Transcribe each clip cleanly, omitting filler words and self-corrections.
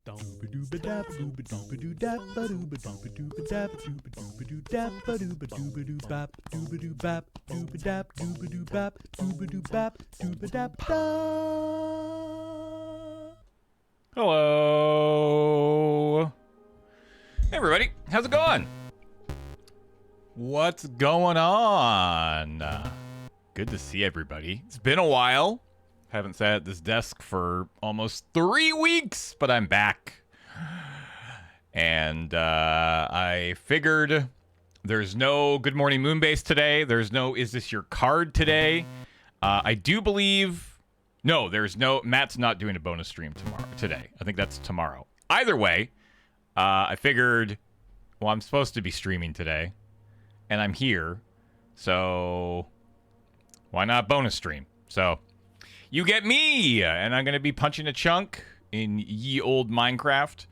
Hello. Hey everybody, how's it going? What's going on? Good to see everybody. It's been a while. Haven't sat at this desk for almost 3 weeks, but I'm back. And I figured there's no Good Morning Moonbase today. There's no Is This Your Card today. I do believe... No, there's no... Matt's not doing a bonus stream today. I think that's tomorrow. Either way, I figured... Well, I'm supposed to be streaming today. And I'm here. So... Why not bonus stream? So... You get me! And I'm going to be punching a chunk in ye old Minecraft.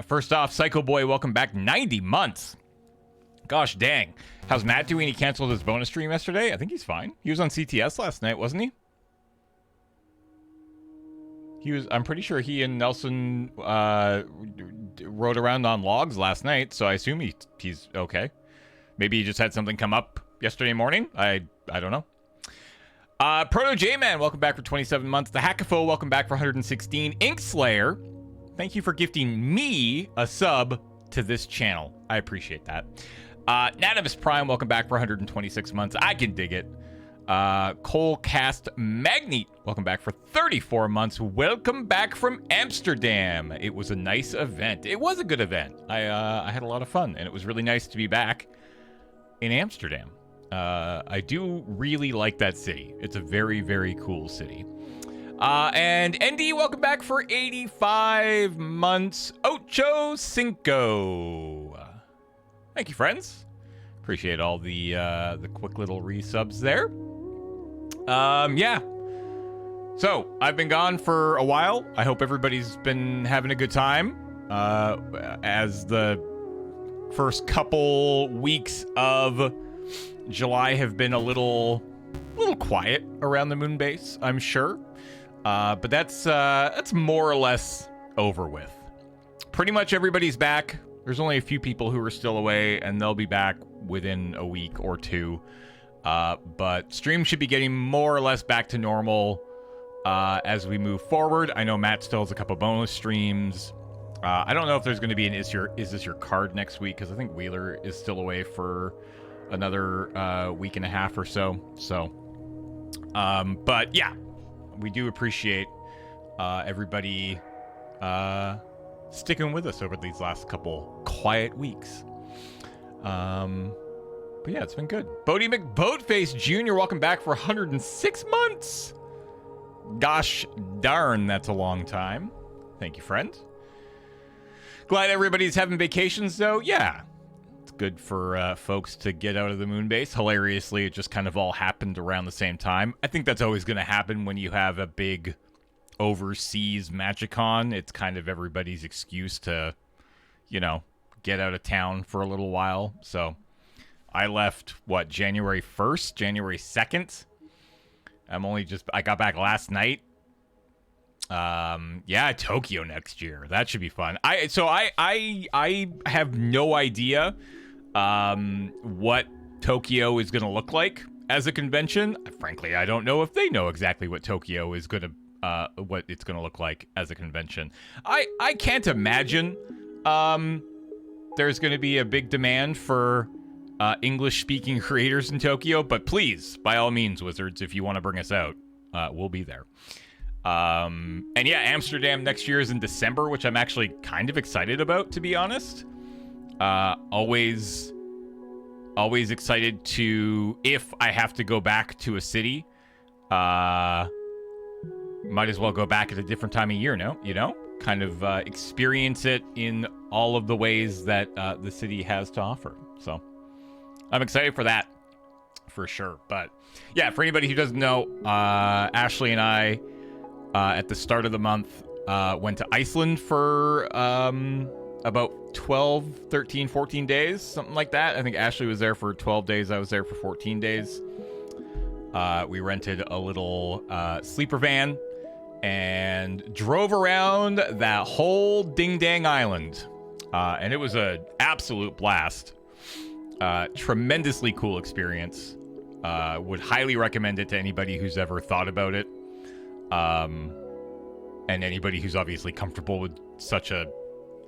First off, Psycho Boy, welcome back. 90 months. Gosh dang. How's Matt doing? He canceled his bonus stream yesterday. I think he's fine. He was on CTS last night, wasn't he? I'm pretty sure he and Nelson rode around on logs last night, so I assume he's okay. Maybe he just had something come up yesterday morning. I don't know. Proto J-Man, welcome back for 27 months. The Hackafo, welcome back for 116. Inkslayer, thank you for gifting me a sub to this channel. I appreciate that. Natimus Prime, welcome back for 126 months. I can dig it. Coalcast Magnet, welcome back for 34 months. Welcome back from Amsterdam. It was a nice event. It was a good event. I had a lot of fun, and it was really nice to be back in Amsterdam. I do really like that city. It's a very, very cool city. And ND, welcome back for 85 months. Ocho Cinco. Thank you, friends. Appreciate all the quick little resubs there. Yeah. So, I've been gone for a while. I hope everybody's been having a good time. As the first couple weeks of July have been a little quiet around the moon base, I'm sure. But that's more or less over with. Pretty much everybody's back. There's only a few people who are still away, and they'll be back within a week or two. But stream should be getting more or less back to normal as we move forward. I know Matt still has a couple bonus streams. I don't know if there's going to be an Is This Your Card next week, because I think Wheeler is still away for another week and a half or so. But yeah, we do appreciate everybody sticking with us over these last couple quiet weeks. But yeah, it's been good. Bodie McBoatface Jr., welcome back for 106 months. Gosh darn, that's a long time. Thank you, friend. Glad everybody's having vacations, though. Yeah. Good for folks to get out of the moon base. Hilariously, it just kind of all happened around the same time. I think that's always going to happen when you have a big overseas Magicon. It's kind of everybody's excuse to, get out of town for a little while. So I left, January 1st, January 2nd? I got back last night. Yeah, Tokyo next year. That should be fun. I have no idea what Tokyo is going to look like as a convention. Frankly, I don't know if they know exactly what Tokyo is going to what it's going to look like as a convention. I can't imagine there's going to be a big demand for English-speaking creators in Tokyo, but please, by all means, Wizards, if you want to bring us out, we'll be there. And yeah, Amsterdam next year is in December, which I'm actually kind of excited about, to be honest. Always excited to, if I have to go back to a city, might as well go back at a different time of year, kind of experience it in all of the ways that the city has to offer. So I'm excited for that, for sure. But yeah, for anybody who doesn't know, Ashley and I, at the start of the month, went to Iceland for about 12, 13, 14 days, something like that. I think Ashley was there for 12 days. I was there for 14 days. We rented a little sleeper van and drove around that whole ding-dang island. And it was an absolute blast. Tremendously cool experience. Would highly recommend it to anybody who's ever thought about it. And anybody who's obviously comfortable with such a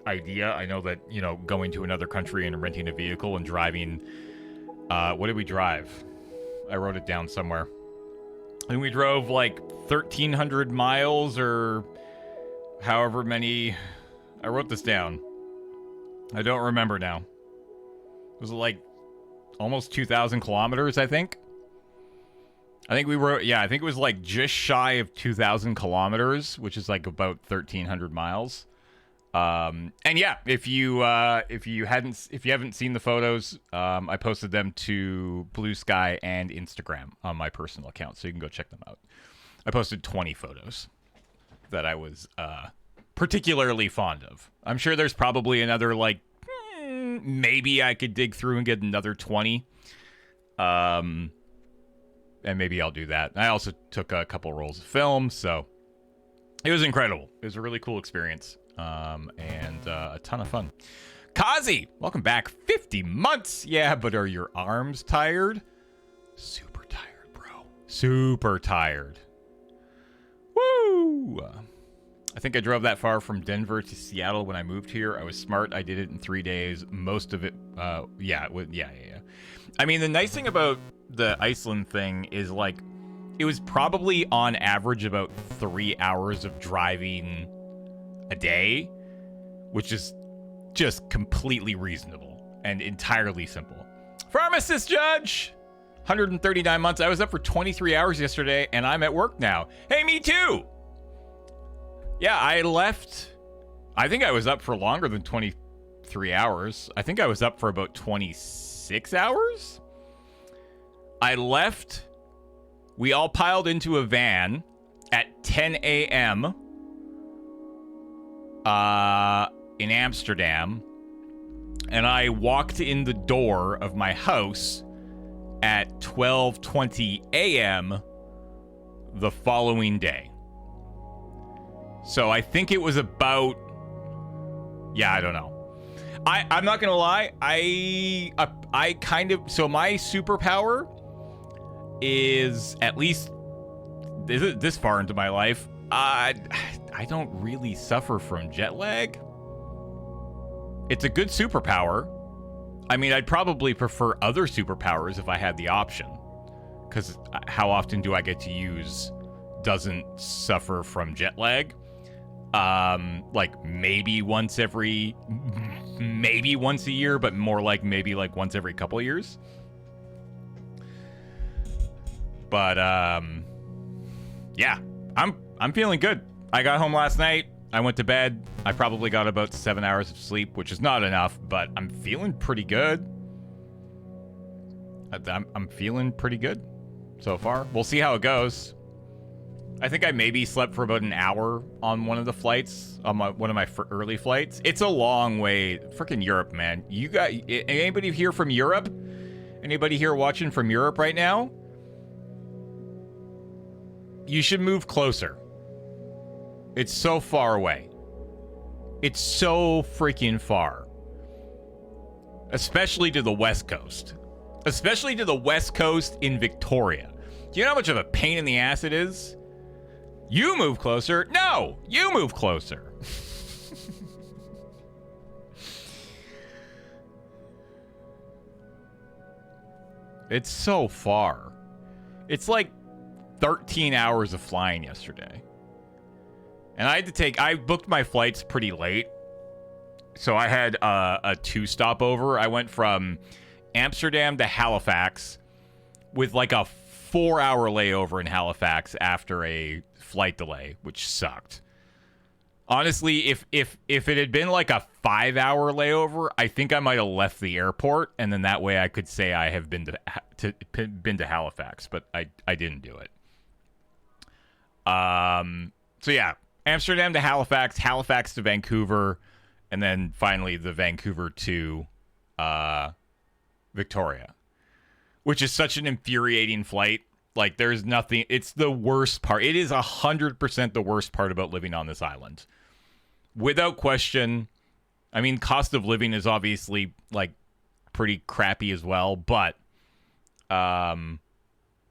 idea. I know that, you know, going to another country and renting a vehicle and driving... what did we drive? I wrote it down somewhere. I think we drove like 1,300 miles or however many. I wrote this down. I don't remember now. Was it like almost 2,000 kilometers, I think? I think we were, yeah, I think it was like just shy of 2,000 kilometers, which is like about 1,300 miles. And yeah, if you haven't seen the photos, I posted them to Blue Sky and Instagram on my personal account, so you can go check them out. I posted 20 photos that I was particularly fond of. I'm sure there's probably another like maybe I could dig through and get another 20. And maybe I'll do that. I also took a couple rolls of film, so it was incredible. It was a really cool experience. And a ton of fun. Kazi, welcome back. 50 months. Yeah, but are your arms tired? Super tired, bro. Super tired. Woo! I think I drove that far from Denver to Seattle when I moved here. I was smart. I did it in 3 days. Most of it, yeah. I mean, the nice thing about the Iceland thing is, like, it was probably on average about 3 hours of driving a day, which is just completely reasonable and entirely simple. Pharmacist Judge, 139 months. I was up for 23 hours yesterday, and I'm at work now. Hey, me too. Yeah, I left. I think I was up for longer than 23 hours. I think I was up for about 26 hours. I left. We all piled into a van at 10 a.m. In Amsterdam, and I walked in the door of my house at 12:20 a.m. the following day. So I think it was about, yeah, I don't know. I'm not gonna lie. I kind of, so my superpower is, at least this far into my life, I don't really suffer from jet lag. It's a good superpower. I mean, I'd probably prefer other superpowers if I had the option. Because how often do I get to use doesn't suffer from jet lag? Like maybe once a year, but more like maybe like once every couple of years. But yeah, I'm feeling good. I got home last night. I went to bed. I probably got about 7 hours of sleep, which is not enough, but I'm feeling pretty good. I'm feeling pretty good so far. We'll see how it goes. I think I maybe slept for about an hour on one of the flights, on one of my early flights. It's a long way. Freaking Europe, man. You got anybody here from Europe? Anybody here watching from Europe right now? You should move closer. It's so far away. It's so freaking far. Especially to the West Coast. Especially to the West Coast in Victoria. Do you know how much of a pain in the ass it is? You move closer. No, you move closer. It's so far. It's like 13 hours of flying yesterday. And I booked my flights pretty late. So I had a 2 stopover. I went from Amsterdam to Halifax with like a 4-hour layover in Halifax after a flight delay, which sucked. Honestly, if it had been like a 5-hour layover, I think I might have left the airport, and then that way I could say I have been to Halifax, but I didn't do it. So yeah, Amsterdam to Halifax, Halifax to Vancouver, and then finally the Vancouver to Victoria, which is such an infuriating flight Like, there's nothing. It's the worst part. It is 100% the worst part about living on this island. Without question. I mean, cost of living is obviously, like, pretty crappy as well, but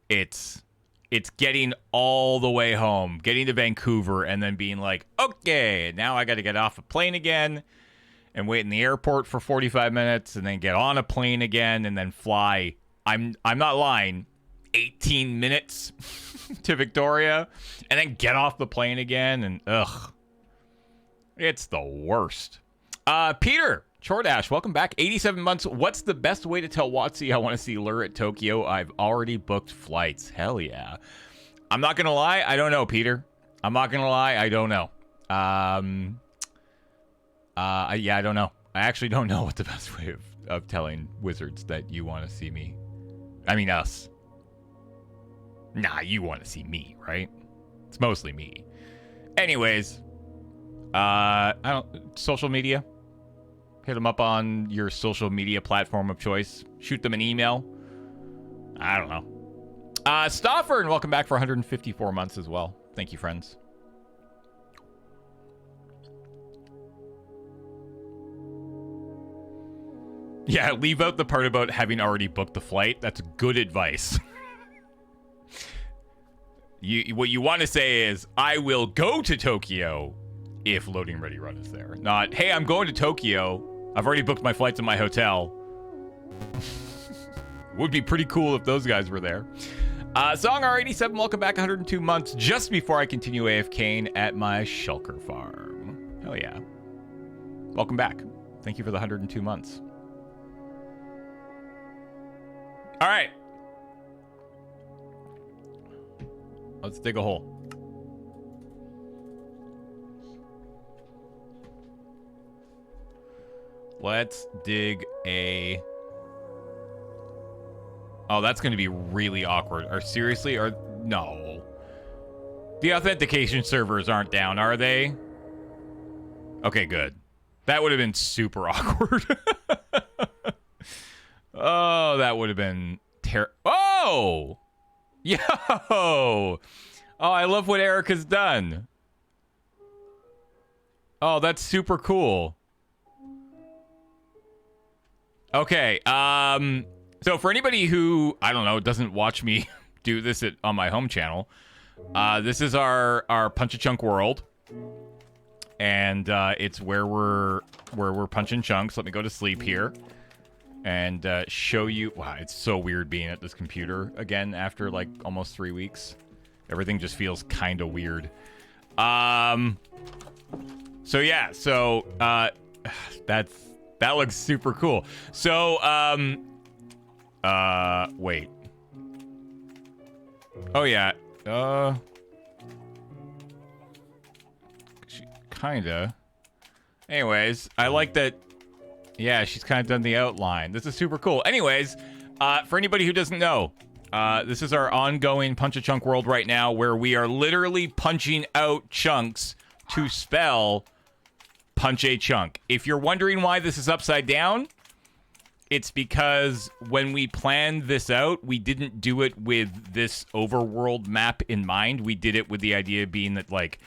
it's getting all the way home, getting to Vancouver, and then being like, okay, now I got to get off a plane again and wait in the airport for 45 minutes and then get on a plane again and then fly. I'm not lying. 18 minutes to Victoria and then get off the plane again, and ugh. It's the worst. Peter Chordash, welcome back. 87 months. What's the best way to tell WotC I want to see Lure at Tokyo? I've already booked flights. Hell yeah. I'm not going to lie. I don't know, Peter. I'm not going to lie. I don't know. Yeah, I don't know. I actually don't know what the best way of telling wizards that you want to see me. I mean, us. Nah, you want to see me, right? It's mostly me. Anyways, social media. Hit them up on your social media platform of choice. Shoot them an email. I don't know. Stoffer, and welcome back for 154 months as well. Thank you, friends. Yeah, leave out the part about having already booked the flight. That's good advice. What you want to say is, I will go to Tokyo if Loading Ready Run is there. Not, hey, I'm going to Tokyo. I've already booked my flights in my hotel. Would be pretty cool if those guys were there. Song R87, welcome back 102 months. Just before I continue AFKing at my shulker farm. Hell yeah. Welcome back. Thank you for the 102 months. All right. Let's dig a hole. Let's dig a... Oh, that's going to be really awkward. Or seriously? Or no. The authentication servers aren't down, are they? Okay, good. That would have been super awkward. Oh, that would have been Oh! Yo! Oh, I love what Erica's done. Oh, that's super cool. Okay, so for anybody who, I don't know, doesn't watch me do this on my home channel, this is our Punch-a-Chunk world. And it's where we're punching chunks. Let me go to sleep here. And show you... Wow, it's so weird being at this computer again after, like, almost 3 weeks. Everything just feels kind of weird. So, yeah. So, that looks super cool. So, wait. Oh, yeah. Kinda. Anyways, I like that... Yeah, she's kind of done the outline. This is super cool. Anyways, for anybody who doesn't know, this is our ongoing Punch-a-Chunk world right now, where we are literally punching out chunks to spell Punch-a-Chunk. If you're wondering why this is upside down, it's because when we planned this out, we didn't do it with this overworld map in mind. We did it with the idea being that, like,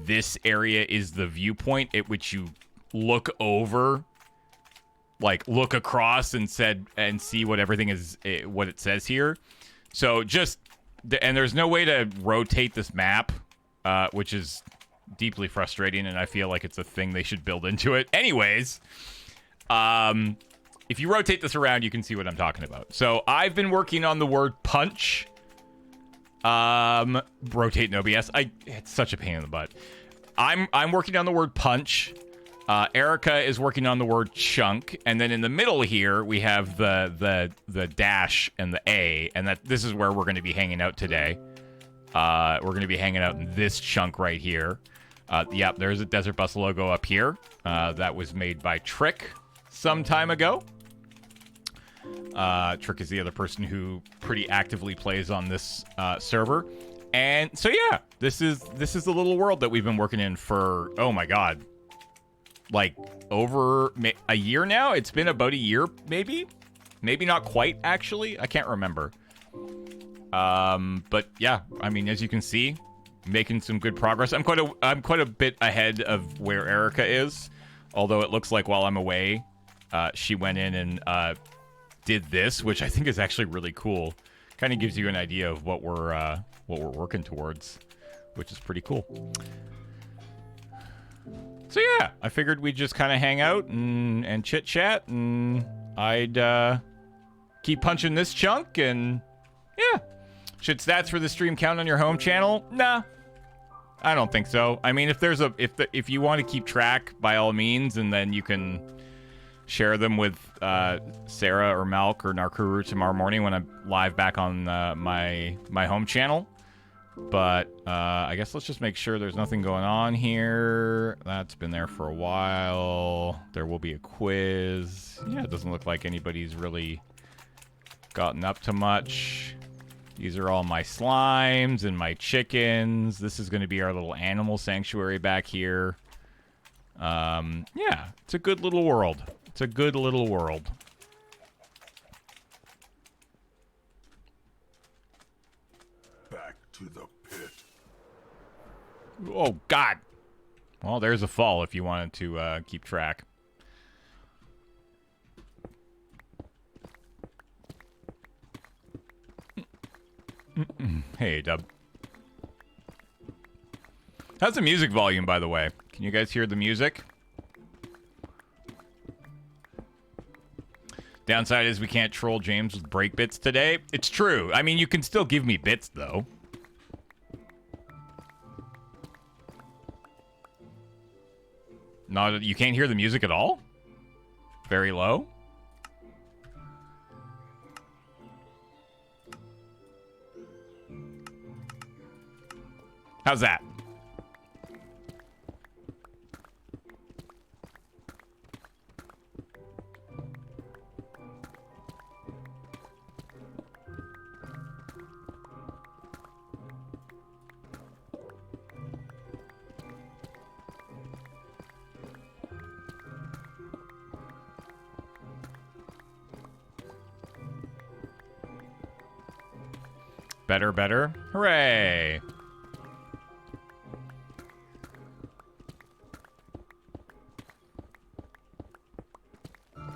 this area is the viewpoint at which you look over... like look across and see what everything is, what it says here. So and there's no way to rotate this map, which is deeply frustrating, and I feel like it's a thing they should build into it. Anyways, if you rotate this around, you can see what I'm talking about. So I've been working on the word punch. Rotate no BS. It's such a pain in the butt. I'm working on the word punch. Erica is working on the word chunk, and then in the middle here we have the dash and the A, and this is where we're going to be hanging out today. We're going to be hanging out in this chunk right here. Yep, there's a Desert Bus logo up here. That was made by Trick some time ago. Trick is the other person who pretty actively plays on this server. And so yeah, this is the little world that we've been working in for, oh my god, like over a year now. It's been about a year, maybe not quite, actually. I can't remember. But yeah, I mean, as you can see, making some good progress. I'm quite a bit ahead of where Erica is, although it looks like while I'm away, she went in and did this, which I think is actually really cool. Kind of gives you an idea of what we're working towards, which is pretty cool. So yeah, I figured we'd just kind of hang out and chit chat, and I'd keep punching this chunk, and yeah. Should stats for the stream count on your home channel? Nah, I don't think so. I mean, if you want to keep track, by all means, and then you can share them with Sarah or Malk or Narkuru tomorrow morning when I'm live back on my home channel. But I guess let's just make sure there's nothing going on here. That's been there for a while. There will be a quiz. Yeah, it doesn't look like anybody's really gotten up to much. These are all my slimes and my chickens. This is going to be our little animal sanctuary back here. Yeah, it's a good little world. It's a good little world. Back to the pit. Oh, God. Well, there's a fall if you wanted to keep track. Hey, Dub. How's the music volume, by the way? Can you guys hear the music? Downside is we can't troll James with break bits today. It's true. I mean, you can still give me bits, though. No, you can't hear the music at all? Very low? How's that? Better, better. Hooray!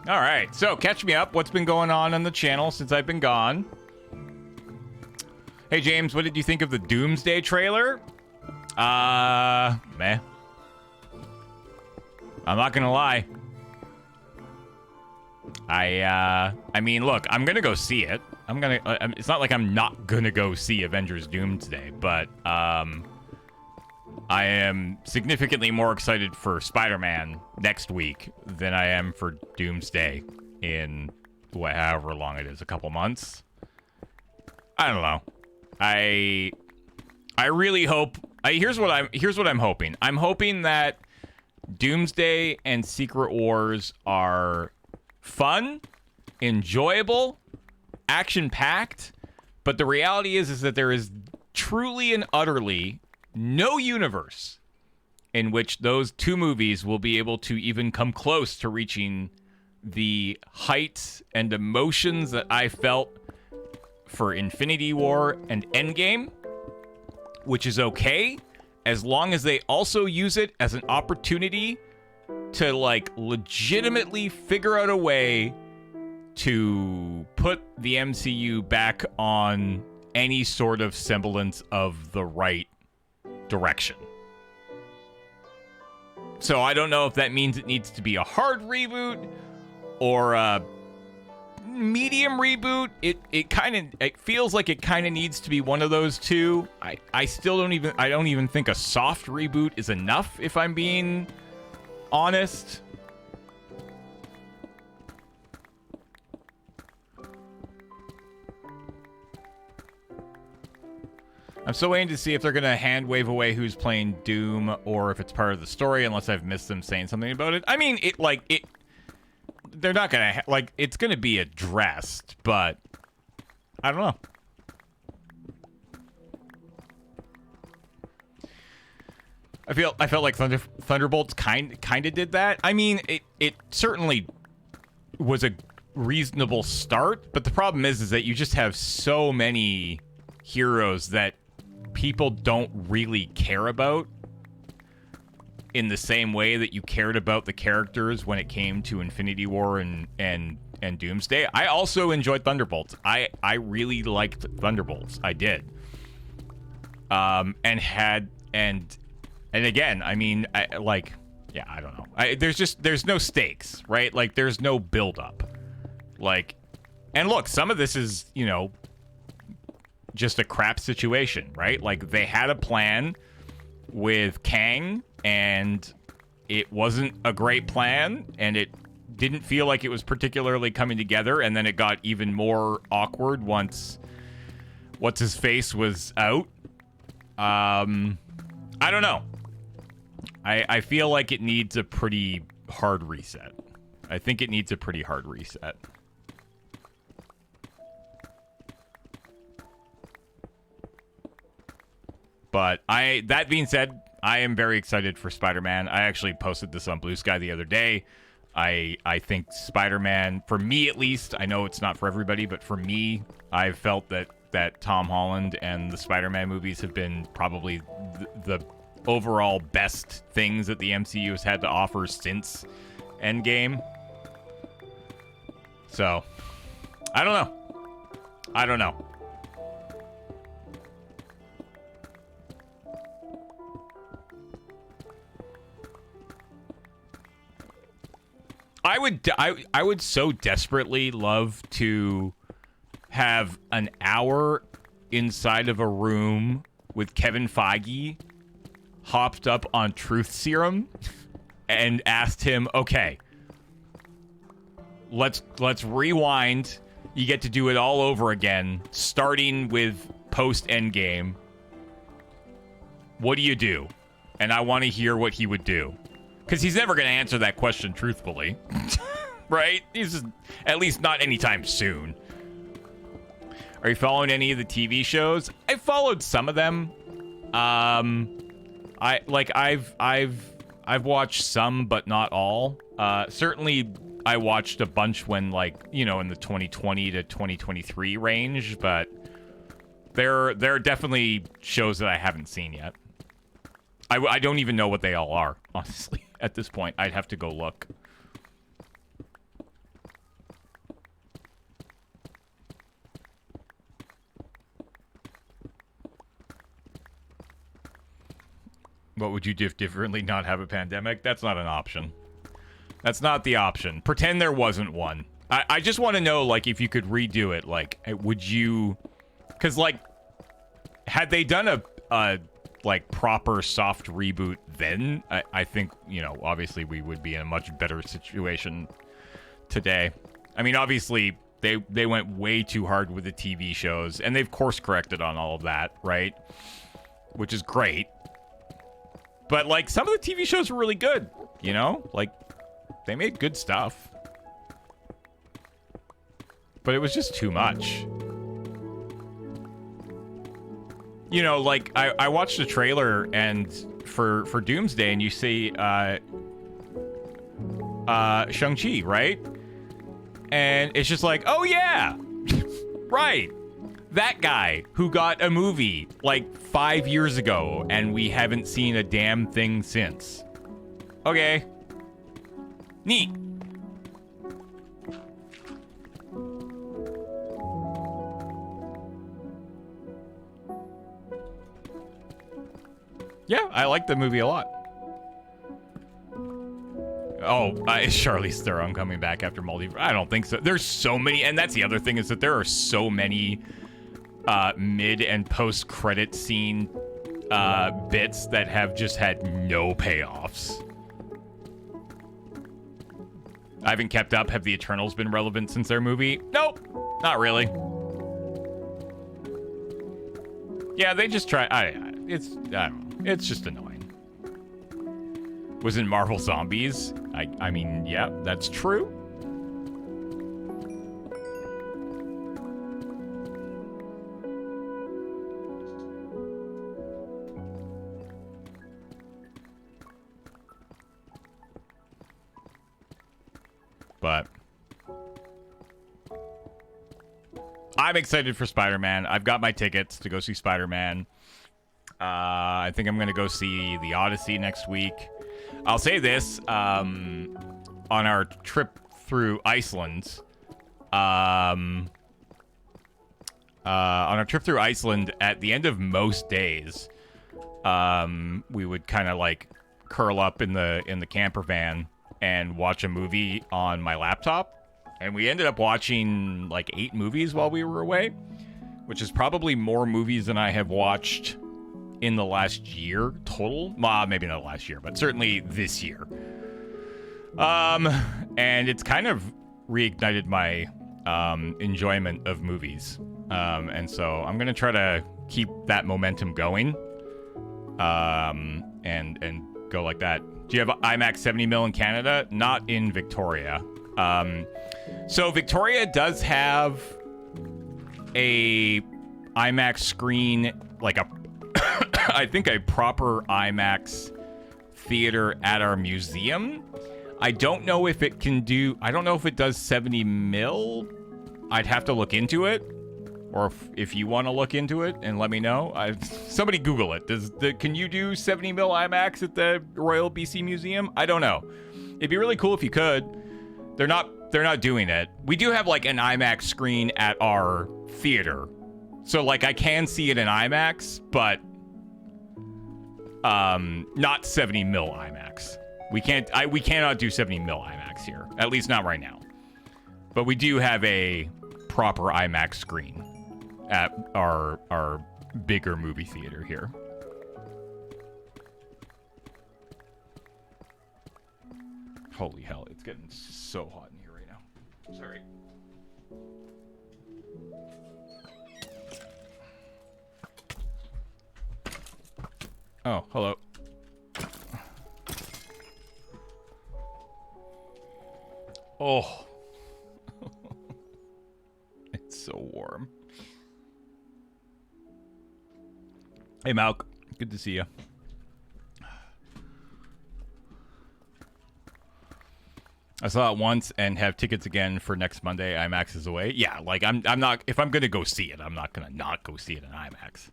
All right, so catch me up. What's been going on the channel since I've been gone? Hey, James, what did you think of the Doomsday trailer? Meh. I'm not gonna lie. I mean, look, I'm gonna go see it. It's not like I'm not gonna go see Avengers Doomsday, but, I am significantly more excited for Spider-Man next week than I am for Doomsday in however long it is, a couple months. I don't know. I really hope. Here's what I'm hoping. I'm hoping that Doomsday and Secret Wars are fun, enjoyable, action-packed, but the reality is that there is truly and utterly no universe in which those two movies will be able to even come close to reaching the heights and emotions that I felt for Infinity War and Endgame, which is okay as long as they also use it as an opportunity to, like, legitimately figure out a way to put the MCU back on any sort of semblance of the right direction. So I don't know if that means it needs to be a hard reboot or a medium reboot. It feels like it kind of needs to be one of those two. I don't even think a soft reboot is enough, if I'm being honest. I'm still waiting to see if they're going to hand wave away who's playing Doom or if it's part of the story, unless I've missed them saying something about it. I mean, they're not going to, it's going to be addressed, but I don't know. I felt like Thunderbolts kind of did that. I mean, it certainly was a reasonable start, but the problem is that you just have so many heroes that people don't really care about in the same way that you cared about the characters when it came to Infinity War and Doomsday. I also enjoyed Thunderbolts. I really liked Thunderbolts. I did. And again, I mean, I don't know. There's no stakes, right? Like, there's no build-up. Like, and look, some of this is, you know, just a crap situation, right? Like, they had a plan with Kang, and it wasn't a great plan, and it didn't feel like it was particularly coming together, and then it got even more awkward once What's-His-Face was out. I don't know. I feel like it needs a pretty hard reset. I think it needs a pretty hard reset. But that being said, I am very excited for Spider-Man. I actually posted this on Blue Sky the other day. I think Spider-Man, for me at least, I know it's not for everybody, but for me, I've felt that Tom Holland and the Spider-Man movies have been probably the overall best things that the MCU has had to offer since Endgame. So, I don't know. I would so desperately love to have an hour inside of a room with Kevin Feige hopped up on truth serum and asked him, okay, let's rewind. You get to do it all over again, starting with post Endgame. What do you do? And I want to hear what he would do. Because he's never going to answer that question truthfully. Right? He's just, at least not anytime soon. Are you following any of the TV shows? I followed some of them. I've watched some, but not all. Certainly, I watched a bunch when, like, you know, in the 2020 to 2023 range, but there are definitely shows that I haven't seen yet. I don't even know what they all are, honestly. At this point, I'd have to go look. What would you do differently? Not have a pandemic? That's not an option. That's not the option. Pretend there wasn't one. I just want to know, like, if you could redo it, like, would you... Because, like, had they done a like, proper soft reboot then, I think, you know, obviously we would be in a much better situation today. I mean, obviously, they went way too hard with the TV shows, and they've course-corrected on all of that, right? Which is great. But, like, some of the TV shows were really good, you know? Like, they made good stuff. But it was just too much. You know, like, I watched the trailer and for Doomsday, and you see Shang-Chi, right? And it's just like, oh yeah, right. That guy who got a movie like 5 years ago, and we haven't seen a damn thing since. Okay. Neat. Yeah, I like the movie a lot. Oh, is Charlize Theron coming back after Multiverse? I don't think so. There's so many, and that's the other thing, is that there are so many mid and post-credit scene bits that have just had no payoffs. I haven't kept up. Have the Eternals been relevant since their movie? Nope, not really. Yeah, they just try. I don't know. It's just annoying. Was in Marvel Zombies? I mean, yeah, that's true. But I'm excited for Spider-Man. I've got my tickets to go see Spider-Man. I think I'm going to go see The Odyssey next week. I'll say this, on our trip through Iceland, at the end of most days, we would kind of like curl up in the camper van and watch a movie on my laptop. And we ended up watching like 8 movies while we were away, which is probably more movies than I have watched in the last year total. Maybe not last year, but certainly this year. And it's kind of reignited my enjoyment of movies. And so I'm going to try to keep that momentum going. And go like that. Do you have IMAX 70mm in Canada? Not in Victoria. So Victoria does have a IMAX screen, like a, I think a proper IMAX theater at our museum. I don't know if it can do, I don't know if it does 70mm. I'd have to look into it. Or if you want to look into it and let me know. Somebody Google it. Can you do 70mm IMAX at the Royal BC Museum? I don't know. It'd be really cool if you could. They're not doing it. We do have like an IMAX screen at our theater. So like I can see it in IMAX, but not 70mm IMAX. We cannot do 70mm IMAX here. At least not right now. But we do have a proper IMAX screen at our bigger movie theater here. Holy hell, it's getting so hot in here right now. Sorry. Oh, hello. Oh. It's so warm. Hey, Malk. Good to see you. I saw it once and have tickets again for next Monday. IMAX is away. Yeah, like I'm not. If I'm gonna go see it, I'm not gonna not go see it in IMAX.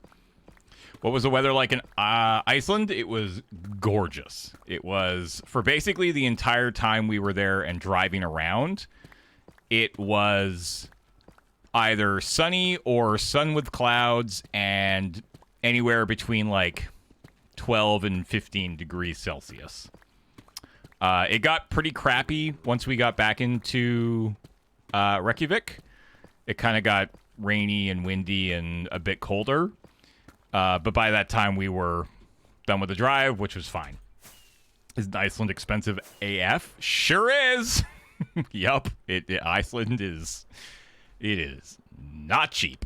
What was the weather like in Iceland? It was gorgeous. It was for basically the entire time we were there and driving around. It was either sunny or sun with clouds and anywhere between like 12 and 15 degrees Celsius. It got pretty crappy once we got back into Reykjavik. It kind of got rainy and windy and a bit colder. But by that time, we were done with the drive, which was fine. Is Iceland expensive AF? Sure is. Yup. Iceland is... It is not cheap.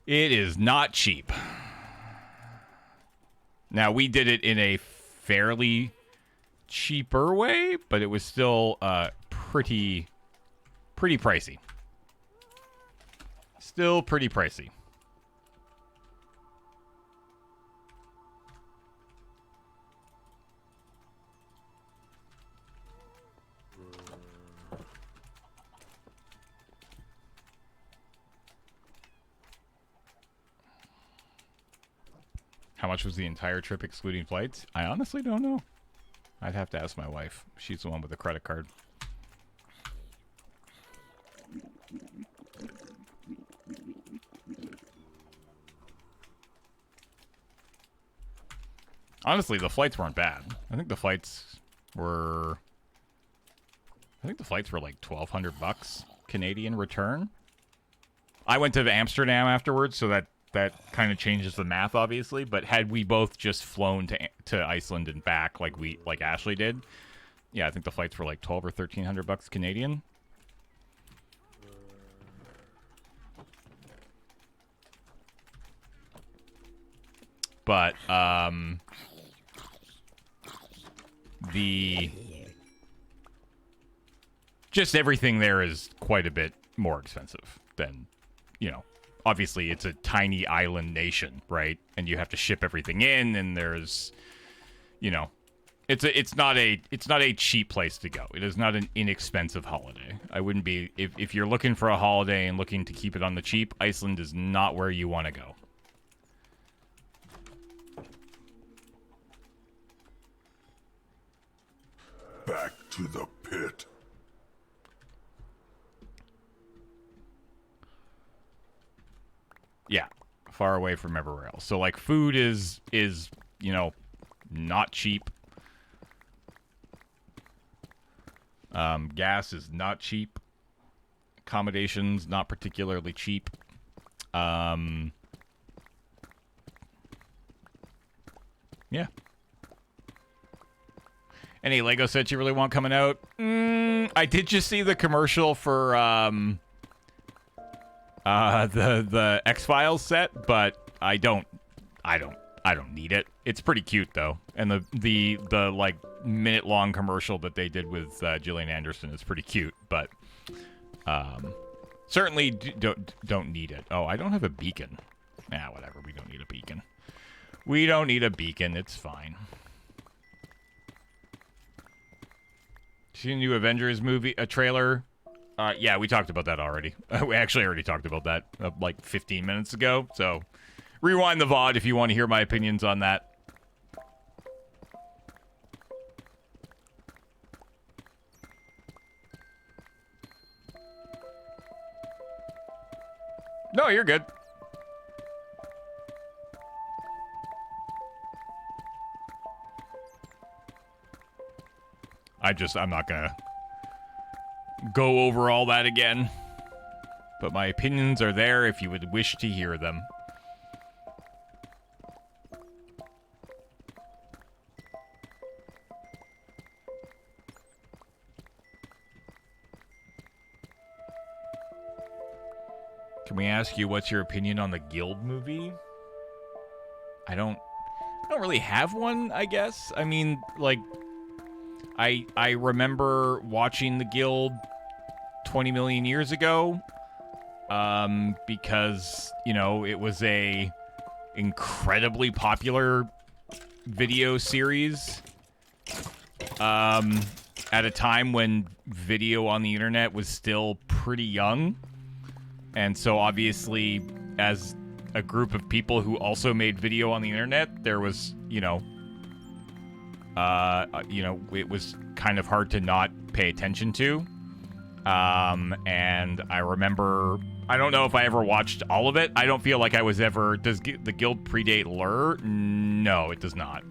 It is not cheap. Now, we did it in a fairly cheaper way, but it was still pretty pricey. Still pretty pricey. How much was the entire trip excluding flights? I honestly don't know. I'd have to ask my wife. She's the one with the credit card. Honestly, the flights weren't bad. I think the flights were like $1,200 Canadian return. I went to Amsterdam afterwards, so that kind of changes the math, obviously. But had we both just flown to Iceland and back like Ashley did, yeah, I think the flights were like $1,200 or $1,300 Canadian. But just everything there is quite a bit more expensive than, obviously it's a tiny island nation, right? And you have to ship everything in, and there's, It's not a cheap place to go. It is not an inexpensive holiday. I wouldn't be if you're looking for a holiday and looking to keep it on the cheap, Iceland is not where you want to go. Back to the pit. Yeah, far away from everywhere else. So like food is you know, not cheap. Gas is not cheap. Accommodations not particularly cheap. Yeah. Any Lego sets you really want coming out? I did just see the commercial for the X-Files set, but I don't need it. It's pretty cute though, and the like minute-long commercial that they did with Gillian Anderson is pretty cute, but certainly don't need it. Oh, I don't have a beacon. Nah, whatever. We don't need a beacon. We don't need a beacon. It's fine. See a new Avengers movie, a trailer? Yeah, we talked about that already. We actually already talked about that like 15 minutes ago. So rewind the VOD if you want to hear my opinions on that. No, you're good. I'm not gonna go over all that again. But my opinions are there if you would wish to hear them. Can we ask you what's your opinion on the Guild movie? I don't really have one, I guess. I mean, like, I remember watching the Guild 20 million years ago, because, you know, it was a incredibly popular video series, at a time when video on the internet was still pretty young. And so obviously, as a group of people who also made video on the internet, there was, it was kind of hard to not pay attention to. And I remember, I don't know if I ever watched all of it. I don't feel like I was ever, does the Guild predate Lure? No, it does not.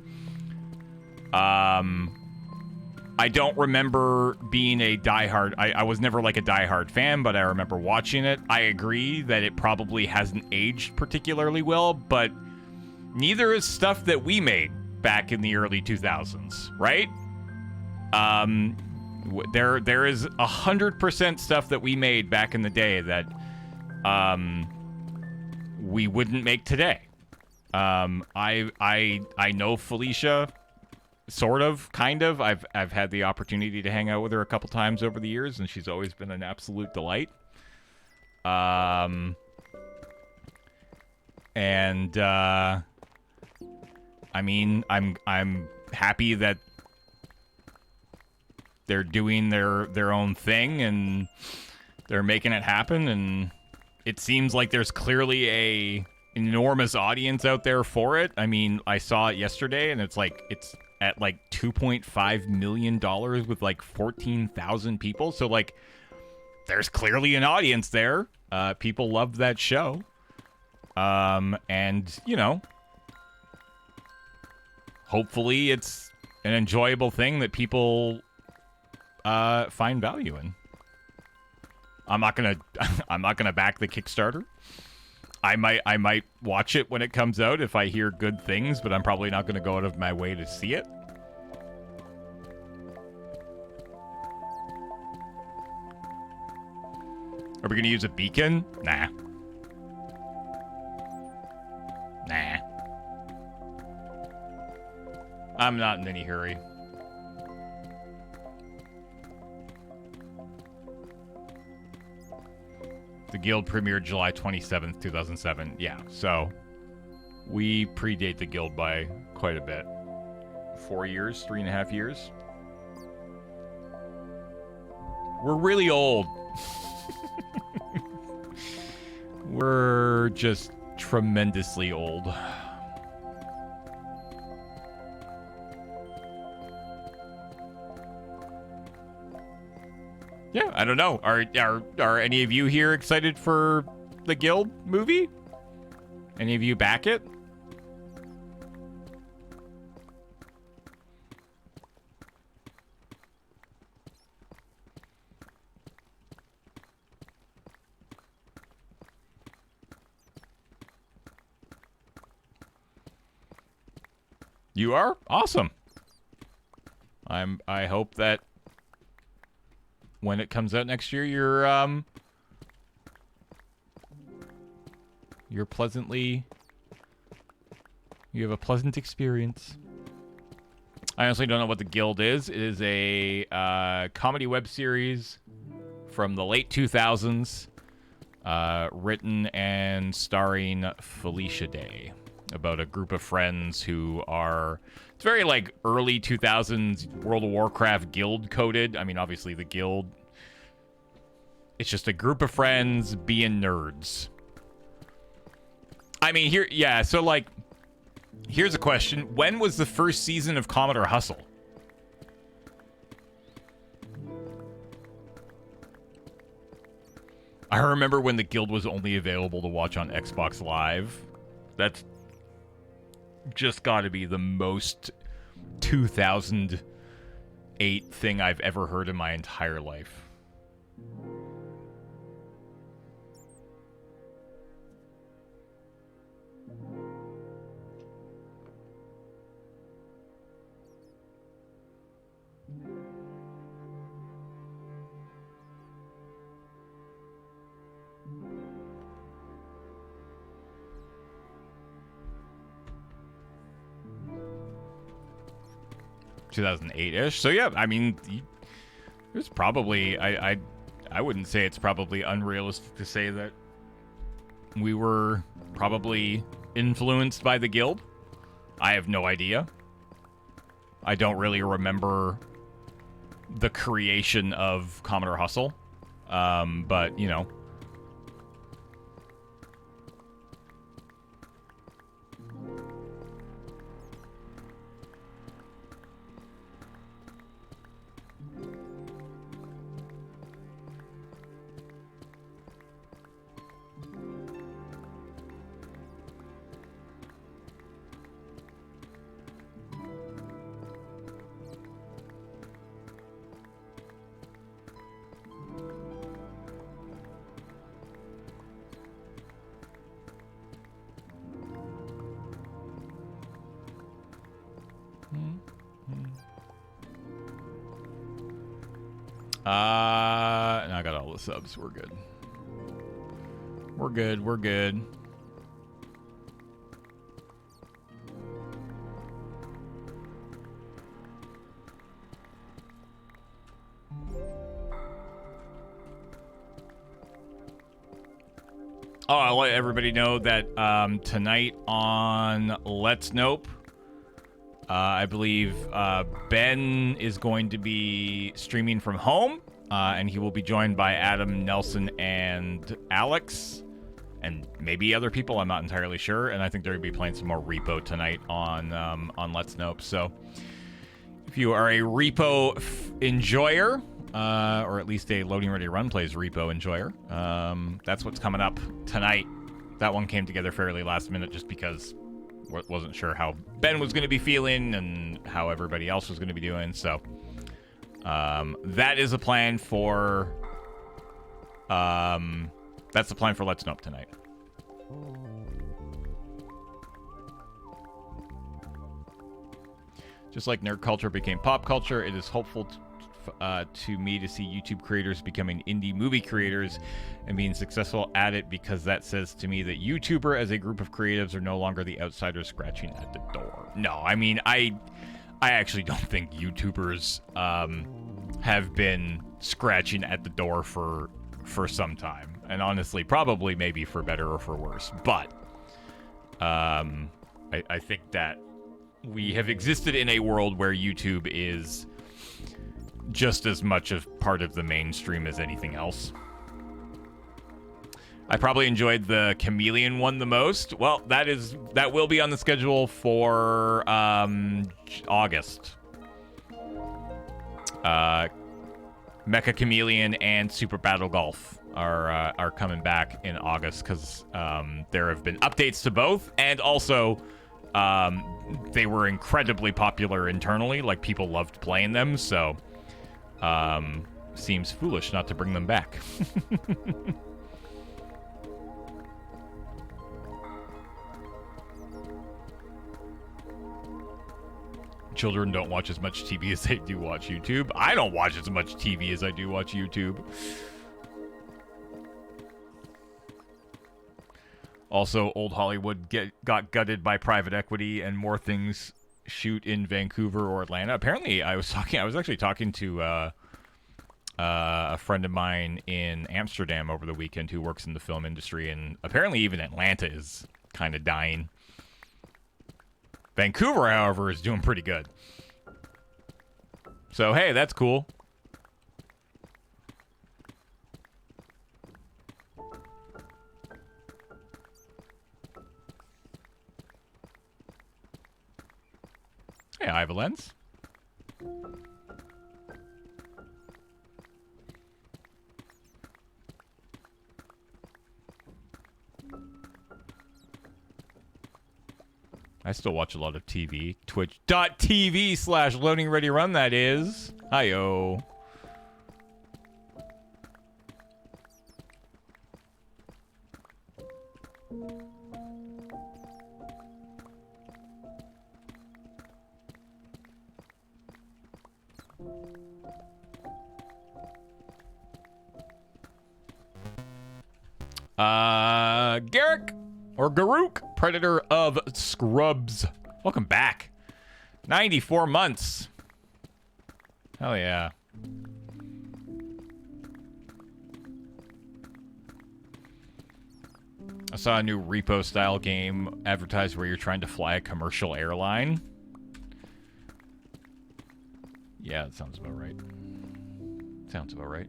I don't remember being a diehard, I was never like a diehard fan, but I remember watching it. I agree that it probably hasn't aged particularly well, but neither is stuff that we made back in the early 2000s, right? There is 100% stuff that we made back in the day that we wouldn't make today. I know Felicia, sort of, kind of. I've had the opportunity to hang out with her a couple times over the years, and she's always been an absolute delight. I mean, I'm happy that they're doing their own thing and they're making it happen, and it seems like there's clearly a enormous audience out there for it. I mean, I saw it yesterday, and it's at like $2.5 million with like 14,000 people. So like, there's clearly an audience there. People loved that show. And you know, hopefully it's an enjoyable thing that people find value in. I'm not gonna back the Kickstarter. I might watch it when it comes out if I hear good things, but I'm probably not going to go out of my way to see it. Are we going to use a beacon? Nah. Nah. I'm not in any hurry. The Guild premiered July 27th, 2007. Yeah, so we predate the Guild by quite a bit. 4 years, 3.5 years. We're really old. We're just tremendously old. Yeah, I don't know. Are any of you here excited for the Guild movie? Any of you back it? You are? Awesome. I hope that when it comes out next year, you're pleasantly, you have a pleasant experience. I honestly don't know what the Guild is. It is a comedy web series from the late 2000s, written and starring Felicia Day, about a group of friends who are, it's very like early 2000s World of Warcraft Guild coded. I mean, obviously the Guild, it's just a group of friends being nerds. I mean, here, yeah, so like, here's a question. When was the first season of Commodore Hustle? I remember when the Guild was only available to watch on Xbox Live. That's just got to be the most 2008 thing I've ever heard in my entire life. ...2008-ish. So yeah, I mean, there's probably... I wouldn't say it's probably unrealistic to say that we were probably influenced by the Guild. I have no idea. I don't really remember the creation of Commodore Hustle. But, you know... I got all the subs. We're good. We're good. We're good. Oh, I'll let everybody know that tonight on Let's Nope, I believe Ben is going to be streaming from home, and he will be joined by Adam, Nelson, and Alex, and maybe other people. I'm not entirely sure. And I think they're going to be playing some more Repo tonight on Let's Nope. So if you are a Repo enjoyer, or at least a Loading Ready Run Plays Repo enjoyer, that's what's coming up tonight. That one came together fairly last minute just because wasn't sure how Ben was going to be feeling and how everybody else was going to be doing. So that is a plan for that's the plan for Let's Nope tonight. Just like nerd culture became pop culture, it is hopeful to me to see YouTube creators becoming indie movie creators and being successful at it, because that says to me that YouTuber as a group of creatives are no longer the outsiders scratching at the door. No, I mean, I actually don't think YouTubers have been scratching at the door for some time, and honestly, probably maybe for better or for worse. But I think that we have existed in a world where YouTube is just as much a part of the mainstream as anything else. I probably enjoyed the Chameleon one the most. Well, that will be on the schedule for August. Mecha Chameleon and Super Battle Golf are coming back in August because there have been updates to both, and also they were incredibly popular internally. Like, people loved playing them, so seems foolish not to bring them back. Children don't watch as much TV as they do watch YouTube. I don't watch as much TV as I do watch YouTube. Also, old Hollywood got gutted by private equity, and more things shoot in Vancouver or Atlanta. Apparently, I was actually talking to a friend of mine in Amsterdam over the weekend who works in the film industry, and apparently even Atlanta is kind of dying. Vancouver, however, is doing pretty good. So, hey, that's cool. Hey, I have a lens. I still watch a lot of TV. Twitch.tv/loading ready run, that is. Hi-yo. Garrick or Garuk, Predator of Scrubs. Welcome back. 94 months. Hell yeah. I saw a new repo style game advertised where you're trying to fly a commercial airline. Yeah, that sounds about right. Sounds about right.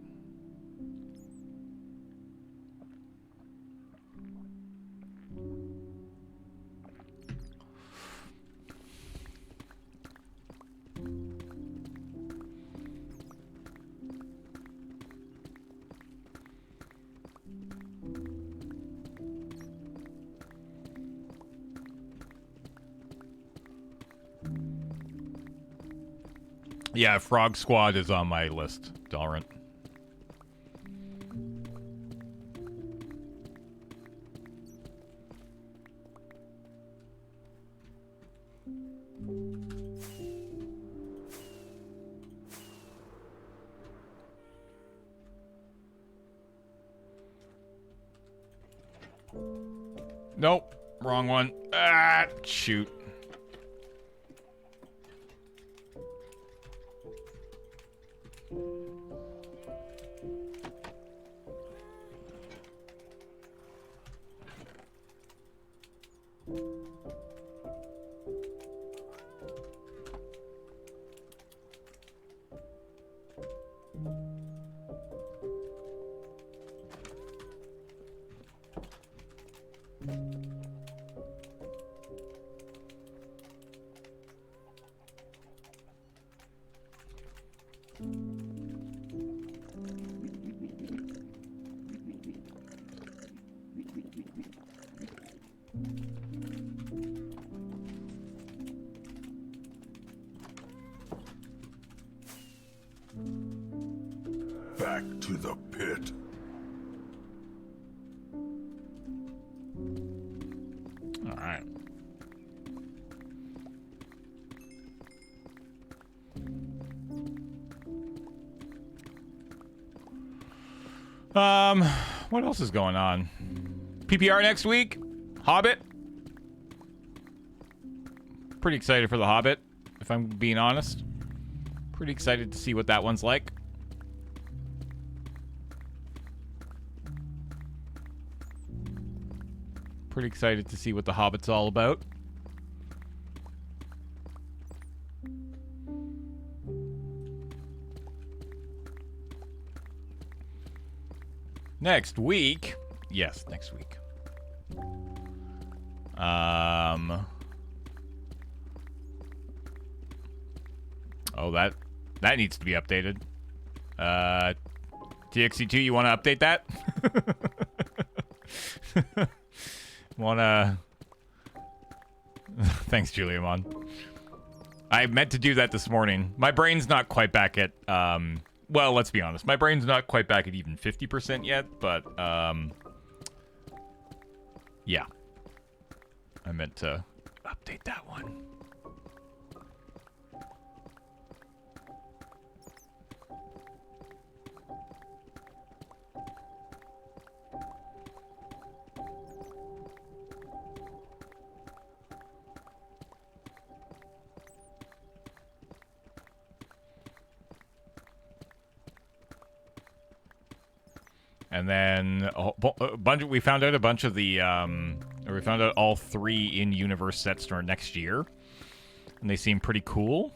Yeah, Frog Squad is on my list, Dalrent. Nope, wrong one. Ah, shoot. Back to the pit. All right. What else is going on? PPR next week. Hobbit. Pretty excited for the Hobbit, if I'm being honest. Pretty excited to see what that one's like. Pretty excited to see what the Hobbit's all about. Next week. Yes, next week. Oh, that needs to be updated. TXC2, you want to update that? Wanna... Thanks, Juliamon. I meant to do that this morning. My brain's not quite back at, well, let's be honest. My brain's not quite back at even 50% yet, but, yeah. I meant to update that one. And then a bunch. We found out a bunch of the. We found out all 3 in-universe sets for next year, and they seem pretty cool.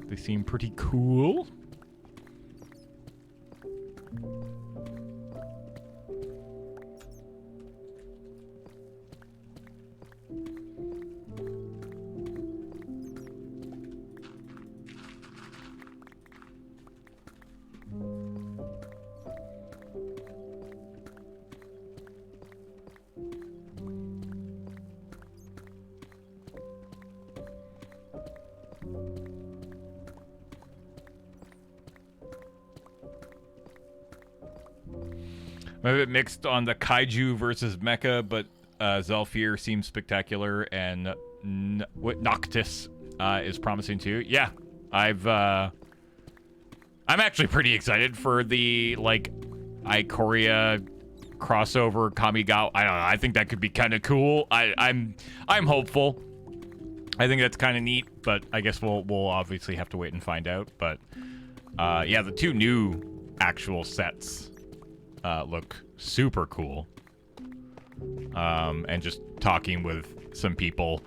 They seem pretty cool. I'm a bit mixed on the Kaiju versus Mecha, but Zelfir seems spectacular, and Noctis is promising too. Yeah, I'm actually pretty excited for the like Ikoria crossover Kamigawa. I don't know. I think that could be kind of cool. I'm hopeful. I think that's kind of neat, but I guess we'll obviously have to wait and find out. But yeah, the 2 new actual sets look super cool. And just talking with some people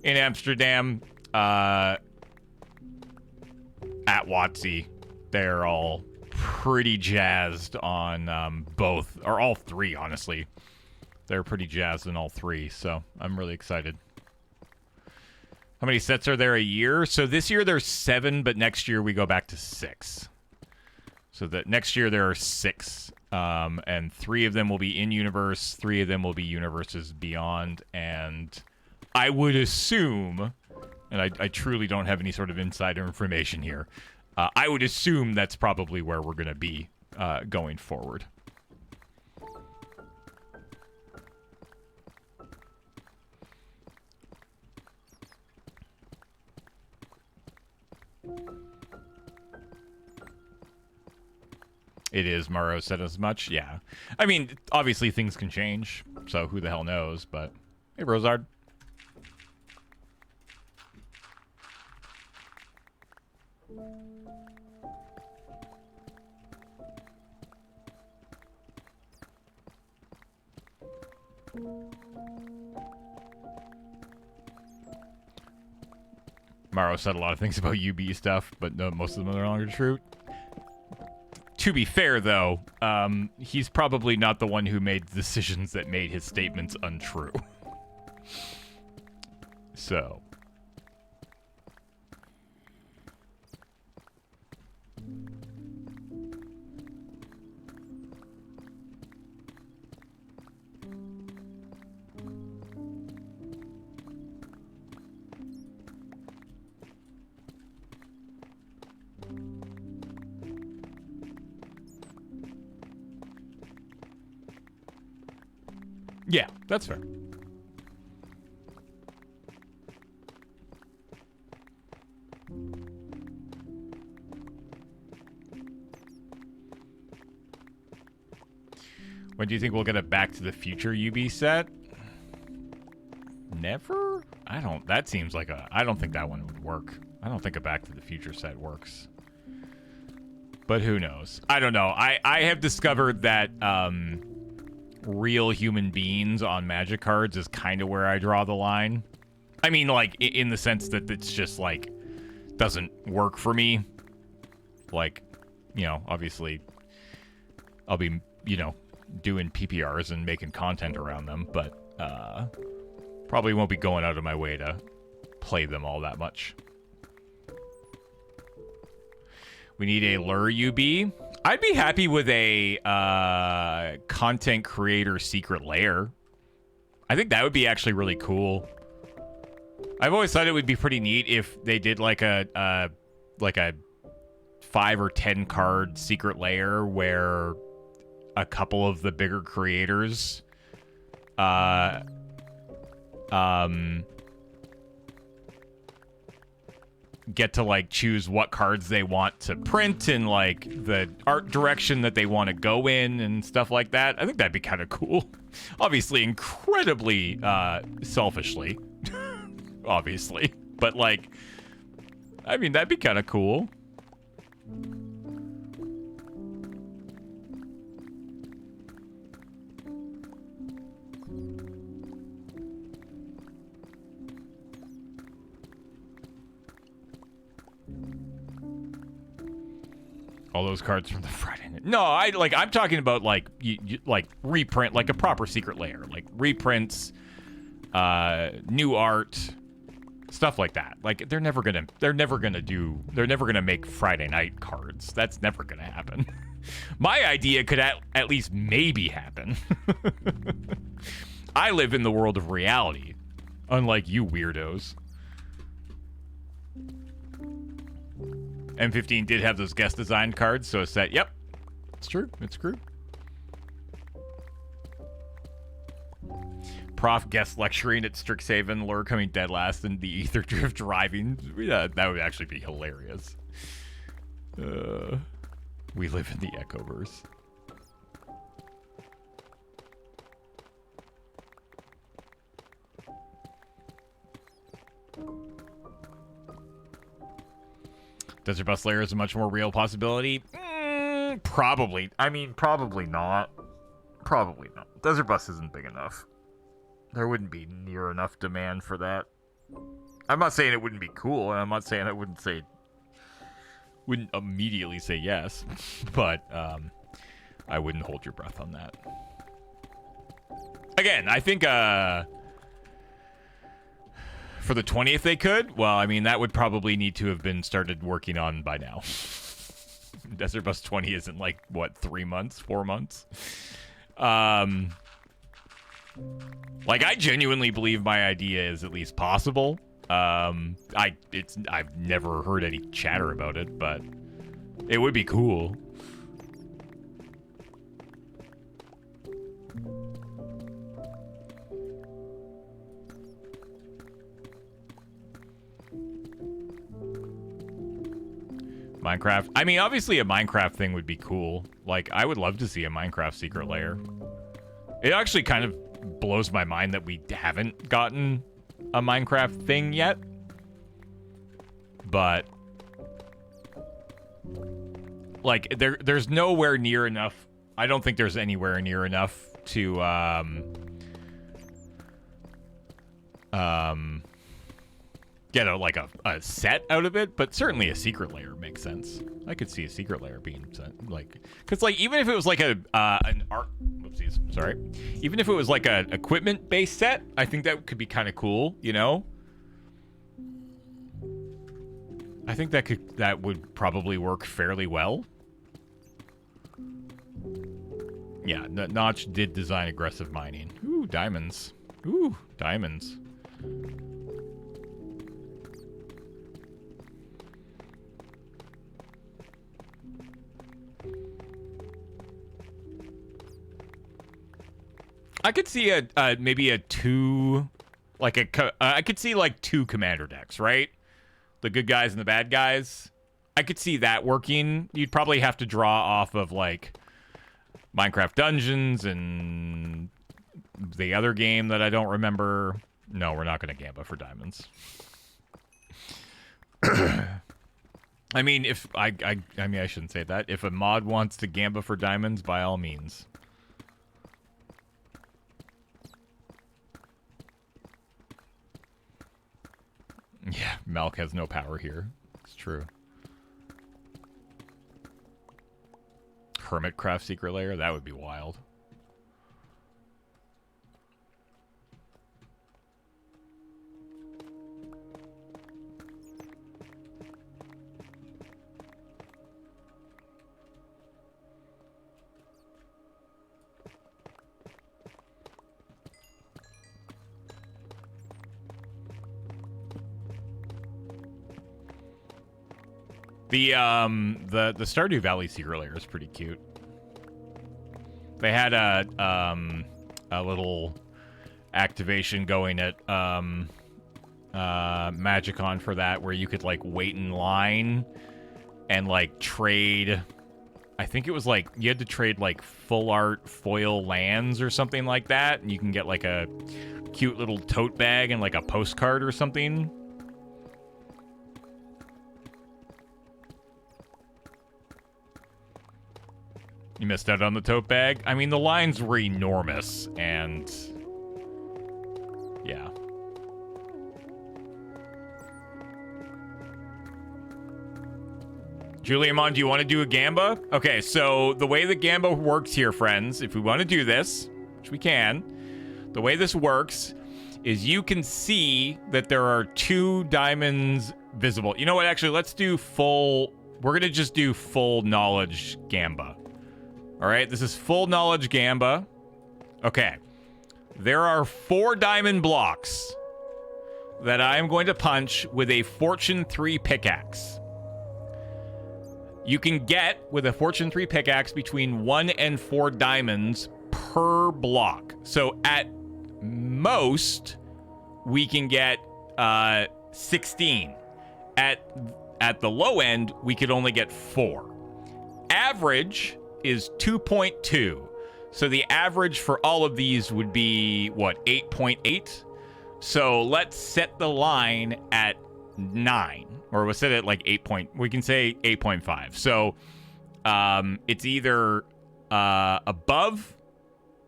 in Amsterdam at WotC, they're all pretty jazzed on both, or all 3, honestly. They're pretty jazzed on all 3, so I'm really excited. How many sets are there a year? So this year there's 7, but next year we go back to 6. So that next year there are 6. And 3 of them will be in-universe, 3 of them will be universes beyond, and I would assume, and I truly don't have any sort of insider information here, I would assume that's probably where we're going to be going forward. It is. Maro said as much. Yeah. I mean, obviously things can change, so who the hell knows, but... Hey, Rosard. Maro said a lot of things about UB stuff, but no, most of them are no longer true. To be fair, though, he's probably not the one who made the decisions that made his statements untrue. So. Yeah, that's fair. When do you think we'll get a Back to the Future UB set? Never? That seems like I don't think that one would work. I don't think a Back to the Future set works. But who knows? I don't know. I have discovered that, real human beings on Magic cards is kind of where I draw the line. I mean, like, in the sense that it's just, like, doesn't work for me. Like, you know, obviously I'll be, you know, doing PPRs and making content around them, but probably won't be going out of my way to play them all that much. We need a lure UB. I'd be happy with a content creator secret lair. I think that would be actually really cool. I've always thought it would be pretty neat if they did like a 5 or 10 card secret lair where a couple of the bigger creators get to like choose what cards they want to print and like the art direction that they want to go in and stuff like that. I think that'd be kind of cool. Obviously incredibly selfishly. Obviously. But like, I mean, that'd be kind of cool. All those cards from the Friday night. No, I'm talking about like like reprint, like a proper secret layer, like reprints, new art, stuff like that. Like they're never gonna make Friday night cards. That's never gonna happen. My idea could at least maybe happen. I live in the world of reality, unlike you weirdos. M15 did have those guest designed cards, so it's that. Yep, it's true. It's true. Prof guest lecturing at Strixhaven, lure coming dead last, and the ether drift driving. Yeah, that would actually be hilarious. We live in the Echoverse. Desert Bus Lair is a much more real possibility. Probably. I mean, probably not. Probably not. Desert Bus isn't big enough. There wouldn't be near enough demand for that. I'm not saying it wouldn't be cool, and I'm not saying I wouldn't immediately say yes, but I wouldn't hold your breath on that. Again, I think for the 20th they could. Well, I mean, that would probably need to have been started working on by now. Desert Bus 20 isn't like, what, 3 months, 4 months? Like, I genuinely believe my idea is at least possible. I've never heard any chatter about it, but it would be cool. Minecraft. I mean, obviously a Minecraft thing would be cool. Like, I would love to see a Minecraft secret lair. It actually kind of blows my mind that we haven't gotten a Minecraft thing yet. But like, there's nowhere near enough. I don't think there's anywhere near enough to get a set out of it, but certainly a secret layer makes sense. I could see a secret layer being sent, like, because like even if it was like an art, whoopsies, sorry, even if it was like a equipment based set, I think that could be kind of cool, you know. I think that would probably work fairly well. Yeah, Notch did design aggressive mining. Ooh, diamonds. Ooh, diamonds. I could see maybe a two, like I could see like two commander decks, right? The good guys and the bad guys. I could see that working. You'd probably have to draw off of like Minecraft Dungeons and the other game that I don't remember. No, we're not going to Gamba for diamonds. I mean, if I mean, I shouldn't say that. If a mod wants to Gamba for diamonds, by all means. Yeah, Malk has no power here. It's true. Hermitcraft secret lair? That would be wild. The Stardew Valley secret lair is pretty cute. They had a little activation going at Magicon for that, where you could like wait in line and like trade. I think it was like you had to trade like full art foil lands or something like that, and you can get like a cute little tote bag and like a postcard or something. You missed out on the tote bag? I mean, the lines were enormous, and... yeah. Juliamon, do you want to do a Gamba? Okay, so the way the Gamba works here, friends, if we want to do this, which we can, the way this works is you can see that there are 2 diamonds visible. You know what? Actually, let's do full... we're going to just do full knowledge Gamba. All right, this is full knowledge Gamba. Okay. There are 4 diamond blocks that I am going to punch with a Fortune 3 pickaxe. You can get, with a Fortune 3 pickaxe, between 1 and 4 diamonds per block. So at most, we can get 16. At the low end, we could only get 4. Average is 2.2. So the average for all of these would be, what, 8.8? So let's set the line at 9. Or we'll set it like 8 point. We can say 8.5. So it's either above.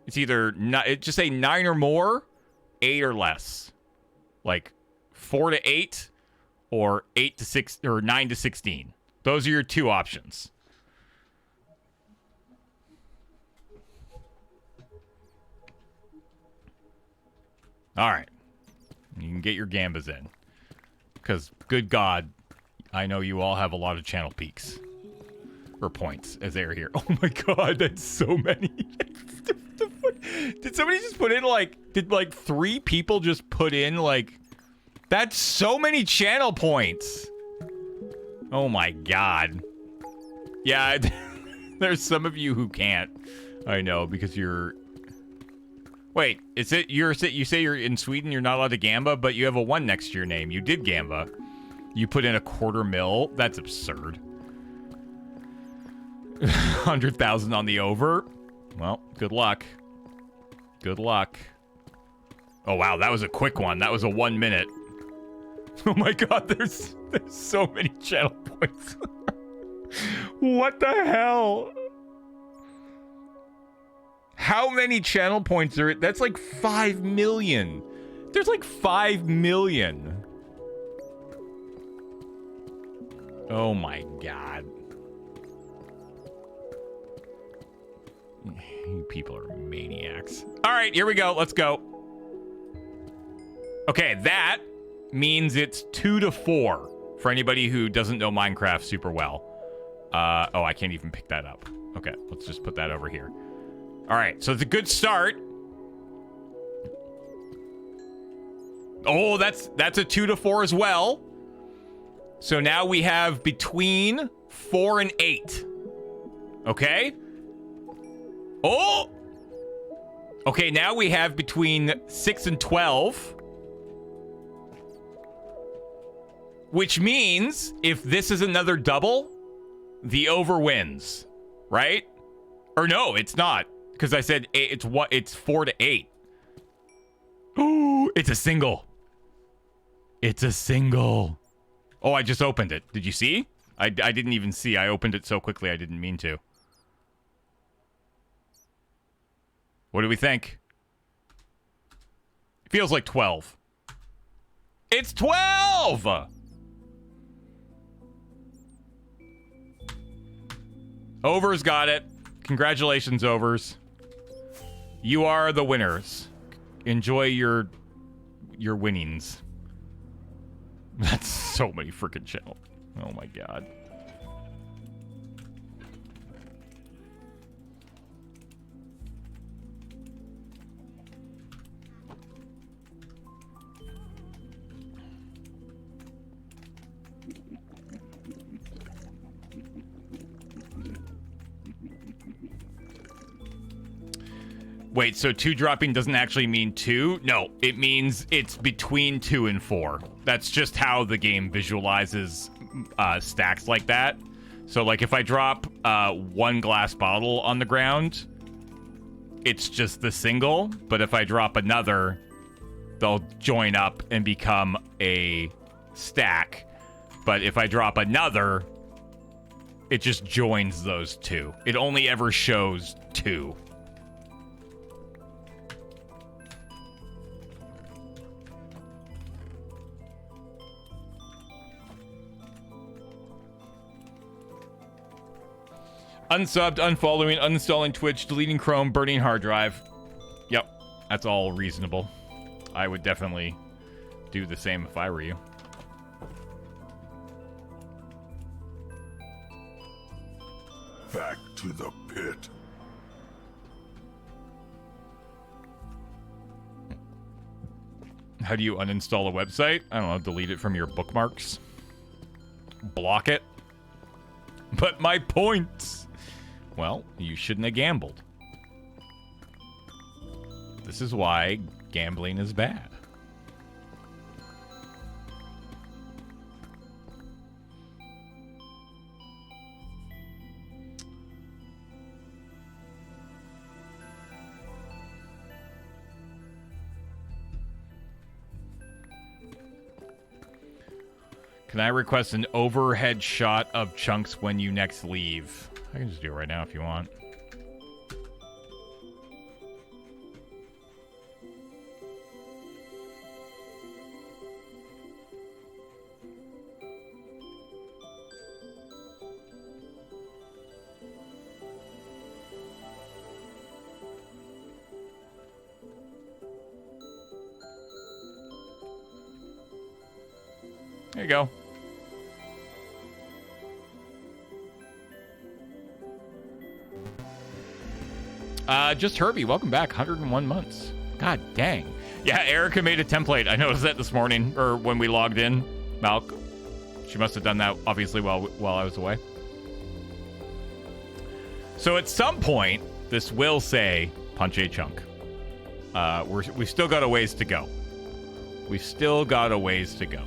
It's either just say 9 or more, 8 or less. Like 4 to 8 or 8 to 6 or 9 to 16. Those are your 2 options. All right. You can get your Gambas in. Because, good God, I know you all have a lot of channel peaks. Or points, as they are here. Oh my God, that's so many. Did somebody just put in, like... did, like, 3 people just put in, like... that's so many channel points. Oh my God. Yeah, there's some of you who can't. I know, because you're... wait, is it you say you're in Sweden, you're not allowed to Gamba, but you have a 1 next to your name. You did Gamba. You put in a 250,000. That's absurd. 100,000 on the over. Well, good luck. Good luck. Oh wow, that was a quick one. That was a 1 minute. Oh my God, there's so many channel points. What the hell? How many channel points are it? That's like 5 million. There's like 5 million. Oh my God. You people are maniacs. All right, here we go. Let's go. Okay, that means it's 2 to 4 for anybody who doesn't know Minecraft super well. Oh, I can't even pick that up. Okay, let's just put that over here. All right, so it's a good start. Oh, that's a 2 to 4 as well. So now we have between 4 and 8. Okay. Oh. Okay, now we have between 6 and 12. Which means if this is another double, the over wins, right? Or no, it's not. Because I said it's 4 to 8. Ooh, it's a single. It's a single. Oh, I just opened it. Did you see? I didn't even see. I opened it so quickly I didn't mean to. What do we think? It feels like 12. It's 12! Over's got it. Congratulations, Overs. You are the winners. Enjoy your winnings. That's so many freaking channels. Oh my god. Wait, so 2 dropping doesn't actually mean 2? No, it means it's between 2 and 4. That's just how the game visualizes stacks like that. So, like, if I drop 1 glass bottle on the ground, it's just the single. But if I drop another, they'll join up and become a stack. But if I drop another, it just joins those 2. It only ever shows 2. Unsubbed, unfollowing, uninstalling Twitch, deleting Chrome, burning hard drive. Yep, that's all reasonable. I would definitely do the same if I were you. Back to the pit. How do you uninstall a website? I don't know, delete it from your bookmarks. Block it. But my points! Well, you shouldn't have gambled. This is why gambling is bad. Can I request an overhead shot of Chunks when you next leave? I can just do it right now if you want. There you go. Just Herbie, welcome back. 101 months. God dang. Yeah, Erica made a template. I noticed that this morning, or when we logged in. Malk. She must have done that, obviously, while I was away. So at some point, this will say, punch a chunk. We've still got a ways to go. We've still got a ways to go.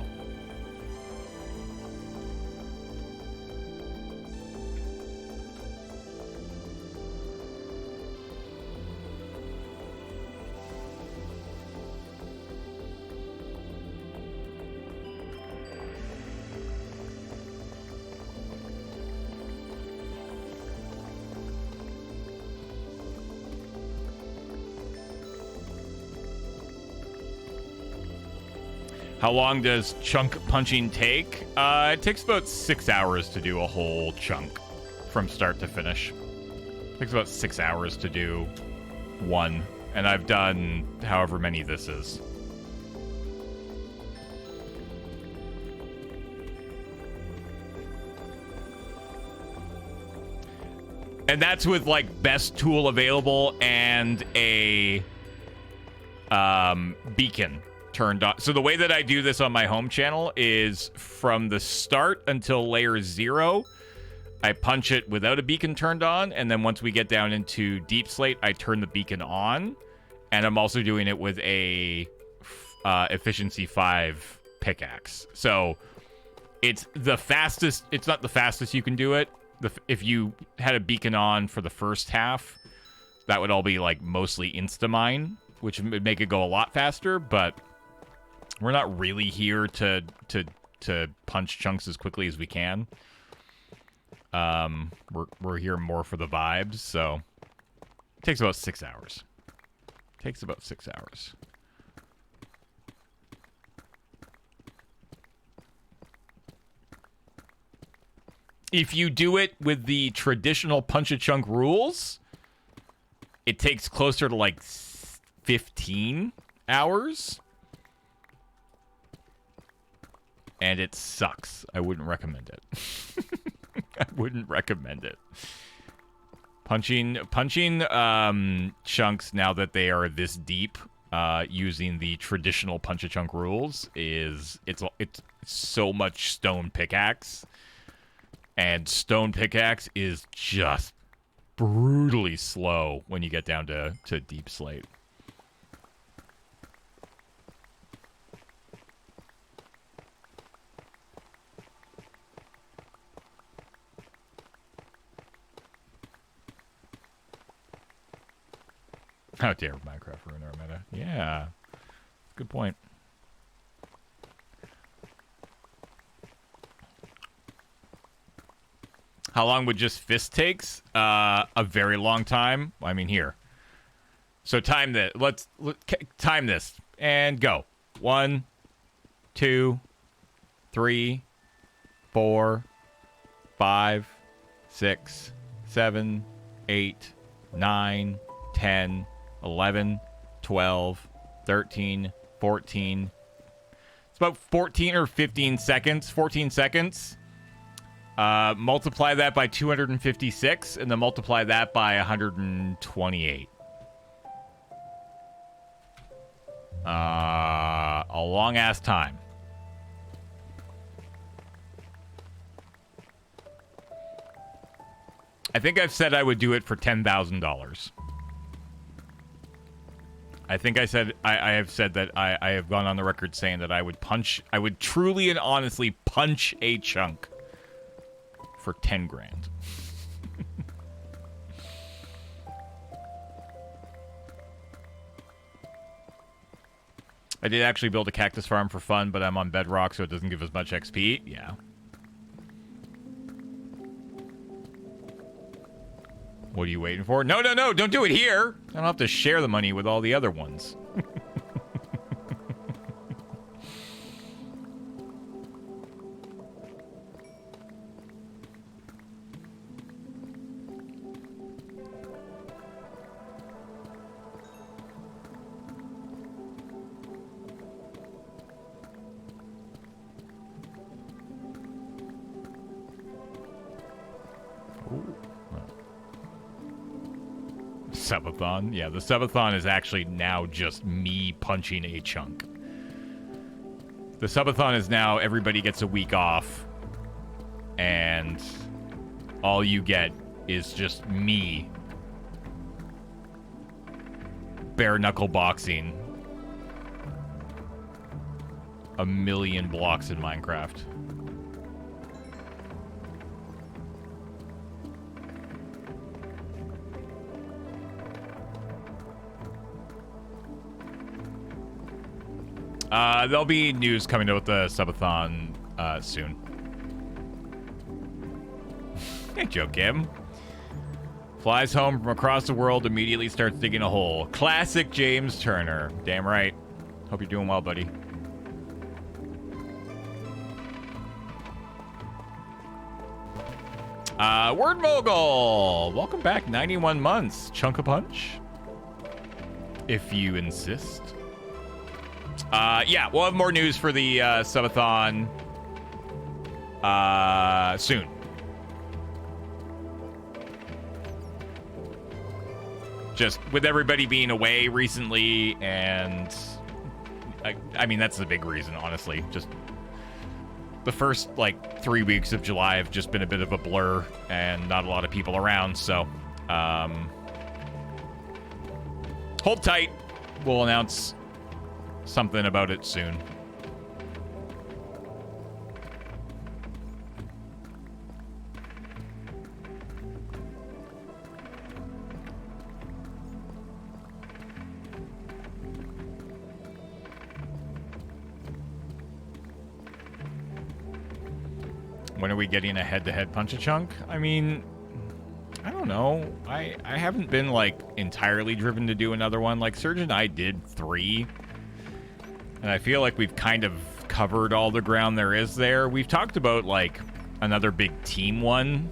How long does chunk punching take? It takes about 6 hours to do a whole chunk from start to finish. It takes about 6 hours to do one, and I've done however many this is. And that's with like best tool available and a beacon turned on. So the way that I do this on my home channel is from the start until layer 0, I punch it without a beacon turned on, and then once we get down into Deep Slate, I turn the beacon on, and I'm also doing it with a efficiency 5 pickaxe. So it's the fastest. It's not the fastest you can do it. If you had a beacon on for the first half, that would all be like mostly insta-mine, which would make it go a lot faster, but we're not really here to punch chunks as quickly as we can. We're here more for the vibes, so it takes about 6 hours. Takes about 6 hours. If you do it with the traditional Punch-A-Chunk rules, it takes closer to like 15 hours. And it sucks. I wouldn't recommend it. I wouldn't recommend it. Punching chunks now that they are this deep, using the traditional Punch-A-Chunk rules it's so much stone pickaxe, and stone pickaxe is just brutally slow when you get down to deep slate. How dare Minecraft ruin our meta? Yeah. Good point. How long would just fist takes? A very long time. I mean, here. So time that. Let's time this and go. 1, 2, 3, 4, 5, 6, 7, 8, 9, 10, 11, 12, 13, 14. It's about 14 or 15 seconds. 14 seconds. Multiply that by 256, and then multiply that by 128. A long-ass time. I think I've said I would do it for $10,000. I think I said I have said that I have gone on the record saying that I would truly and honestly punch a chunk for 10 grand. I did actually build a cactus farm for fun, but I'm on bedrock, so it doesn't give as much XP. Yeah. What are you waiting for? No, don't do it here. I don't have to share the money with all the other ones. Subathon? Yeah, the subathon is actually now just me punching a chunk. The subathon is now everybody gets a week off, and all you get is just me bare knuckle boxing a million blocks in Minecraft. There'll be news coming out with the subathon soon. Hey, Joe Kim. Flies home from across the world, immediately starts digging a hole. Classic James Turner. Damn right. Hope you're doing well, buddy. Word Mogul. Welcome back. 91 months. Chunk a punch. If you insist. Yeah, we'll have more news for the subathon soon. Just with everybody being away recently, and I mean, that's the big reason, honestly. Just the first, 3 weeks of July have just been a bit of a blur and not a lot of people around, so hold tight. We'll announce something about it soon. When are we getting a head-to-head Punch-A-Chunk? I mean, I don't know. I haven't been, entirely driven to do another one. Surge and I did 3. And I feel like we've kind of covered all the ground there is there. We've talked about, another big team one.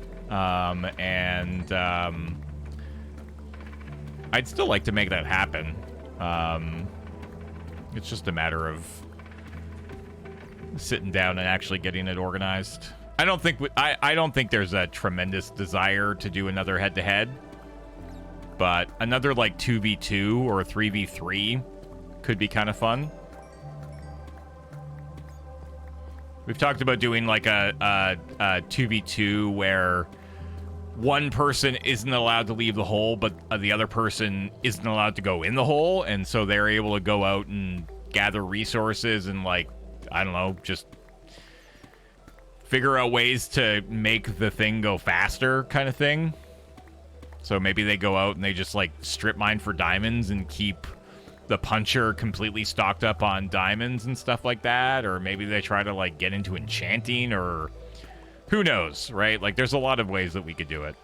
I'd still like to make that happen. It's just a matter of sitting down and actually getting it organized. I don't think there's a tremendous desire to do another head-to-head, but another like 2v2 or 3v3 could be kind of fun. We've talked about doing like a 2v2 where one person isn't allowed to leave the hole, but the other person isn't allowed to go in the hole, and so they're able to go out and gather resources and, like, I don't know, just figure out ways to make the thing go faster kind of thing. So maybe they go out and they just, like, strip mine for diamonds and keep the puncher completely stocked up on diamonds and stuff like that, or maybe they try to, like, get into enchanting, or who knows, right? Like, there's a lot of ways that we could do it.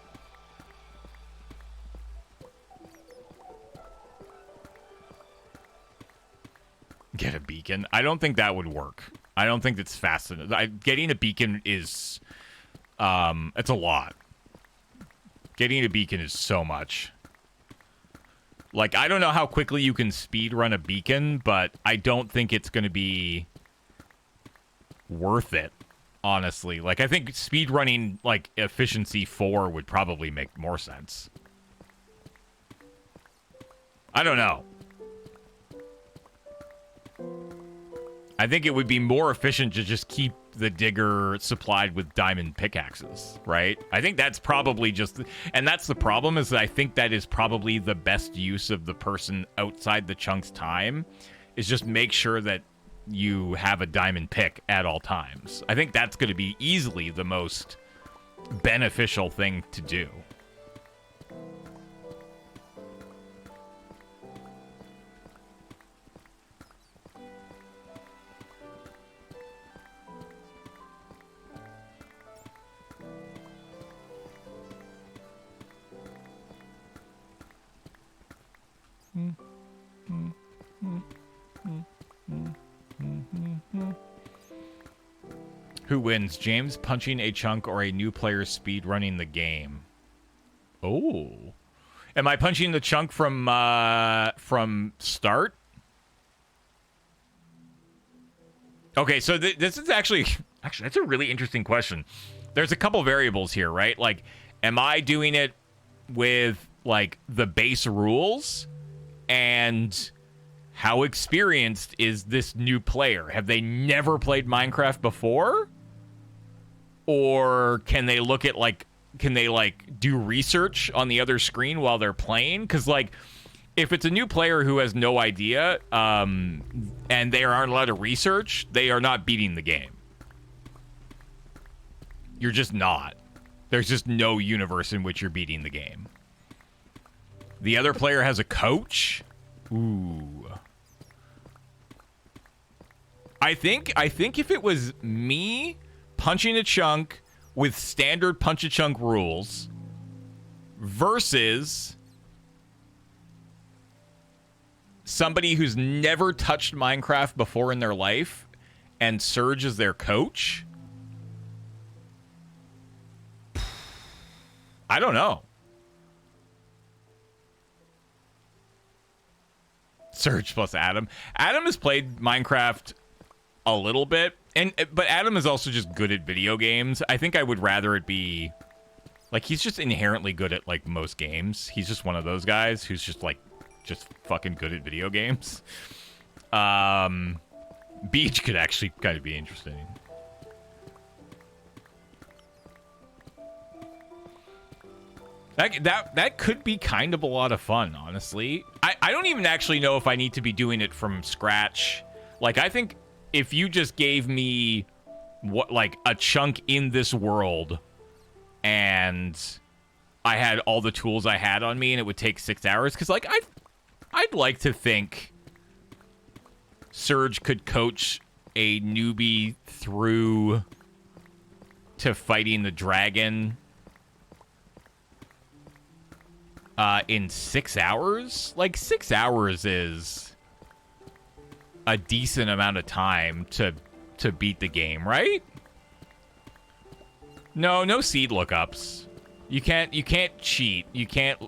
Get a beacon. I don't think that would work. I don't think that's fast enough. Getting a beacon is, it's a lot. Getting a beacon is so much. Like, I don't know how quickly you can speed run a beacon, but I don't think it's going to be worth it, honestly. Like, I think speed running, like, efficiency 4 would probably make more sense. I don't know. I think it would be more efficient to just keep the digger supplied with diamond pickaxes, right? I think that's probably just... And that's the problem, is that I think that is probably the best use of the person outside the chunk's time, is just make sure that you have a diamond pick at all times. I think that's going to be easily the most beneficial thing to do. Who wins, James punching a chunk or a new player speed running the game? Oh, am I punching the chunk from start? Okay, so this is actually that's a really interesting question. There's a couple variables here, right? Like, am I doing it with like the base rules? And how experienced is this new player? Have they never played Minecraft before? Or can they look at, like, can they, like, do research on the other screen while they're playing? Because, like, if it's a new player who has no idea, and they aren't allowed to research, they are not beating the game. You're just not. There's just no universe in which you're beating the game. The other player has a coach? Ooh. I think if it was me punching a chunk with standard punch-a-chunk rules versus somebody who's never touched Minecraft before in their life and Surge is their coach, I don't know. Surge plus Adam. Adam has played Minecraft a little bit, but Adam is also just good at video games. I think I would rather it be like, he's just inherently good at like most games. He's just one of those guys who's just like just fucking good at video games. Beach could actually kind of be interesting. That could be kind of a lot of fun, honestly. I don't even actually know if I need to be doing it from scratch. Like, I think if you just gave me like a chunk in this world and I had all the tools I had on me and it would take 6 hours, because like I'd like to think Surge could coach a newbie through to fighting the dragon in 6 hours. Like, 6 hours is a decent amount of time to beat the game, right? No seed lookups. You can't cheat. You can't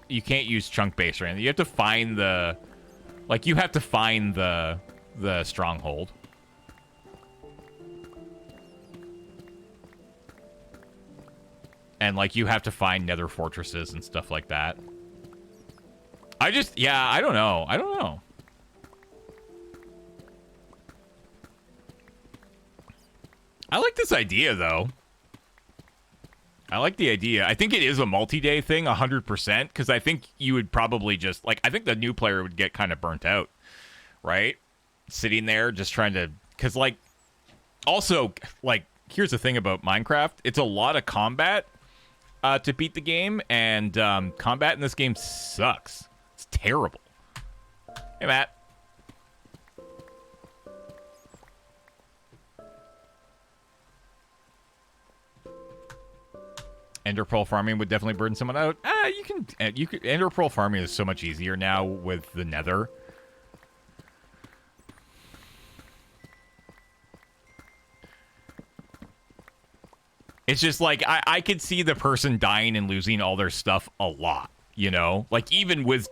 use chunk base or anything. You have to find the the stronghold. And like you have to find nether fortresses and stuff like that. I don't know. I like this idea though. I like the idea. I think it is a multi-day thing, 100%, because I think you would probably just, like, I think the new player would get kind of burnt out, right? Sitting there just trying to, because, like, also, like, here's the thing about Minecraft. It's a lot of combat to beat the game, and combat in this game sucks. It's terrible. Hey, Matt. Ender pearl farming would definitely burn someone out. You can Ender pearl farming is so much easier now with the Nether. It's just like I could see the person dying and losing all their stuff a lot, you know? Like even with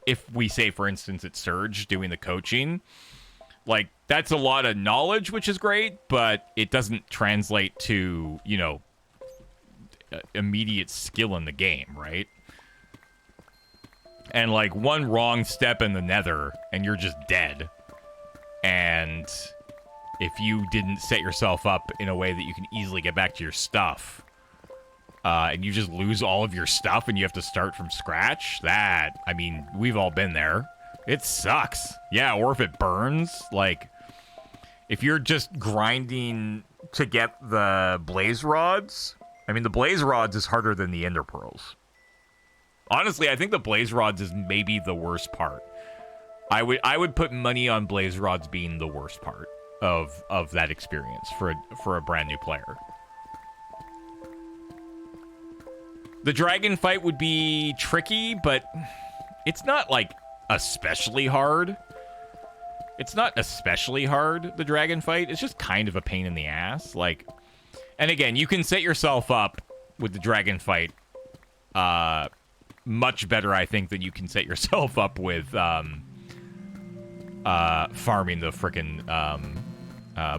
if we say for instance it's Surge doing the coaching, like that's a lot of knowledge, which is great, but it doesn't translate to, you know, immediate skill in the game, right? And like one wrong step in the Nether and you're just dead. And if you didn't set yourself up in a way that you can easily get back to your stuff, and you just lose all of your stuff and you have to start from scratch, that, I mean, we've all been there. It sucks. Yeah, or if it burns, like if you're just grinding to get the blaze rods, I mean, the blaze rods is harder than the ender pearls. Honestly, I think the blaze rods is maybe the worst part. I would put money on blaze rods being the worst part of that experience for a brand new player. The dragon fight would be tricky, but it's not like especially hard. It's not especially hard, the dragon fight. It's just kind of a pain in the ass. Like, and again, you can set yourself up with the dragon fight much better, I think, than you can set yourself up with farming the frickin'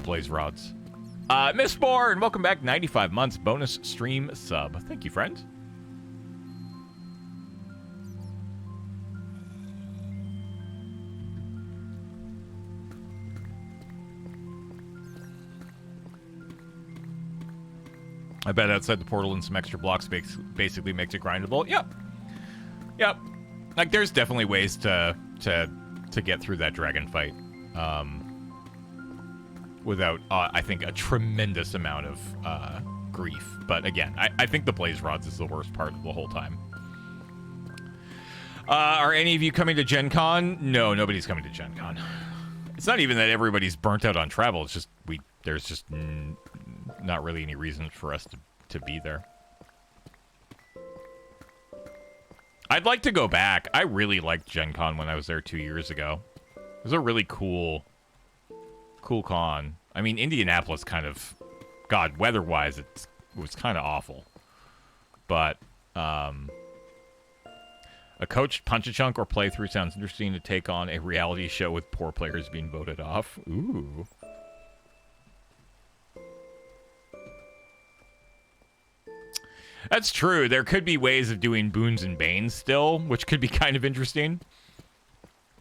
blaze rods. Miss Bourne, welcome back. 95 months bonus stream sub. Thank you, friend. I bet outside the portal and some extra blocks basically makes it grindable. Yep. Like there's definitely ways to get through that dragon fight without I think a tremendous amount of grief. But again, I think the blaze rods is the worst part of the whole time. Are any of you coming to Gen Con? No, nobody's coming to Gen Con. It's not even that everybody's burnt out on travel. It's just there's just not really any reason for us to be there. I'd like to go back. I really liked Gen Con when I was there 2 years ago. It was a really cool con. I mean, Indianapolis kind of, God, weather-wise, it was kind of awful. But a coached punch-a-chunk or playthrough sounds interesting to take on a reality show with poor players being voted off. Ooh. That's true. There could be ways of doing boons and banes still, which could be kind of interesting.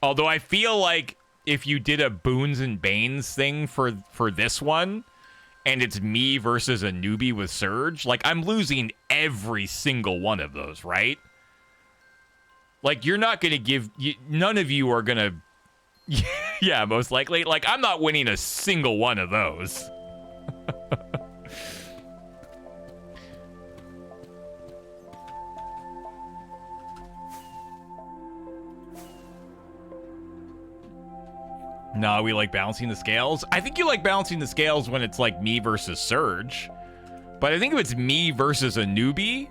Although I feel like if you did a boons and banes thing for this one, and it's me versus a newbie with Surge, like I'm losing every single one of those, right? Like you're not going to give... none of you are going to... yeah, most likely. Like I'm not winning a single one of those. No, we like balancing the scales. I think you like balancing the scales when it's like me versus Surge. But I think if it's me versus a newbie,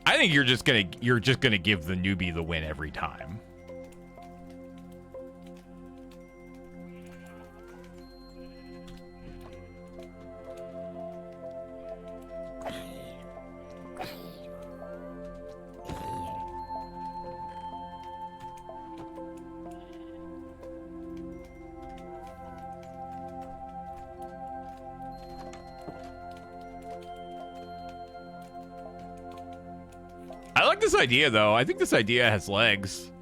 I think you're just gonna give the newbie the win every time. like this idea, though. I think this idea has legs.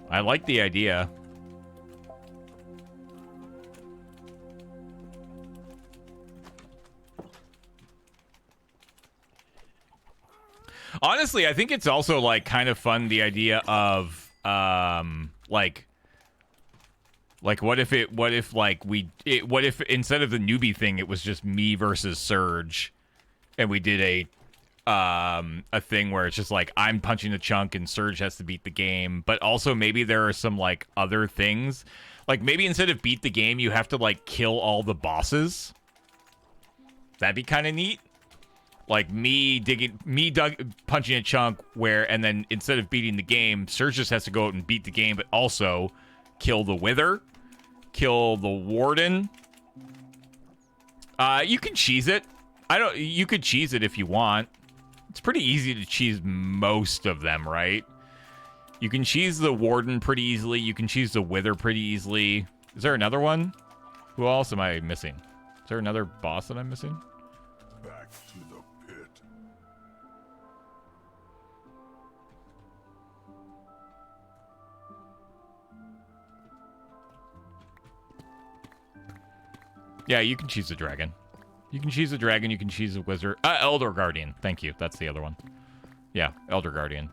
I like the idea. Honestly, I think it's also, like, kind of fun, the idea of, like, what if instead of the newbie thing, it was just me versus Surge, and we did a thing where it's just like I'm punching the chunk and Surge has to beat the game, but also maybe there are some like other things, like maybe instead of beat the game, you have to like kill all the bosses. That'd be kind of neat. Like punching a chunk and then instead of beating the game, Surge just has to go out and beat the game, but also kill the Wither, kill the Warden. You can cheese it. You could cheese it if you want. It's pretty easy to cheese most of them, right? You can cheese the Warden pretty easily. You can cheese the Wither pretty easily. Is there another one? Who else am I missing? Is there another boss that I'm missing? Back to the pit. Yeah, you can cheese the dragon. You can cheese the dragon, you can cheese the wizard. Elder Guardian. Thank you. That's the other one. Yeah, Elder Guardian.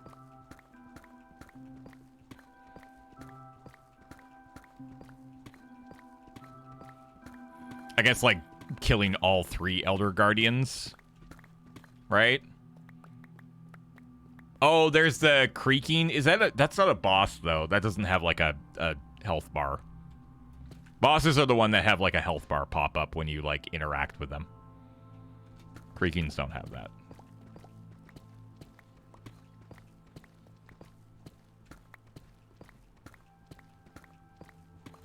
I guess, like, killing all 3 Elder Guardians. Right? Oh, there's the creaking. That's not a boss, though. That doesn't have, like, a health bar. Bosses are the one that have, like, a health bar pop up when you, like, interact with them. Creakings don't have that.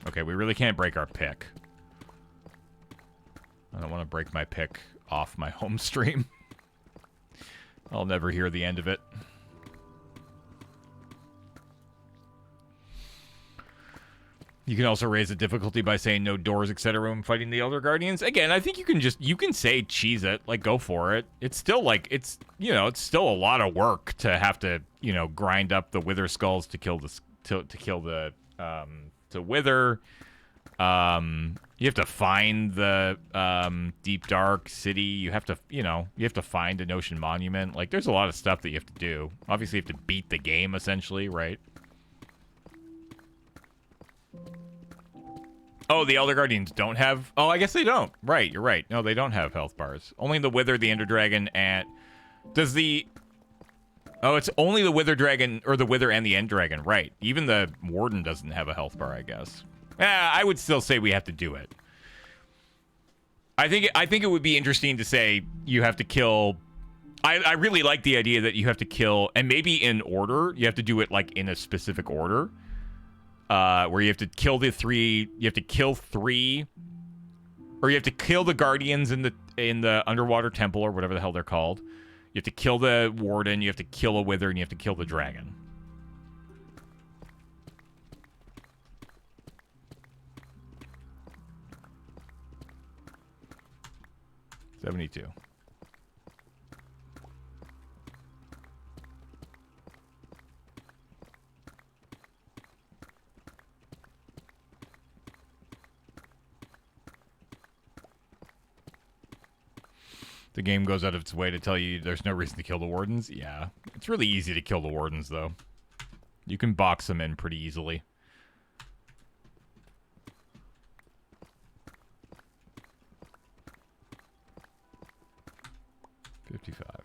Okay, we really can't break our pick. I don't want to break my pick off my home stream. I'll never hear the end of it. You can also raise the difficulty by saying no doors, etc. when fighting the Elder Guardians. Again, I think you can say cheese it, like go for it. It's still like, it's still a lot of work to have to, grind up the Wither Skulls to kill the Wither. You have to find the Deep Dark City. You have to find a Notion Monument. Like, there's a lot of stuff that you have to do. Obviously, you have to beat the game, essentially, right? Oh, the Elder Guardians don't have... Oh, I guess they don't. Right, you're right. No, they don't have health bars. Only the Wither, the Ender Dragon, and... Does the... Oh, it's only the Wither Dragon, or the Wither and the End Dragon, right. Even the Warden doesn't have a health bar, I guess. I would still say we have to do it. I think it would be interesting to say you have to kill... I really like the idea that you have to kill, and maybe in order, you have to do it, like, in a specific order. Where you have to kill the 3, you have to kill 3, or you have to kill the Guardians in the Underwater Temple, or whatever the hell they're called. You have to kill the Warden, you have to kill a Wither, and you have to kill the Dragon. $72. The game goes out of its way to tell you there's no reason to kill the Wardens. Yeah. It's really easy to kill the Wardens, though. You can box them in pretty easily. $55.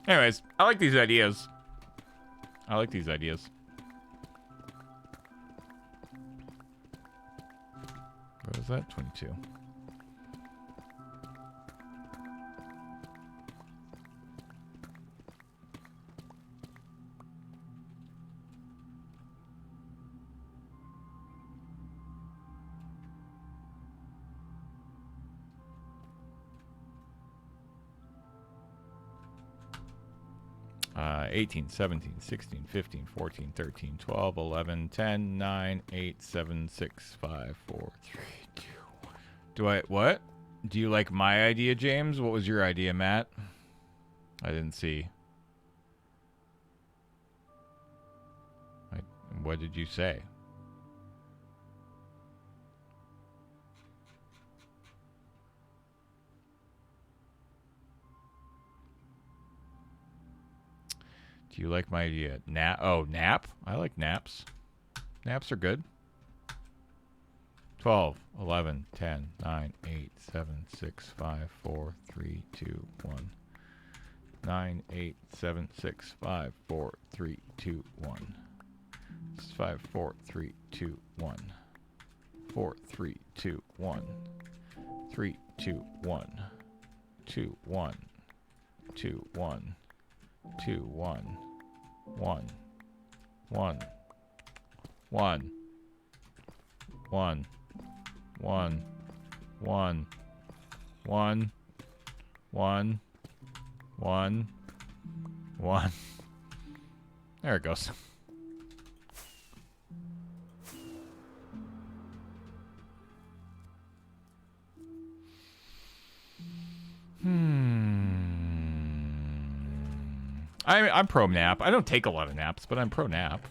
Anyways, I like these ideas. I like these ideas. What was that? 22. Uh, 18, 17, 16, 15, 14, 13, 12, 11, 10, 9, 8, 7, 6, 5, 4, 3, 2, 1. Do I, what? Do you like my idea, James? What was your idea, Matt? I didn't see. What did you say? Do you like my idea? Nap? I like naps. Naps are good. 12, 11, 10, 9, 8, 7, 6, 5, 4, 3, 2, 1. 9, 8, 7, 6, 5, 4, 3, 2, 1. 5, 4, 3, 2, 1. 4, 3, 2, 1. 3, 2, 1. 2, 1. 2, 1. 2, 1. 1. 1. 1. 1. 1. 1. 1. 1. 1. 1. There it goes. I'm pro nap. I don't take a lot of naps, but I'm pro nap.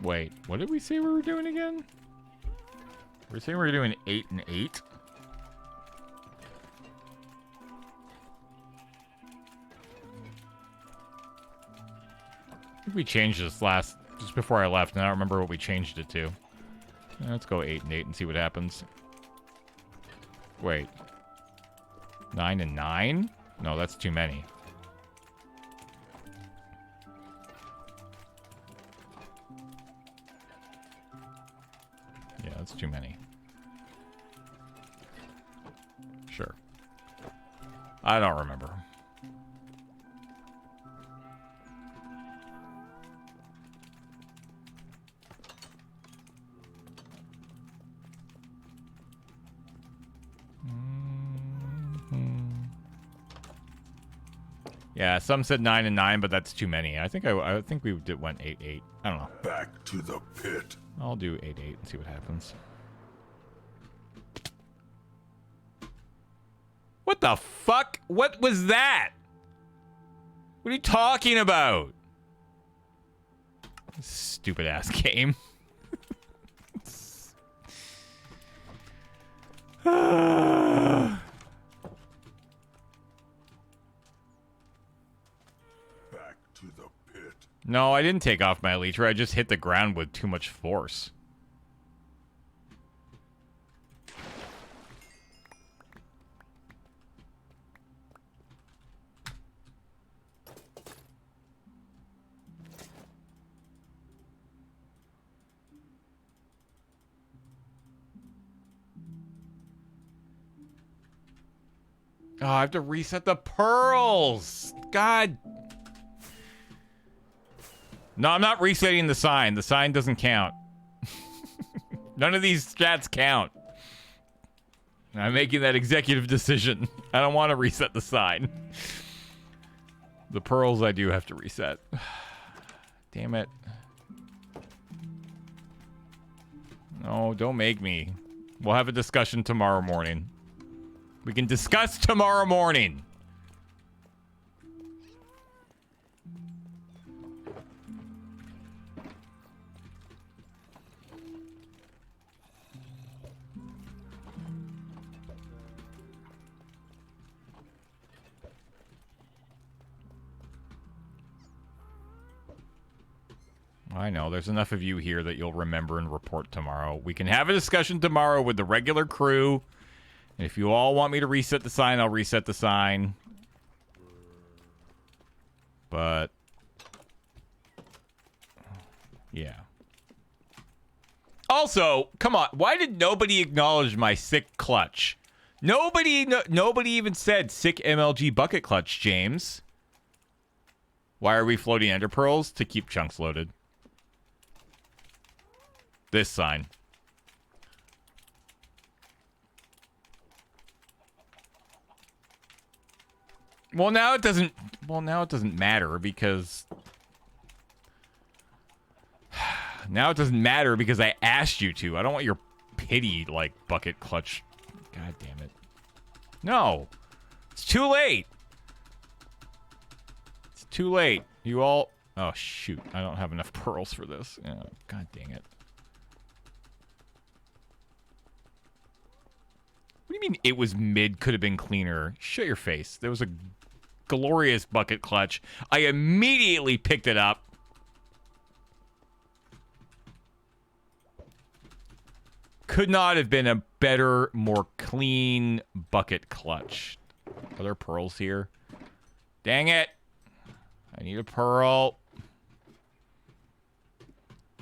Wait, what did we say we were doing again? We're saying we were doing 8 and 8? I think we changed this just before I left, and I don't remember what we changed it to. Let's go 8 and 8 and see what happens. Wait. 9 and 9? No, that's too many. Yeah, that's too many. Sure. I don't remember. Yeah, some said 9 and 9, but that's too many. I think we went 8 8. I don't know. Back to the pit. I'll do 8 8 and see what happens. What the fuck? What was that? What are you talking about? Stupid ass game. No, I didn't take off my elytra. I just hit the ground with too much force. Oh, I have to reset the pearls. God. No, I'm not resetting the sign. The sign doesn't count. None of these stats count. I'm making that executive decision. I don't want to reset the sign. The pearls I do have to reset. Damn it. No, don't make me. We'll have a discussion tomorrow morning. We can discuss tomorrow morning. I know, there's enough of you here that you'll remember and report tomorrow. We can have a discussion tomorrow with the regular crew. And if you all want me to reset the sign, I'll reset the sign. But... yeah. Also, come on, why did nobody acknowledge my sick clutch? Nobody even said sick MLG bucket clutch, James. Why are we floating ender pearls? To keep chunks loaded. This sign. Well, now it doesn't matter because now it doesn't matter because I asked you to. I don't want your pity like bucket clutch. God damn it. No. It's too late. It's too late. You all oh shoot. I don't have enough pearls for this. Oh, God dang it. What do you mean it was mid, could have been cleaner? Shut your face. There was a glorious bucket clutch. I immediately picked it up. Could not have been a better, more clean bucket clutch. Are there pearls here? Dang it. I need a pearl.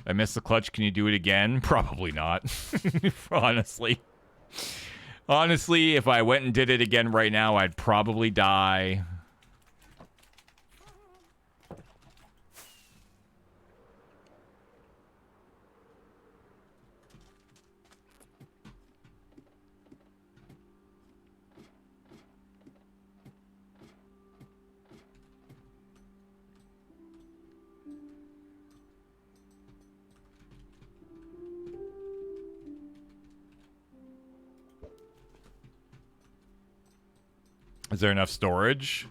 I missed the clutch. Can you do it again? Probably not. Honestly. Honestly, if I went and did it again right now, I'd probably die. Is there enough storage?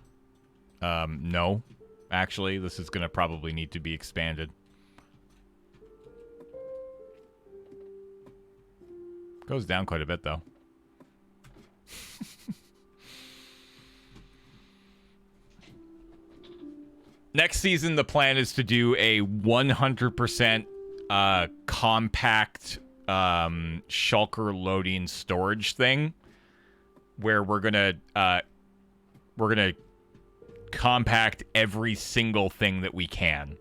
No. Actually, this is going to probably need to be expanded. Goes down quite a bit, though. Next season, the plan is to do a 100% compact shulker loading storage thing, where we're gonna compact every single thing that we can.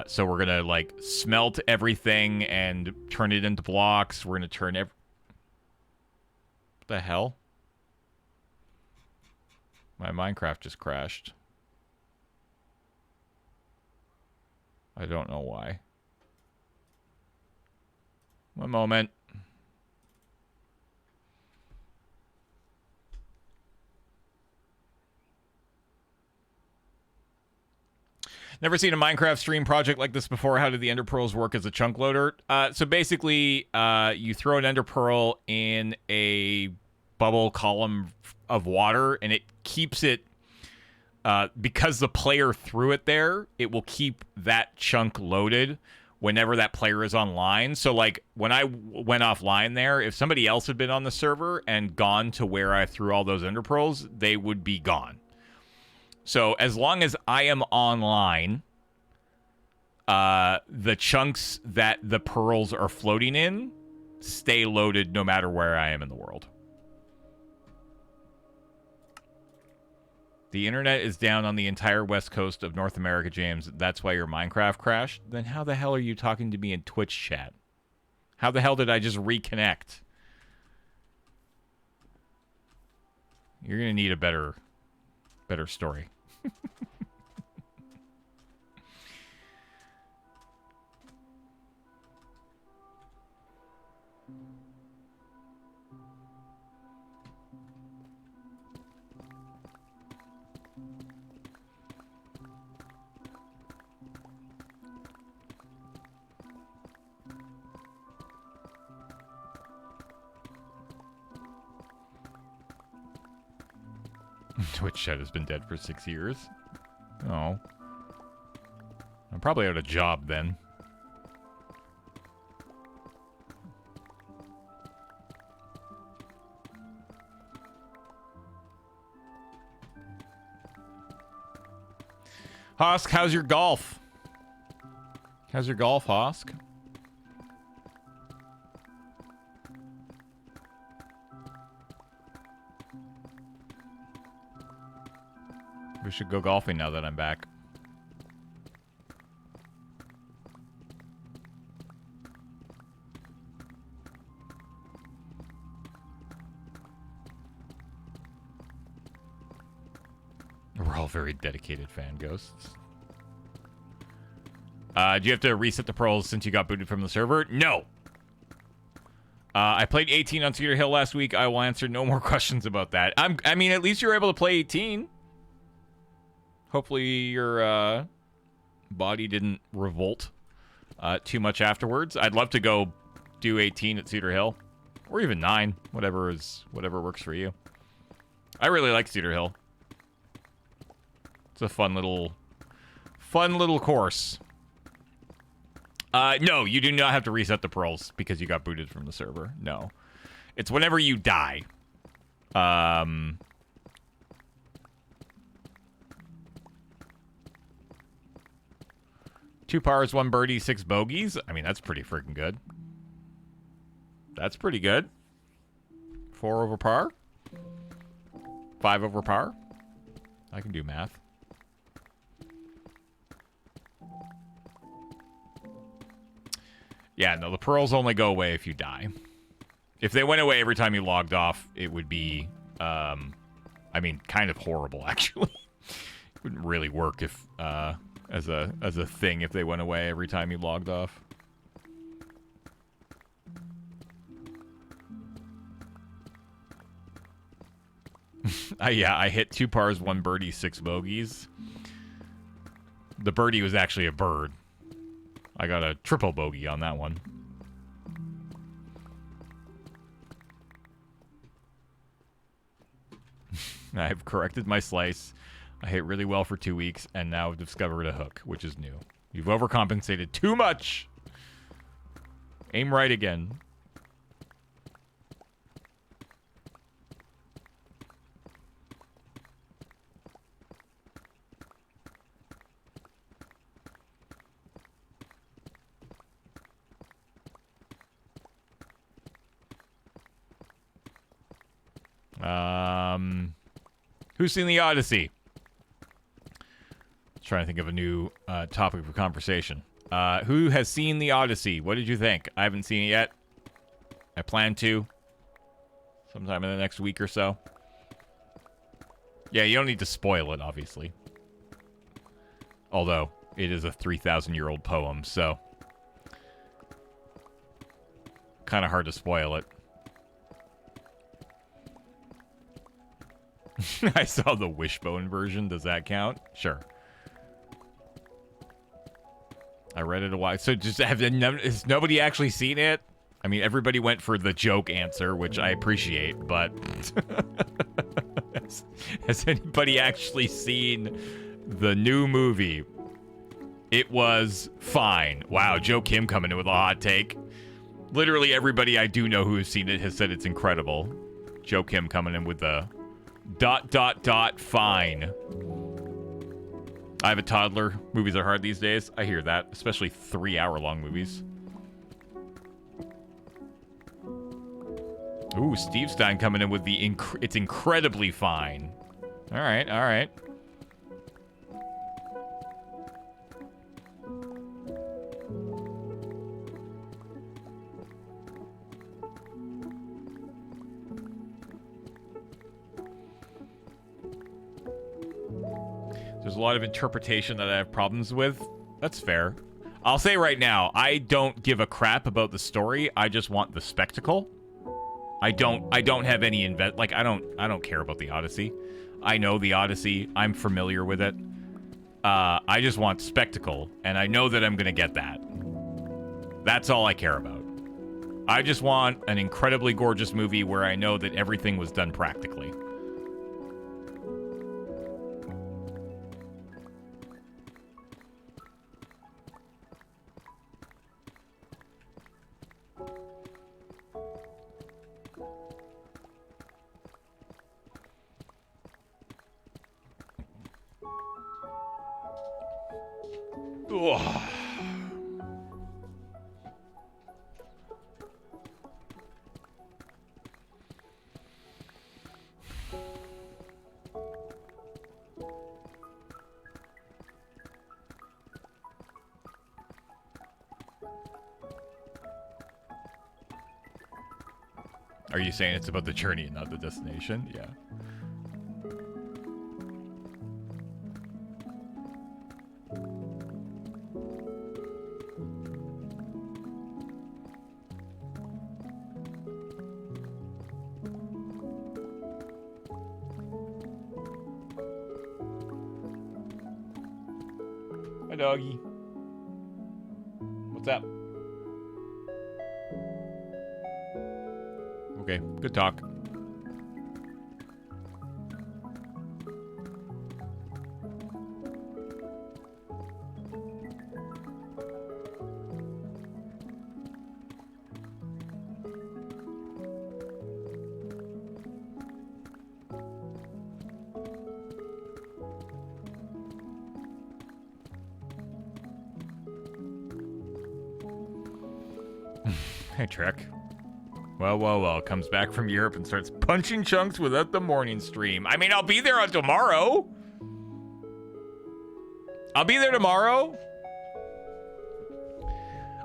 So we're gonna like smelt everything and turn it into blocks. We're gonna turn what the hell? My Minecraft just crashed. I don't know why. One moment. Never seen a Minecraft stream project like this before. How did the Ender Pearls work as a chunk loader? So basically, you throw an Ender Pearl in a bubble column of water, and it keeps it, because the player threw it there, it will keep that chunk loaded whenever that player is online. So, like, when I went offline there, if somebody else had been on the server and gone to where I threw all those Ender Pearls, they would be gone. So as long as I am online, the chunks that the pearls are floating in stay loaded no matter where I am in the world. The internet is down on the entire west coast of North America, James. That's why your Minecraft crashed? Then how the hell are you talking to me in Twitch chat? How the hell did I just reconnect? You're going to need a better story. Twitch Shed has been dead for 6 years. Oh. I'm probably out of job then. Hosk, how's your golf? How's your golf, Hosk? We should go golfing now that I'm back. We're all very dedicated fan ghosts. Do you have to reset the pearls since you got booted from the server? No. I played 18 on Cedar Hill last week. I will answer no more questions about that. I mean, at least you're able to play 18. Hopefully your body didn't revolt too much afterwards. I'd love to go do 18 at Cedar Hill, or even 9, whatever works for you. I really like Cedar Hill. It's a fun little course. No, you do not have to reset the pearls because you got booted from the server. No, it's whenever you die. 2 pars, 1 birdie, 6 bogeys. I mean, that's pretty freaking good. That's pretty good. 4 over par. 5 over par. I can do math. Yeah, no, the pearls only go away if you die. If they went away every time you logged off, it would be, I mean, kind of horrible, actually. It wouldn't really work if, as a thing if they went away every time you logged off. Yeah, I hit 2 pars, 1 birdie, 6 bogeys. The birdie was actually a bird. I got a triple bogey on that one. I've corrected my slice. I hit really well for 2 weeks, and now I've discovered a hook, which is new. You've overcompensated too much! Aim right again. Who's seen the Odyssey? Trying to think of a new topic for conversation. Who has seen the Odyssey? What did you think? I haven't seen it yet. I plan to. Sometime in the next week or so. Yeah, you don't need to spoil it, obviously. Although, it is a 3,000-year-old poem, so... kind of hard to spoil it. I saw the Wishbone version. Does that count? Sure. I read it a while. So just has nobody actually seen it? I mean, everybody went for the joke answer, which I appreciate, but has anybody actually seen the new movie? It was fine. Wow, Joe Kim coming in with a hot take. Literally everybody I do know who has seen it has said it's incredible. Joe Kim coming in with the ... fine. I have a toddler. Movies are hard these days. I hear that, especially 3-hour-long movies. Ooh, Steve Stein coming in with the it's incredibly fine. All right, all right. There's a lot of interpretation that I have problems with. That's fair. I'll say right now, I don't give a crap about the story. I just want the spectacle. I don't have any like I don't care about the Odyssey. I know the Odyssey. I'm familiar with it. I just want spectacle, and I know that I'm gonna get that. That's all I care about. I just want an incredibly gorgeous movie where I know that everything was done practically. Ugh. Are you saying it's about the journey and not the destination? Yeah. Hi, doggy. What's up? Okay, good talk. Hey, Trek. Well. Comes back from Europe and starts punching chunks without the morning stream. I mean, I'll be there on tomorrow. I'll be there tomorrow.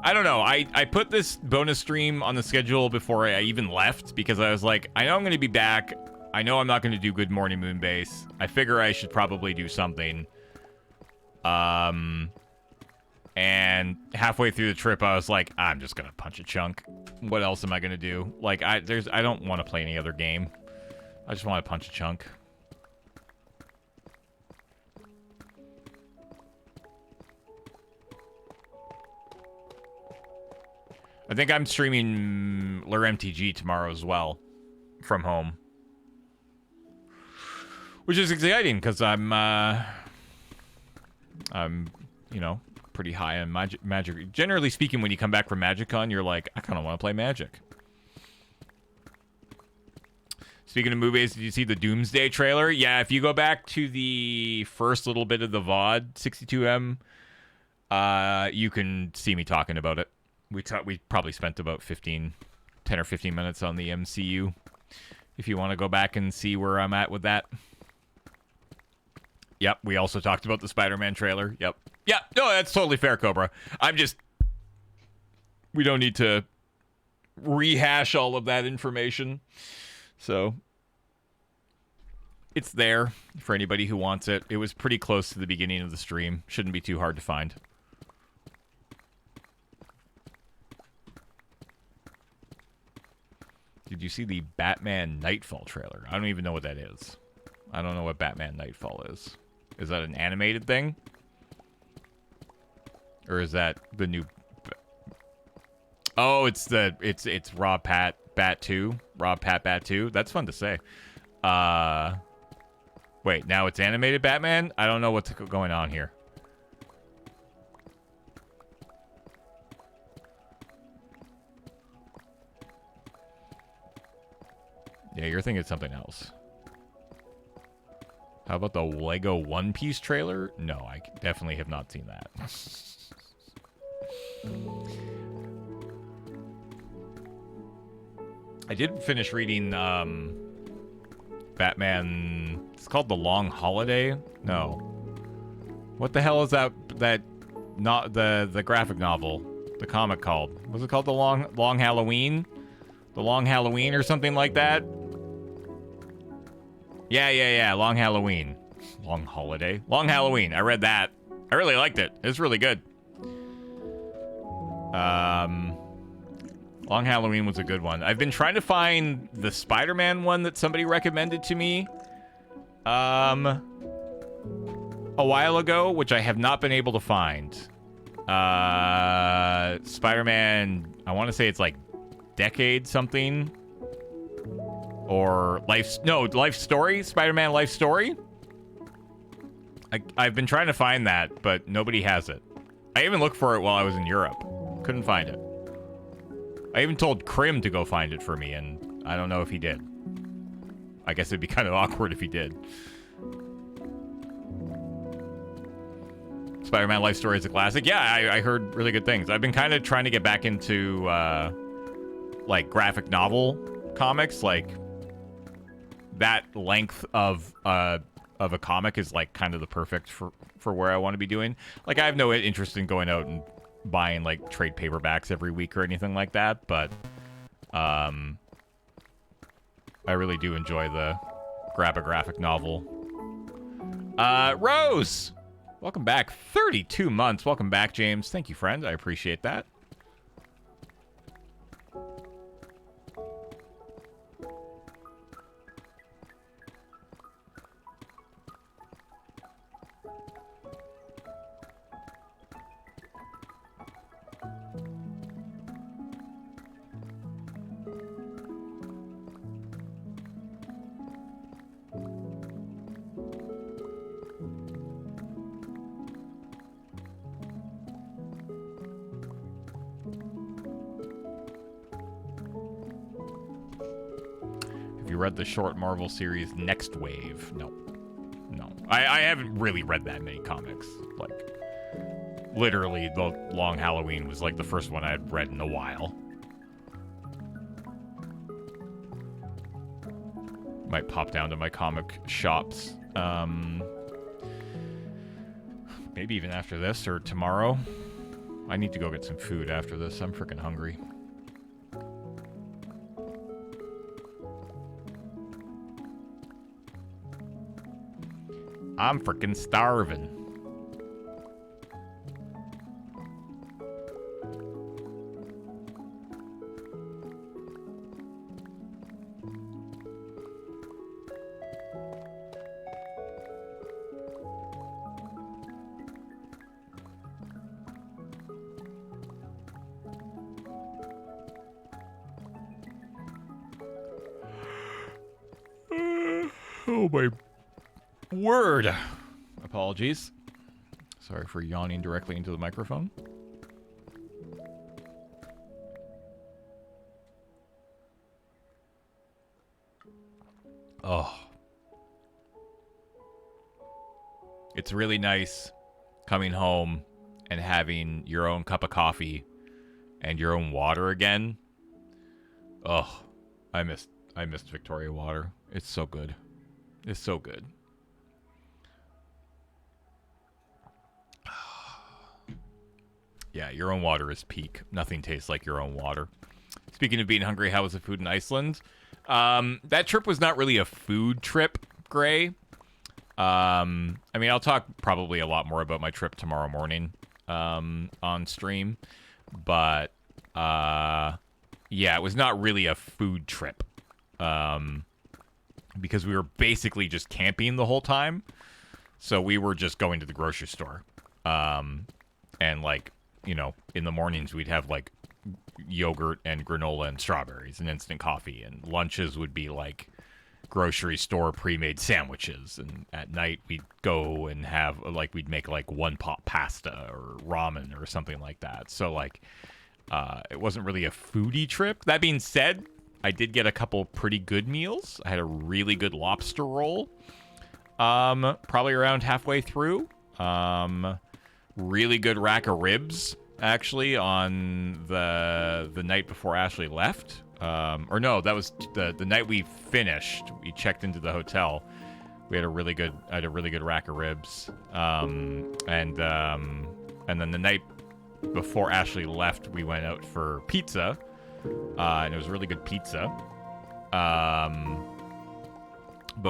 I don't know. I put this bonus stream on the schedule before I even left because I was like, I know I'm going to be back. I know I'm not going to do Good Morning Moonbase. I figure I should probably do something. And halfway through the trip, I was like, I'm just gonna punch a chunk. What else am I gonna do? Like, I don't want to play any other game. I just want to punch a chunk. I think I'm streaming Lure MTG tomorrow as well, from home, which is exciting because I'm you know, pretty high on Magic. Generally speaking, when you come back from MagicCon, you're like, I kind of want to play Magic. Speaking of movies, did you see the Doomsday trailer? Yeah, if you go back to the first little bit of the VOD, 62M, you can see me talking about it. We probably spent about 10 or 15 minutes on the MCU. If you want to go back and see where I'm at with that. Yep, we also talked about the Spider-Man trailer. Yep. Yeah, no, that's totally fair, Cobra. We don't need to rehash all of that information. So, it's there for anybody who wants it. It was pretty close to the beginning of the stream. Shouldn't be too hard to find. Did you see the Batman Nightfall trailer? I don't even know what that is. I don't know what Batman Nightfall is. Is that an animated thing? Or is that the new... Oh, it's Rob Pat Bat 2. Rob Pat Bat 2. That's fun to say. Wait, now it's animated Batman? I don't know what's going on here. Yeah, you're thinking something else. How about the Lego One Piece trailer? No, I definitely have not seen that. I did finish reading Batman. It's called The Long Holiday. No, what the hell is that? Not the graphic novel, the comic called? Was it called The Long Halloween? The Long Halloween or something like that? Yeah. Long Halloween. Long Holiday. Long Halloween. I read that. I really liked it. It's really good. Long Halloween was a good one. I've been trying to find the Spider-Man one that somebody recommended to me a while ago, which I have not been able to find. Spider-Man, I want to say it's like Decade something. Or Life Story? Spider-Man Life Story? I've been trying to find that, but nobody has it. I even looked for it while I was in Europe. Couldn't find it. I even told Krim to go find it for me, and I don't know if he did. I guess it'd be kind of awkward if he did. Spider-Man Life Story is a classic. Yeah, I heard really good things. I've been kind of trying to get back into like graphic novel comics. Like that length of a comic is like kind of the perfect for where I want to be doing. Like I have no interest in going out and buying like trade paperbacks every week or anything like that, but I really do enjoy the grab a graphic novel. Rose, welcome back. 32 months. Welcome back, James. Thank you, friend. I appreciate that. You read the short Marvel series Next Wave? No. I haven't really read that many comics. Like, literally, The Long Halloween was like the first one I'd read in a while. Might pop down to my comic shops. Maybe even after this or tomorrow. I need to go get some food after this. I'm freaking hungry. I'm freaking starving. Oh my word. Apologies. Sorry for yawning directly into the microphone. Oh. It's really nice coming home and having your own cup of coffee and your own water again. Oh, I missed Victoria Water. It's so good. It's so good. Yeah, your own water is peak. Nothing tastes like your own water. Speaking of being hungry, how was the food in Iceland? That trip was not really a food trip, Gray. I mean, I'll talk probably a lot more about my trip tomorrow morning on stream. But, yeah, it was not really a food trip. Because we were basically just camping the whole time. So we were just going to the grocery store. And, like, you know, in the mornings we'd have, like, yogurt and granola and strawberries and instant coffee. And lunches would be, like, grocery store pre-made sandwiches. And at night we'd go and have, like, we'd make, like, one-pot pasta or ramen or something like that. So, like, it wasn't really a foodie trip. That being said, I did get a couple pretty good meals. I had a really good lobster roll. Probably around halfway through. Really good rack of ribs, actually, on the night before Ashley left. Or no, that was the night we finished. We checked into the hotel. We had a really good rack of ribs. And then the night before Ashley left, we went out for pizza. And it was really good pizza. But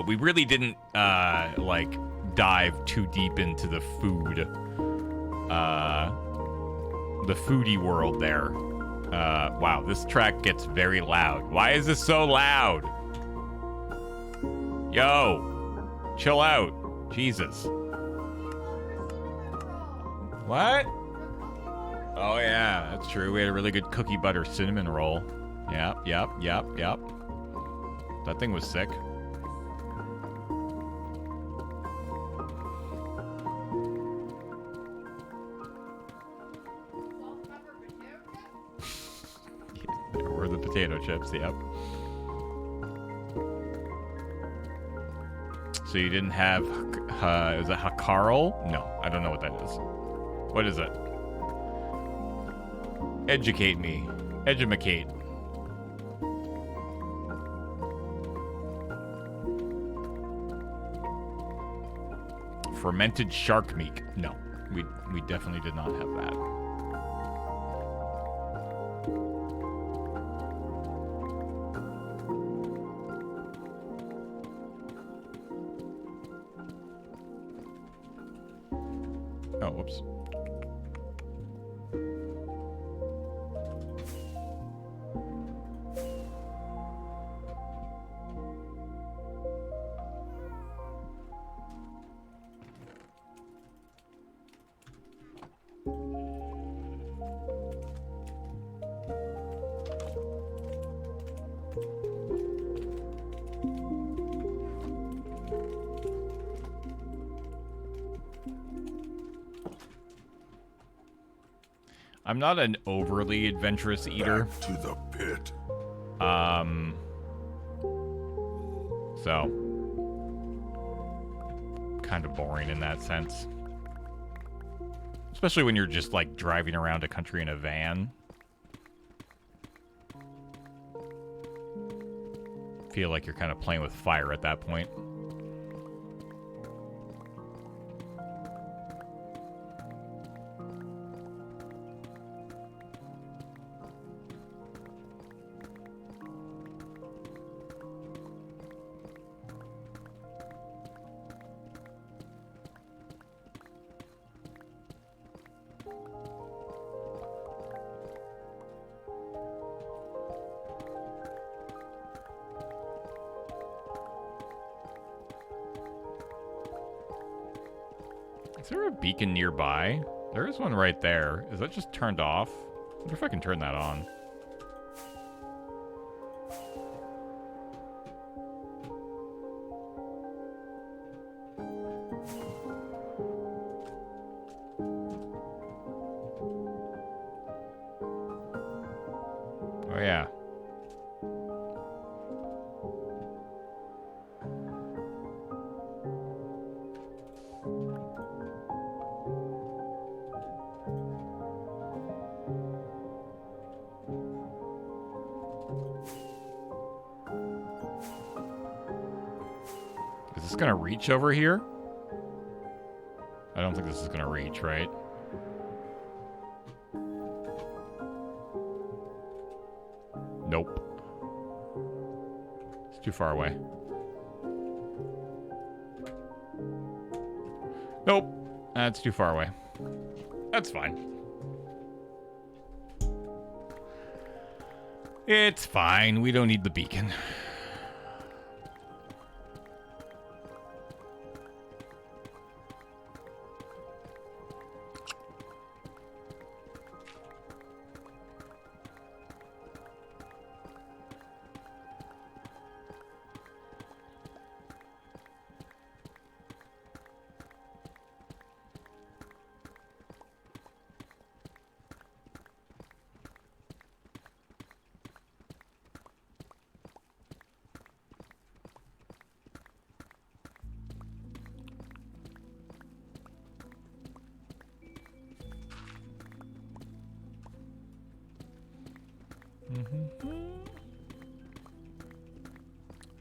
we really didn't like dive too deep into the foodie world there. Wow, this track gets very loud. Why is this so loud? Yo, chill out. Jesus. What? Oh yeah, that's true. We had a really good cookie butter cinnamon roll. Yep. That thing was sick. There were the potato chips, yep. So you didn't have, is it Hakarl? No, I don't know what that is. What is it? Educate me. Edumacate. Fermented shark meat. No, we definitely did not have that. Oh, whoops. I'm not an overly adventurous eater. Back to the pit. So kind of boring in that sense. Especially when you're just like driving around a country in a van. Feel like you're kind of playing with fire at that point. Is there a beacon nearby? There is one right there. Is that just turned off? I wonder if I can turn that on. Oh yeah. Is this gonna reach over here? I don't think this is gonna reach, right? Nope. It's too far away. Nope. That's too far away. That's fine. It's fine. We don't need the beacon.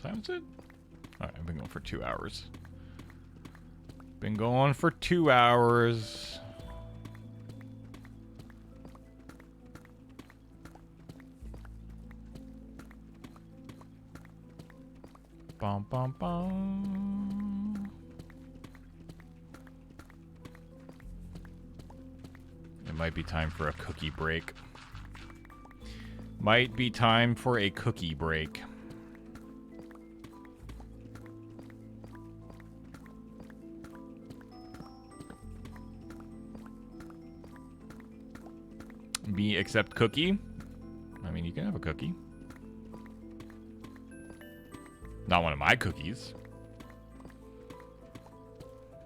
Time is it? Alright, I've been going for 2 hours. Been going for 2 hours. Bum bum bum. It might be time for a cookie break. Might be time for a cookie break. Me accept cookie. I mean, you can have a cookie. Not one of my cookies.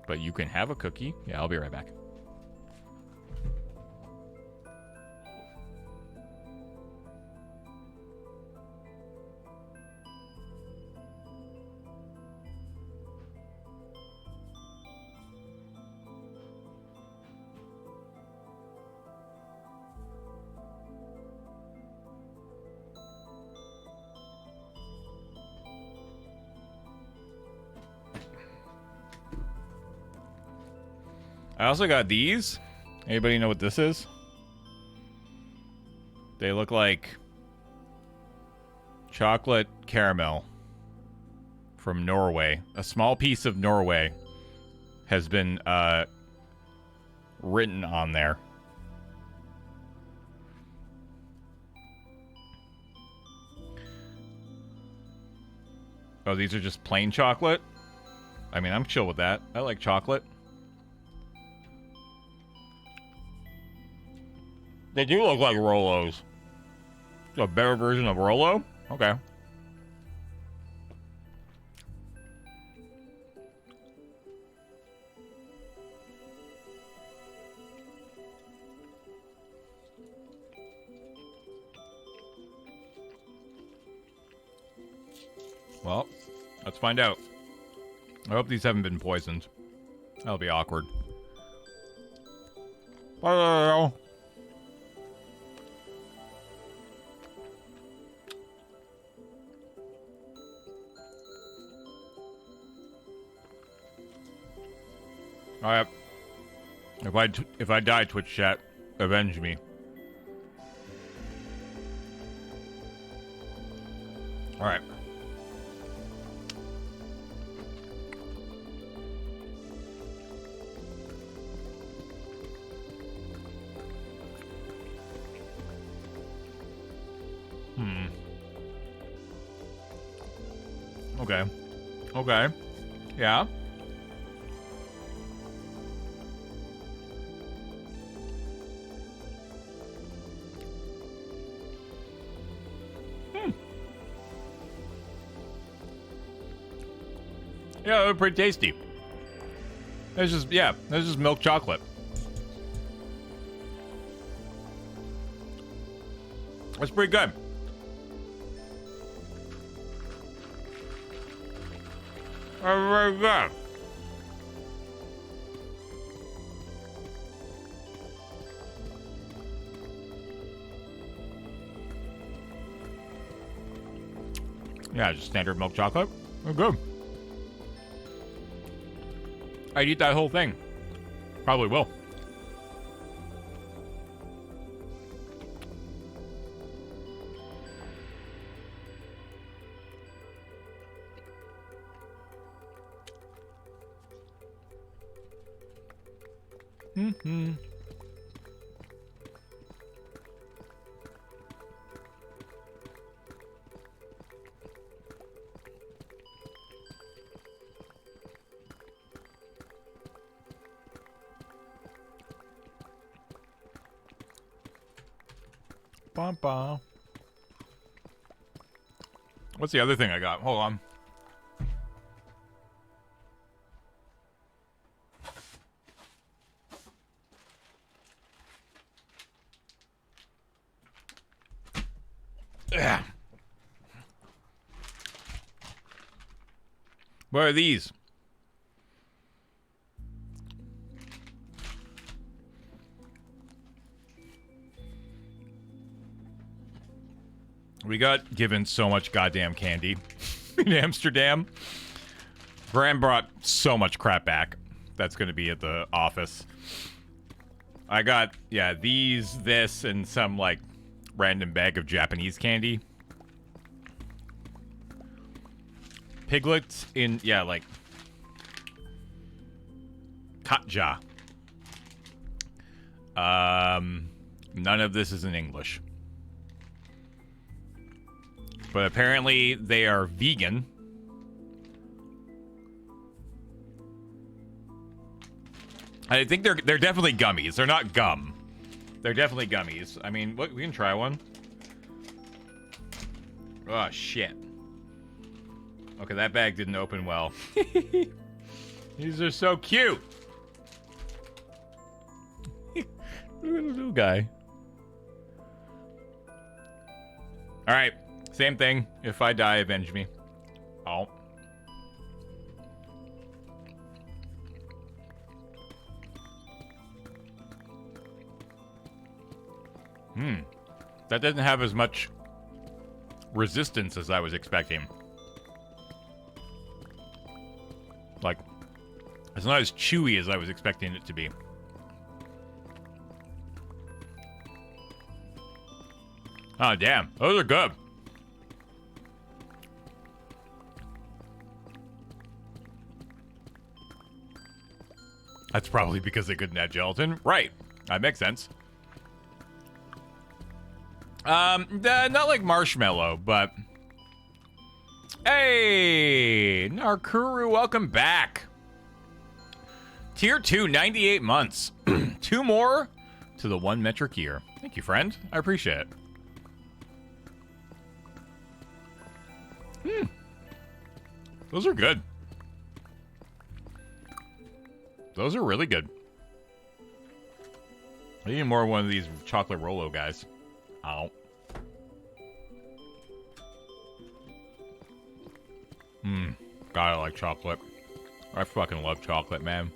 But you can have a cookie. Yeah, I'll be right back. I also got these. Anybody know what this is? They look like chocolate caramel from Norway. A small piece of Norway has been written on there. Oh, these are just plain chocolate? I mean, I'm chill with that. I like chocolate. They do look like Rolos. A better version of Rolo? Okay. Well, let's find out. I hope these haven't been poisoned. That'll be awkward. Hello. Alright. If I die, Twitch chat, avenge me. Alright. Okay. Okay. Yeah. Yeah, they're pretty tasty. It's just, yeah, it's just milk chocolate. That's pretty good. That's very good. Yeah, just standard milk chocolate. They're good. I'd eat that whole thing. Probably will. Mm-hmm. Bum. What's the other thing I got? Hold on. Yeah. What are these? We got given so much goddamn candy in Amsterdam. Graham brought so much crap back. That's going to be at the office. I got, yeah, these, this, and some, like, random bag of Japanese candy. Piglets in, yeah, like, katja. None of this is in English. But apparently they are vegan. I think they're definitely gummies. They're not gum. They're definitely gummies. I mean, what, we can try one. Oh, shit. Okay, that bag didn't open well. These are so cute. Little guy. All right. Same thing. If I die, avenge me. Oh. That doesn't have as much resistance as I was expecting. Like, it's not as chewy as I was expecting it to be. Oh, damn. Those are good. That's probably because they couldn't add gelatin. Right. That makes sense. Not like marshmallow, but... Hey! Narkuru, welcome back. Tier 2, 98 months. 2 more to the 1 metric year. Thank you, friend. I appreciate it. Those are good. Those are really good. I need more of one of these chocolate Rolo guys. Ow. God, I like chocolate. I fucking love chocolate, man.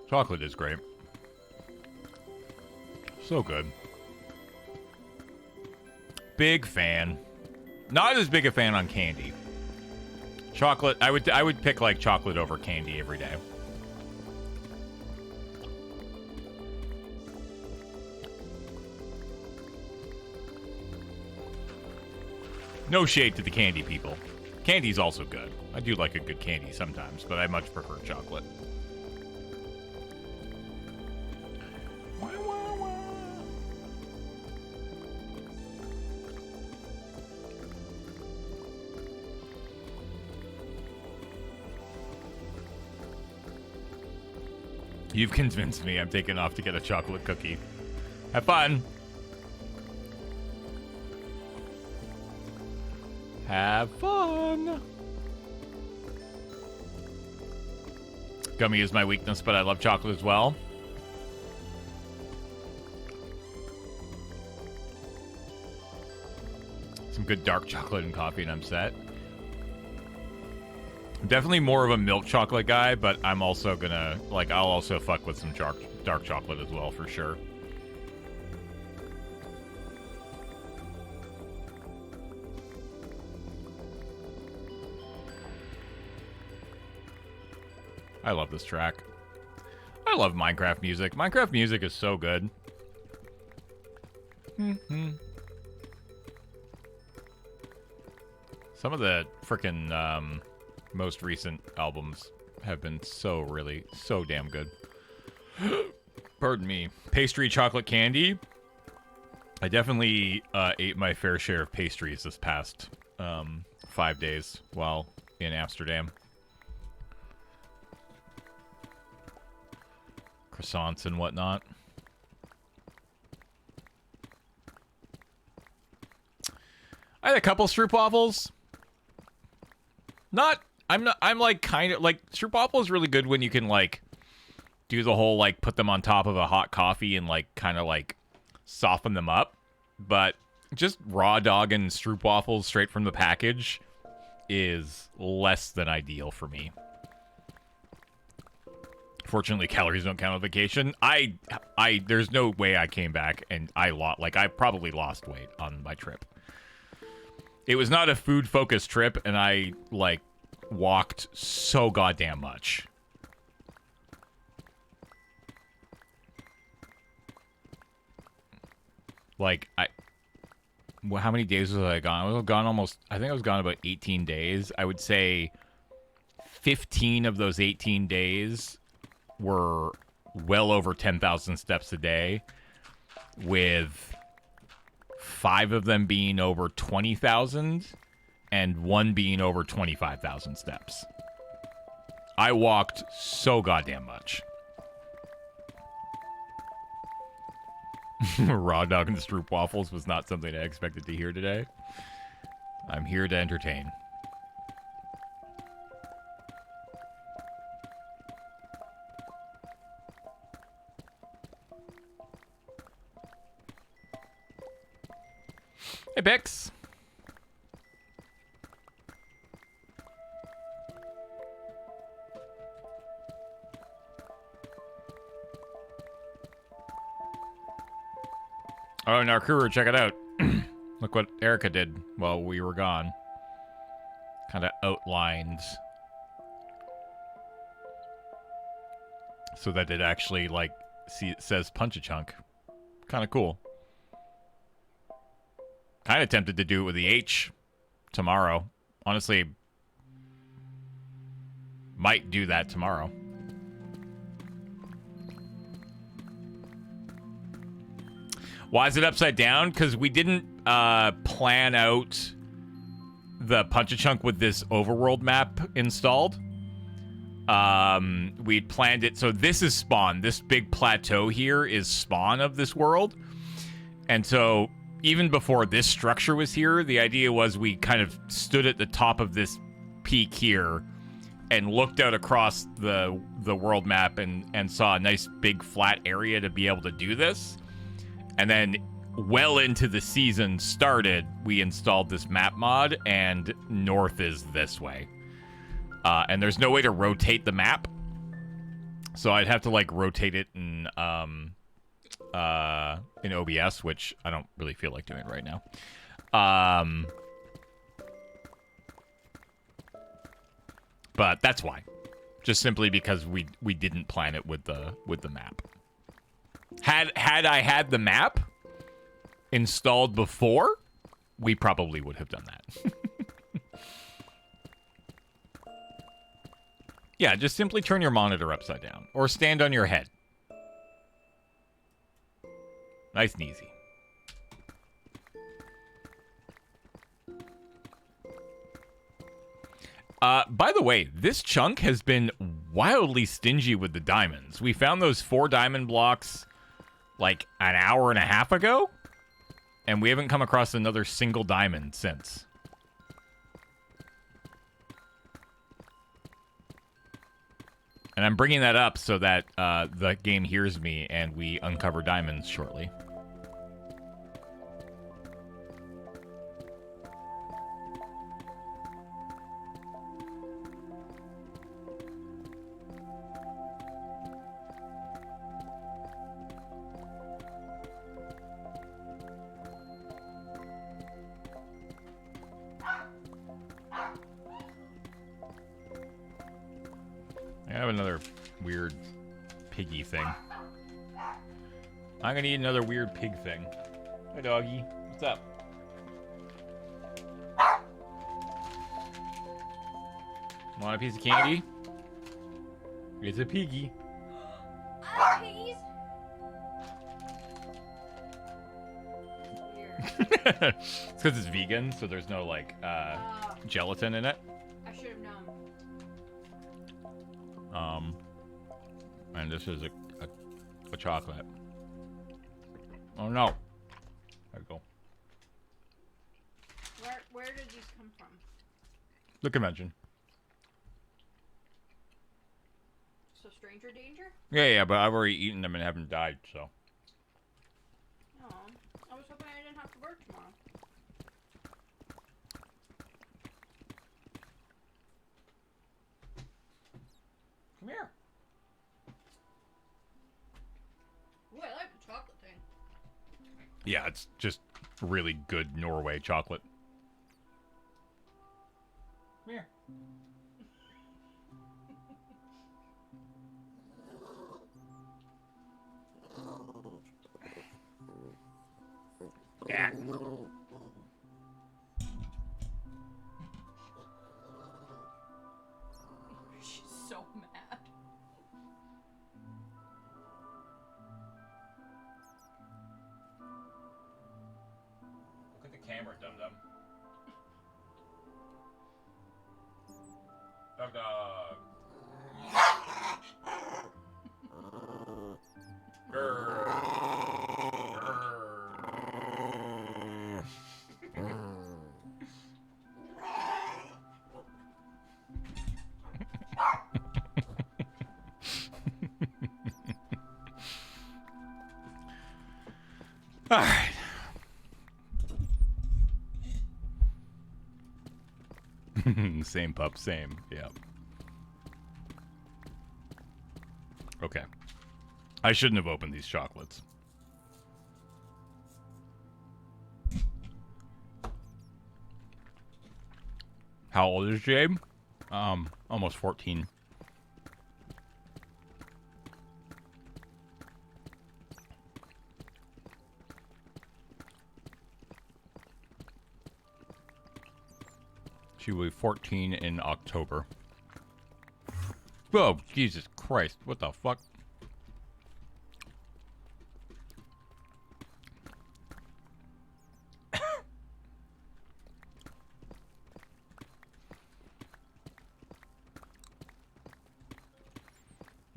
Chocolate is great. So good. Big fan. Not as big a fan on candy. Chocolate, I would pick like chocolate over candy every day. No shade to the candy people. Candy's also good. I do like a good candy sometimes, but I much prefer chocolate. You've convinced me. I'm taking off to get a chocolate cookie. Have fun. Have fun. Gummy is my weakness, but I love chocolate as well. Some good dark chocolate and coffee and I'm set. Definitely more of a milk chocolate guy, but I'm also gonna, like, I'll also fuck with some dark chocolate as well, for sure. I love this track. I love Minecraft music. Minecraft music is so good. Some of the frickin' most recent albums have been so damn good. Pardon me. Pastry chocolate candy. I definitely ate my fair share of pastries this past 5 days while in Amsterdam. Croissants and whatnot. I had a couple stroopwafels. I'm like kind of like stroopwafel is really good when you can like do the whole like put them on top of a hot coffee and like kind of like soften them up. But just raw dog and stroopwafels straight from the package is less than ideal for me. Fortunately, calories don't count on vacation. There's no way I came back and I probably lost weight on my trip. It was not a food-focused trip, and I, like, walked so goddamn much. Like, how many days was I gone? I was gone I think I was gone about 18 days. I would say 15 of those 18 days were well over 10,000 steps a day, with 5 of them being over 20,000 and 1 being over 25,000 steps. I walked so goddamn much. Raw dog and stroopwafels was not something I expected to hear today. I'm here to entertain. Hey, Bix. Oh, Narkuru, check it out. Look what Erica did while we were gone. Kind of outlines so that it actually, like, it says Punch-a-Chunk. Kind of cool. Kind of tempted to do it with the H tomorrow. Honestly, might do that tomorrow. Why is it upside down? Because we didn't plan out the Punch-a-Chunk with this overworld map installed. We'd planned it. So this is spawn. This big plateau here is spawn of this world. And so even before this structure was here, the idea was we kind of stood at the top of this peak here and looked out across the world map and saw a nice big flat area to be able to do this. And then well into the season started, we installed this map mod, and north is this way. And there's no way to rotate the map. So I'd have to, like, rotate it in OBS, which I don't really feel like doing right now. But that's why. Just simply because we didn't plan it with the map. Had I had the map installed before, we probably would have done that. Yeah, just simply turn your monitor upside down or stand on your head. Nice and easy. By the way, this chunk has been wildly stingy with the diamonds. We found those 4 diamond blocks like an hour and a half ago, and we haven't come across another single diamond since. And I'm bringing that up so that the game hears me and we uncover diamonds shortly. I have another weird piggy thing. I'm gonna eat another weird pig thing. Hi, doggy. What's up? Want a piece of candy? It's a piggy. Piggies? It's because it's vegan, so there's no, like, gelatin in it. I should have known. And this is a chocolate. Oh no. There we go. Where did these come from? The convention. So stranger danger? Yeah, but I've already eaten them and haven't died, so. Oh, I was hoping I didn't have to work tomorrow. Come here. Ooh, I like the chocolate thing. Yeah, it's just really good Norway chocolate. Come here. Yeah. She's so mad. Look at the camera, dum-dum. Dog dog. Grrr. All right. Same pup, same. Yeah. Okay. I shouldn't have opened these chocolates. How old is Jade? Almost 14. She will be 14 in October. Oh, Jesus Christ. What the fuck?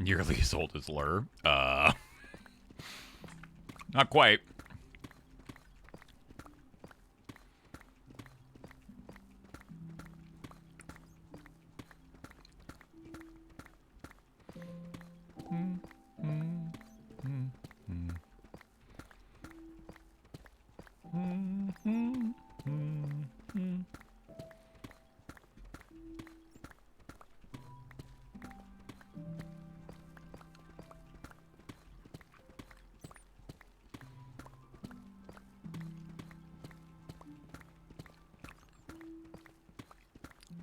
Nearly as old as Lur. Not quite.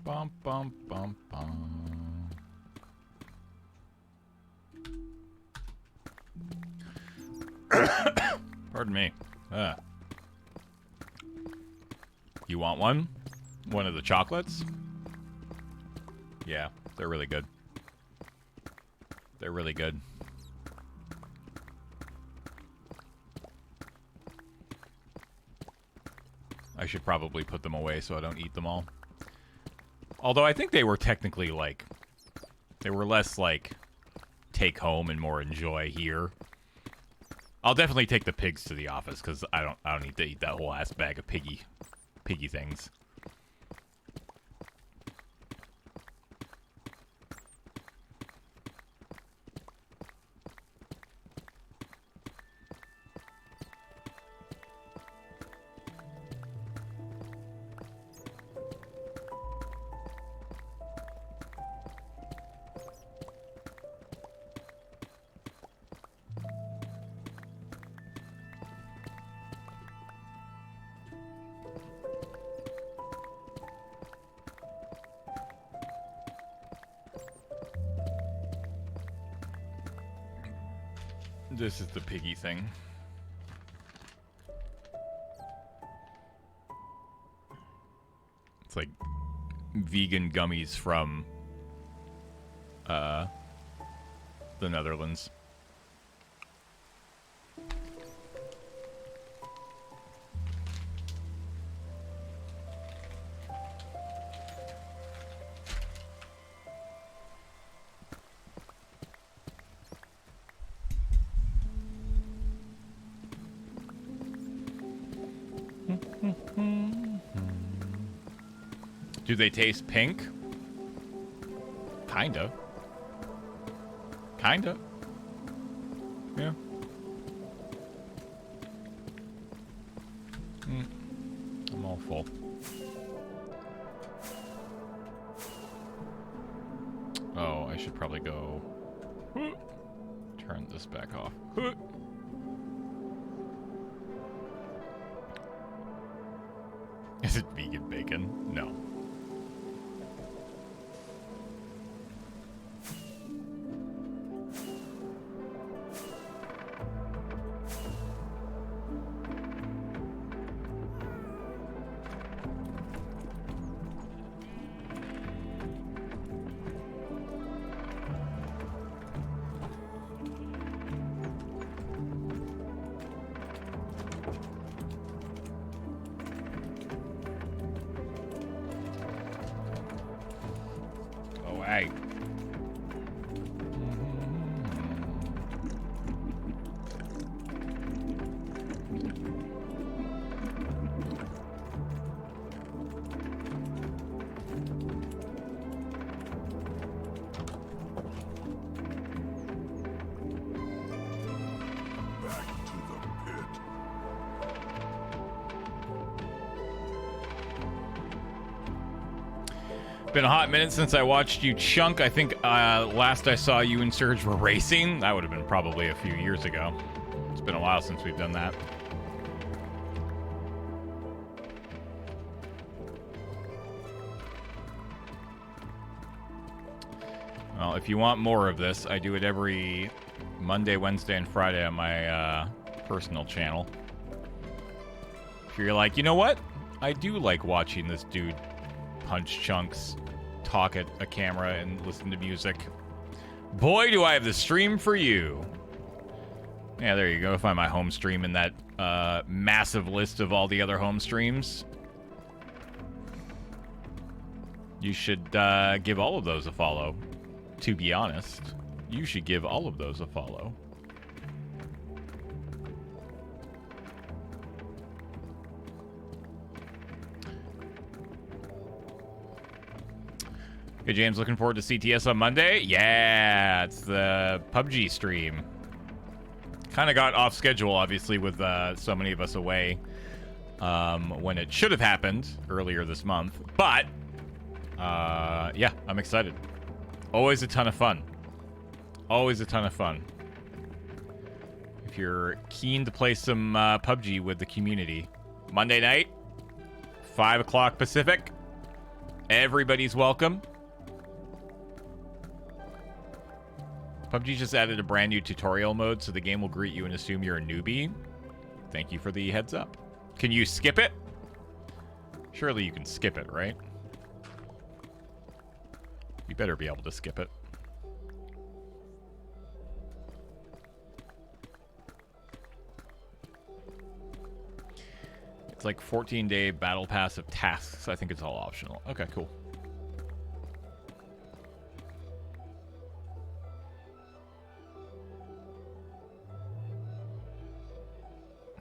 Bum, bum, bum, bum. Pardon me. You want one? One of the chocolates? Yeah, they're really good. They're really good. I should probably put them away so I don't eat them all. Although I think they were technically like, they were less like take home and more enjoy here. I'll definitely take the pigs to the office because I don't need to eat that whole ass bag of piggy things. This is the piggy thing. It's like vegan gummies from the Netherlands. Do they taste pink? Kinda. Kinda. Yeah. I'm all full. Oh, I should probably go turn this back off. Is it vegan bacon? No. Hey. Back to the pit. Been a hot minute since I watched you chunk. I think last I saw you and Surge were racing. That would have been probably a few years ago. It's been a while since we've done that. Well, if you want more of this, I do it every Monday, Wednesday, and Friday on my personal channel. If you're like, you know what? I do like watching this dude punch chunks, talk at a camera, and listen to music. Boy, do I have the stream for you. Yeah, there you go. Find my home stream in that massive list of all the other home streams. You should give all of those a follow. To be honest, you should give all of those a follow. Hey, James, looking forward to CTS on Monday? Yeah, it's the PUBG stream. Kind of got off schedule, obviously, with so many of us away when it should have happened earlier this month. But, yeah, I'm excited. Always a ton of fun. Always a ton of fun. If you're keen to play some PUBG with the community, Monday night, 5 o'clock Pacific. Everybody's welcome. PUBG just added a brand new tutorial mode, so the game will greet you and assume you're a newbie. Thank you for the heads up. Can you skip it? Surely you can skip it, right? You better be able to skip it. It's like 14-day battle pass of tasks. I think it's all optional. Okay, cool.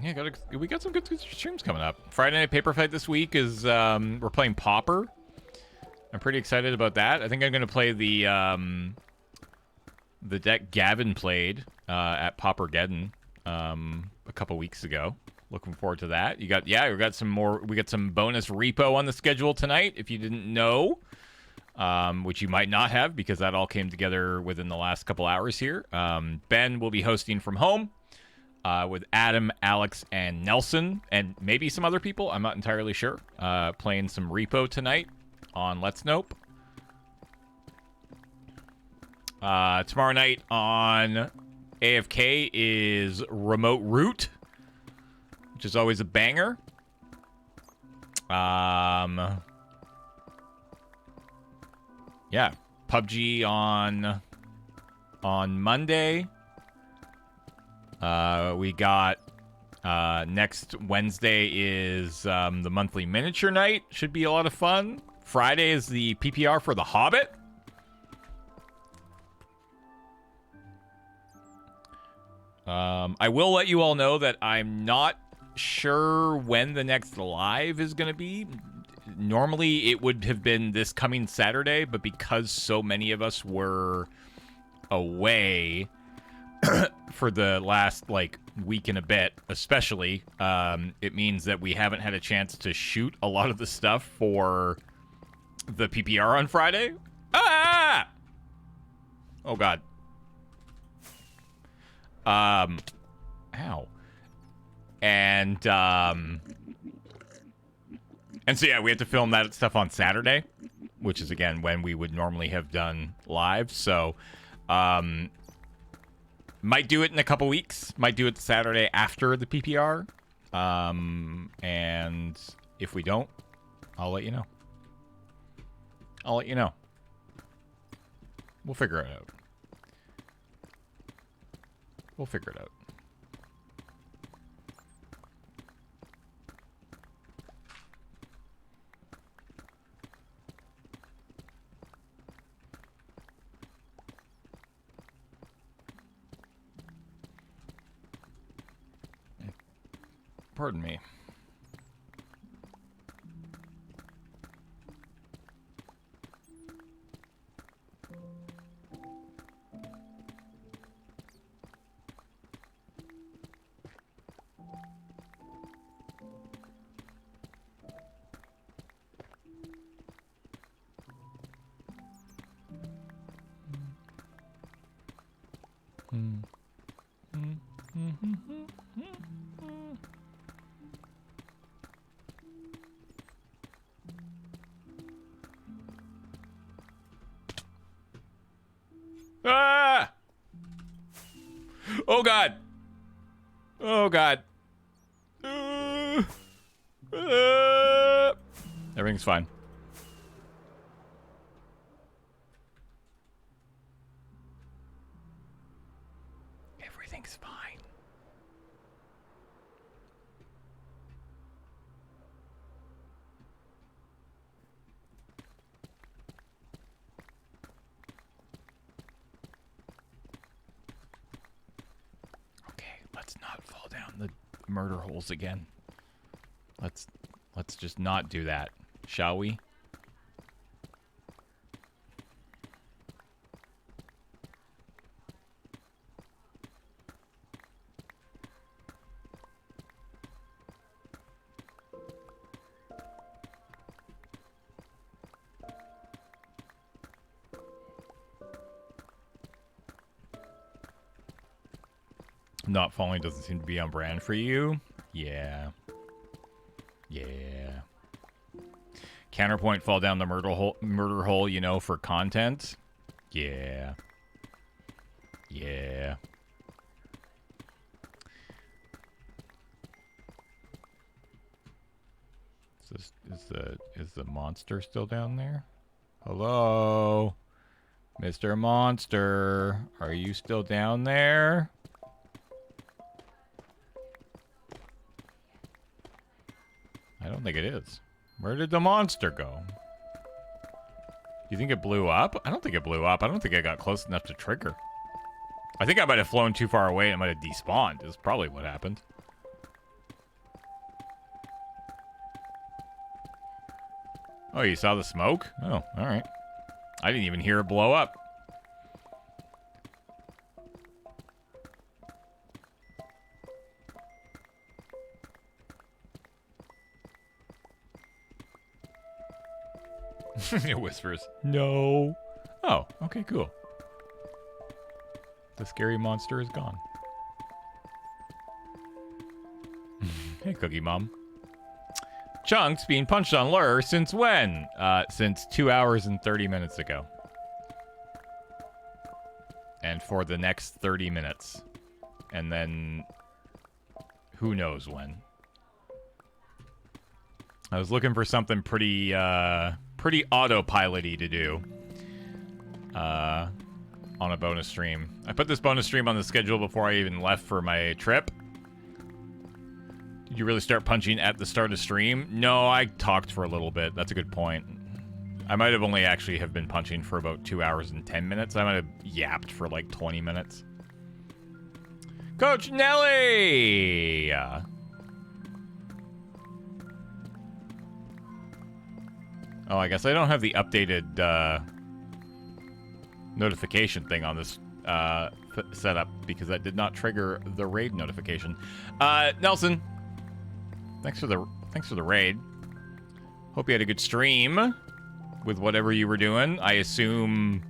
Yeah, we got some good streams coming up. Friday Night Paper Fight this week is we're playing Pauper. I'm pretty excited about that. I think I'm gonna play the deck Gavin played at Paupergeddon a couple weeks ago. Looking forward to that. We got some bonus repo on the schedule tonight. If you didn't know, which you might not have because that all came together within the last couple hours here. Ben will be hosting from home. With Adam, Alex, and Nelson, and maybe some other people. I'm not entirely sure. Playing some repo tonight on Let's Nope. Tomorrow night on AFK is Remote Root, which is always a banger. Yeah, PUBG on Monday. We got next Wednesday is the monthly miniature night. Should be a lot of fun. Friday is the PPR for The Hobbit. I will let you all know that I'm not sure when the next live is going to be. Normally it would have been this coming Saturday, but because so many of us were away for the last week and a bit, especially, it means that we haven't had a chance to shoot a lot of the stuff for the PPR on Friday. Ah! Oh god. Ow. And so yeah, we had to film that stuff on Saturday, which is again when we would normally have done live. So might do it in a couple weeks. Might do it Saturday after the PPR. And if we don't, I'll let you know. I'll let you know. We'll figure it out. We'll figure it out. Pardon me. Oh god. Oh god. Everything's fine. Everything's fine. Okay, let's not fall down the murder holes again. Let's just not do that, shall we? Not falling doesn't seem to be on brand for you. Yeah. Yeah. Counterpoint, fall down the murder hole, you know, for content. Yeah. Yeah. Is the monster still down there? Hello? Mr. Monster, are you still down there? I don't think it is. Where did the monster go? You think it blew up? I don't think it blew up. I don't think I got close enough to trigger. I think I might have flown too far away and it might have despawned is probably what happened. Oh, you saw the smoke? Oh, alright. I didn't even hear it blow up. It whispers, no. Oh, okay, cool. The scary monster is gone. Hey, Cookie Mom. Chunks being punched on Lure since when? Since 2 hours and 30 minutes ago. And for the next 30 minutes. And then who knows when. I was looking for something pretty autopilot-y to do. On a bonus stream. I put this bonus stream on the schedule before I even left for my trip. Did you really start punching at the start of stream? No, I talked for a little bit. That's a good point. I might have only actually have been punching for about 2 hours and 10 minutes. I might have yapped for like 20 minutes. Coach Nelly! Oh, I guess I don't have the updated notification thing on this setup because that did not trigger the raid notification. Nelson, thanks for the raid. Hope you had a good stream with whatever you were doing. I assume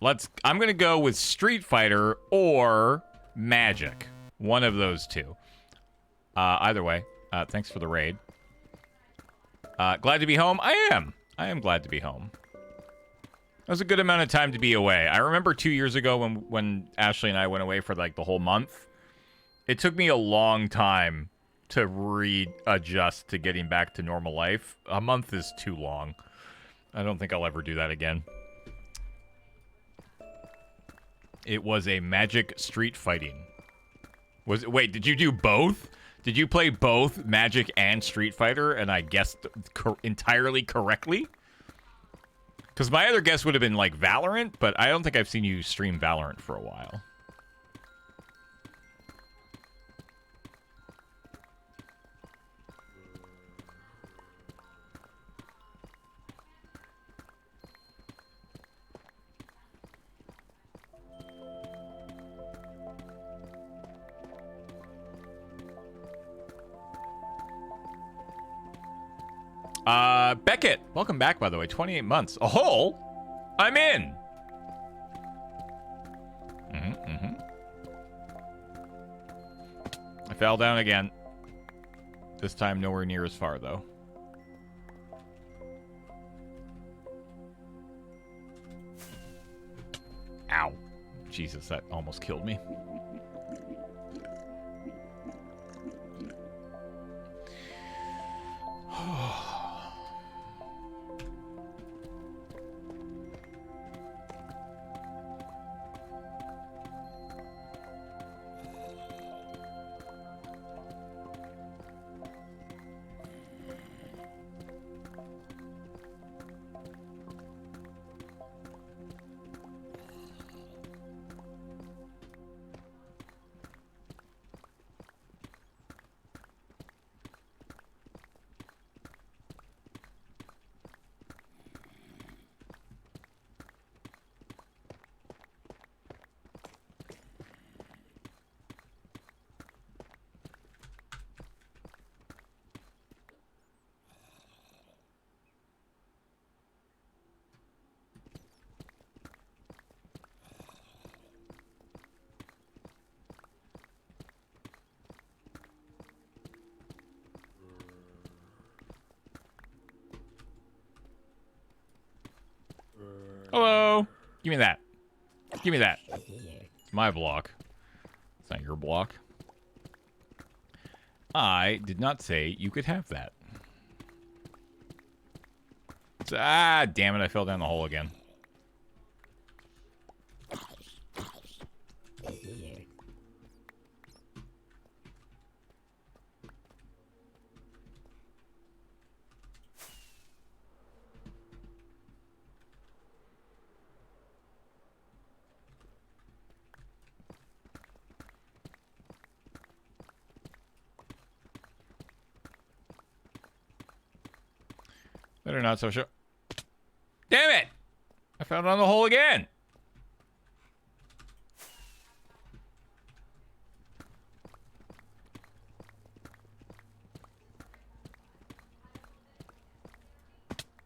I'm gonna go with Street Fighter or Magic. One of those two. Either way, thanks for the raid. Glad to be home? I am glad to be home. That was a good amount of time to be away. I remember 2 years ago when Ashley and I went away for like the whole month. It took me a long time to readjust to getting back to normal life. A month is too long. I don't think I'll ever do that again. It was a Magic Street Fighting. Wait, did you do both? Did you play both Magic and Street Fighter and I guessed entirely correctly? Because my other guess would have been like Valorant, but I don't think I've seen you stream Valorant for a while. Beckett, welcome back, by the way. 28 months. A hole? I'm in. I fell down again. This time nowhere near as far, though. Ow. Jesus, that almost killed me. Hello. Give me that. Give me that. It's my block. It's not your block. I did not say you could have that. Ah, damn it. I fell down the hole again. Better not so sure. Damn it! I fell down the hole again.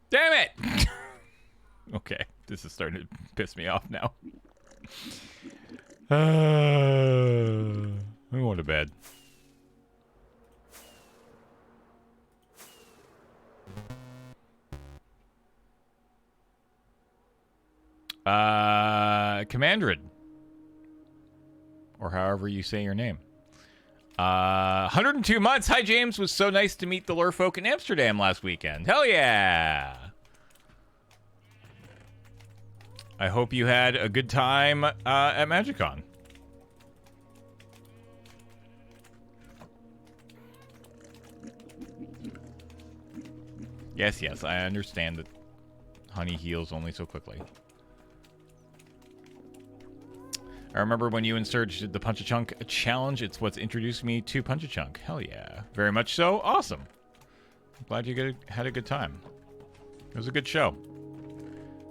Damn it! Okay, this is starting to piss me off now. I'm going to bed. Commandred. Or however you say your name. 102 months. Hi, James. Was so nice to meet the lure folk in Amsterdam last weekend. Hell yeah. I hope you had a good time at MagicCon. Yes, yes, I understand that honey heals only so quickly. I remember when you and Surge did the Punch-a-Chunk challenge. It's what's introduced me to Punch-a-Chunk. Hell yeah. Very much so. Awesome. I'm glad you had a good time. It was a good show.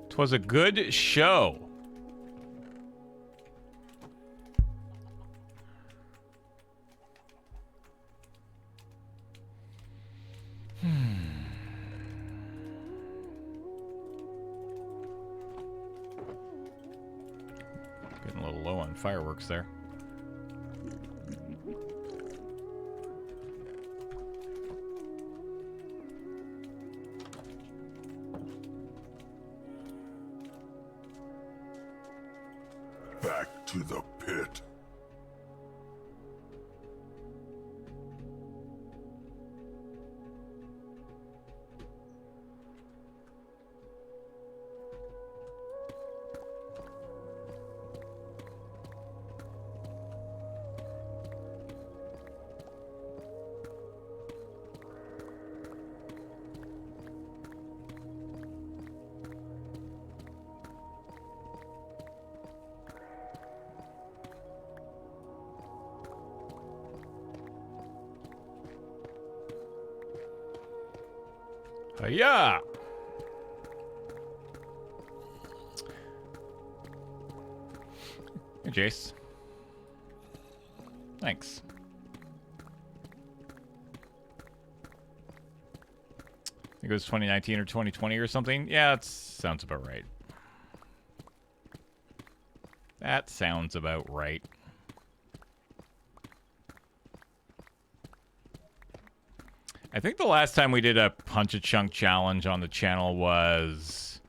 It was a good show. Getting a little low on fireworks there. Back to the pit. Yeah. Hey, Jace. Thanks. I think it was 2019 or 2020 or something. Yeah, that sounds about right. That sounds about right. I think the last time we did a Punch-a-Chunk challenge on the channel was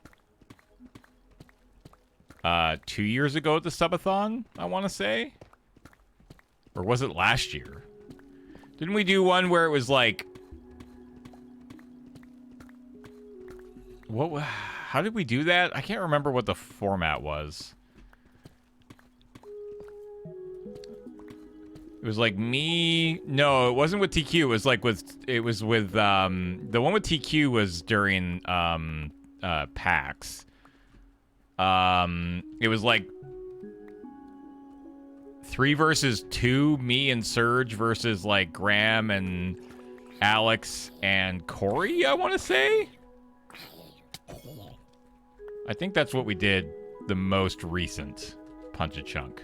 2 years ago at the subathon, I want to say. Or was it last year? Didn't we do one where it was like... How did we do that? I can't remember what the format was. It was like me... No, it wasn't with TQ. It was like with... It was with... The one with TQ was during PAX. It was like 3 versus 2, me and Serge versus like Graham and Alex and Corey, I want to say. I think that's what we did the most recent Punch-a-Chunk.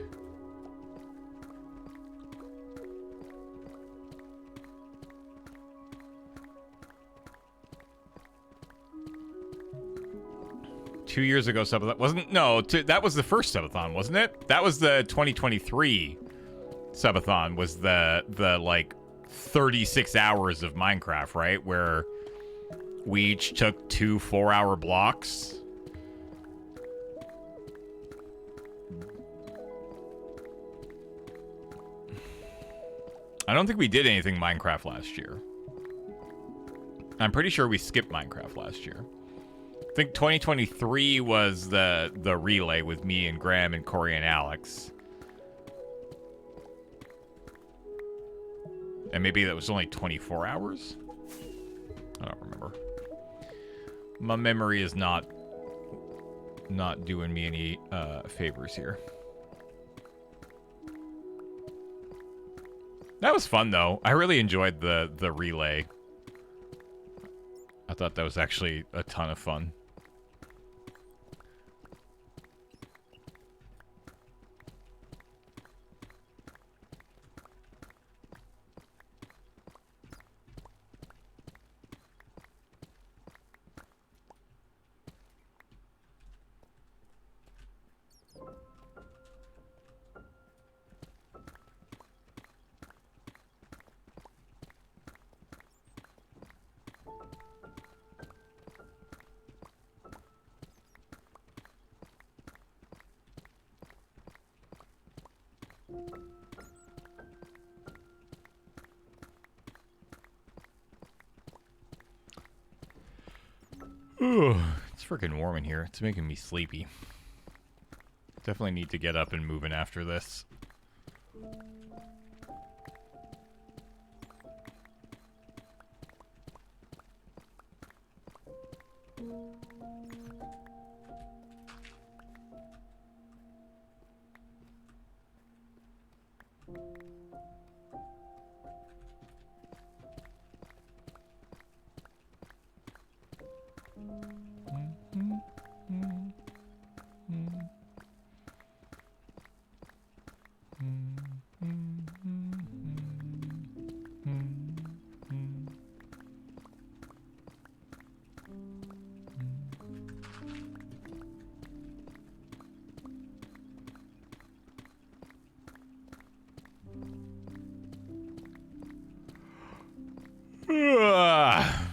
Two years ago, subathon wasn't. No, that was the first subathon, wasn't it? That was the 2023 subathon. Was the like 36 hours of Minecraft, right? Where we each took 2 4-hour blocks. I don't think we did anything Minecraft last year. I'm pretty sure we skipped Minecraft last year. I think 2023 was the relay with me and Graham and Corey and Alex. And maybe that was only 24 hours? I don't remember. My memory is not doing me any favors here. That was fun, though. I really enjoyed the relay. I thought that was actually a ton of fun. It's freaking warm in here. It's making me sleepy. Definitely need to get up and moving after this.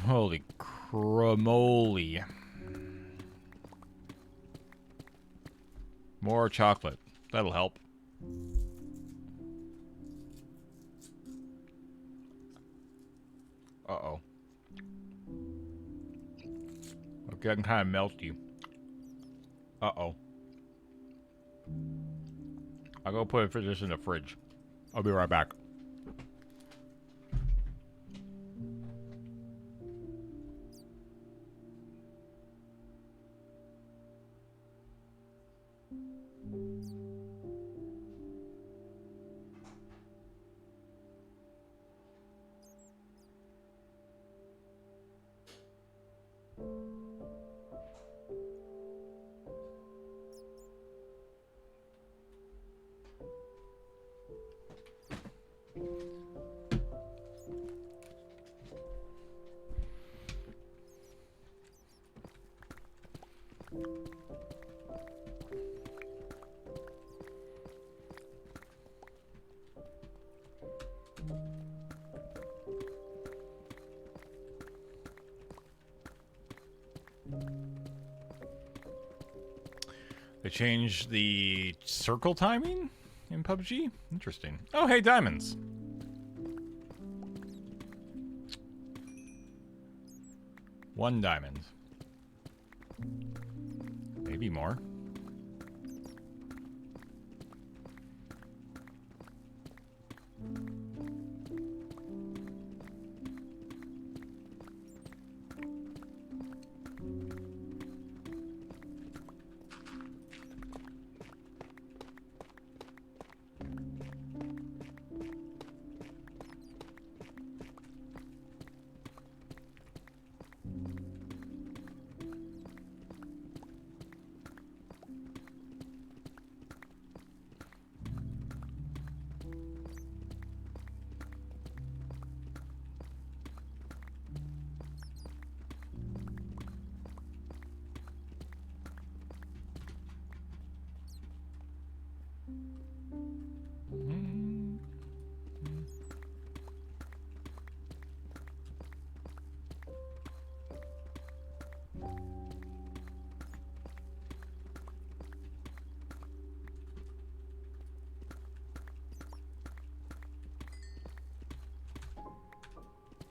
Holy cramoly. More chocolate. That'll help. Uh-oh. I'm getting kind of melty. Uh-oh. I'll go put this in the fridge. I'll be right back. They changed the circle timing in PUBG? Interesting. Oh, hey, diamonds. One diamond. Maybe more.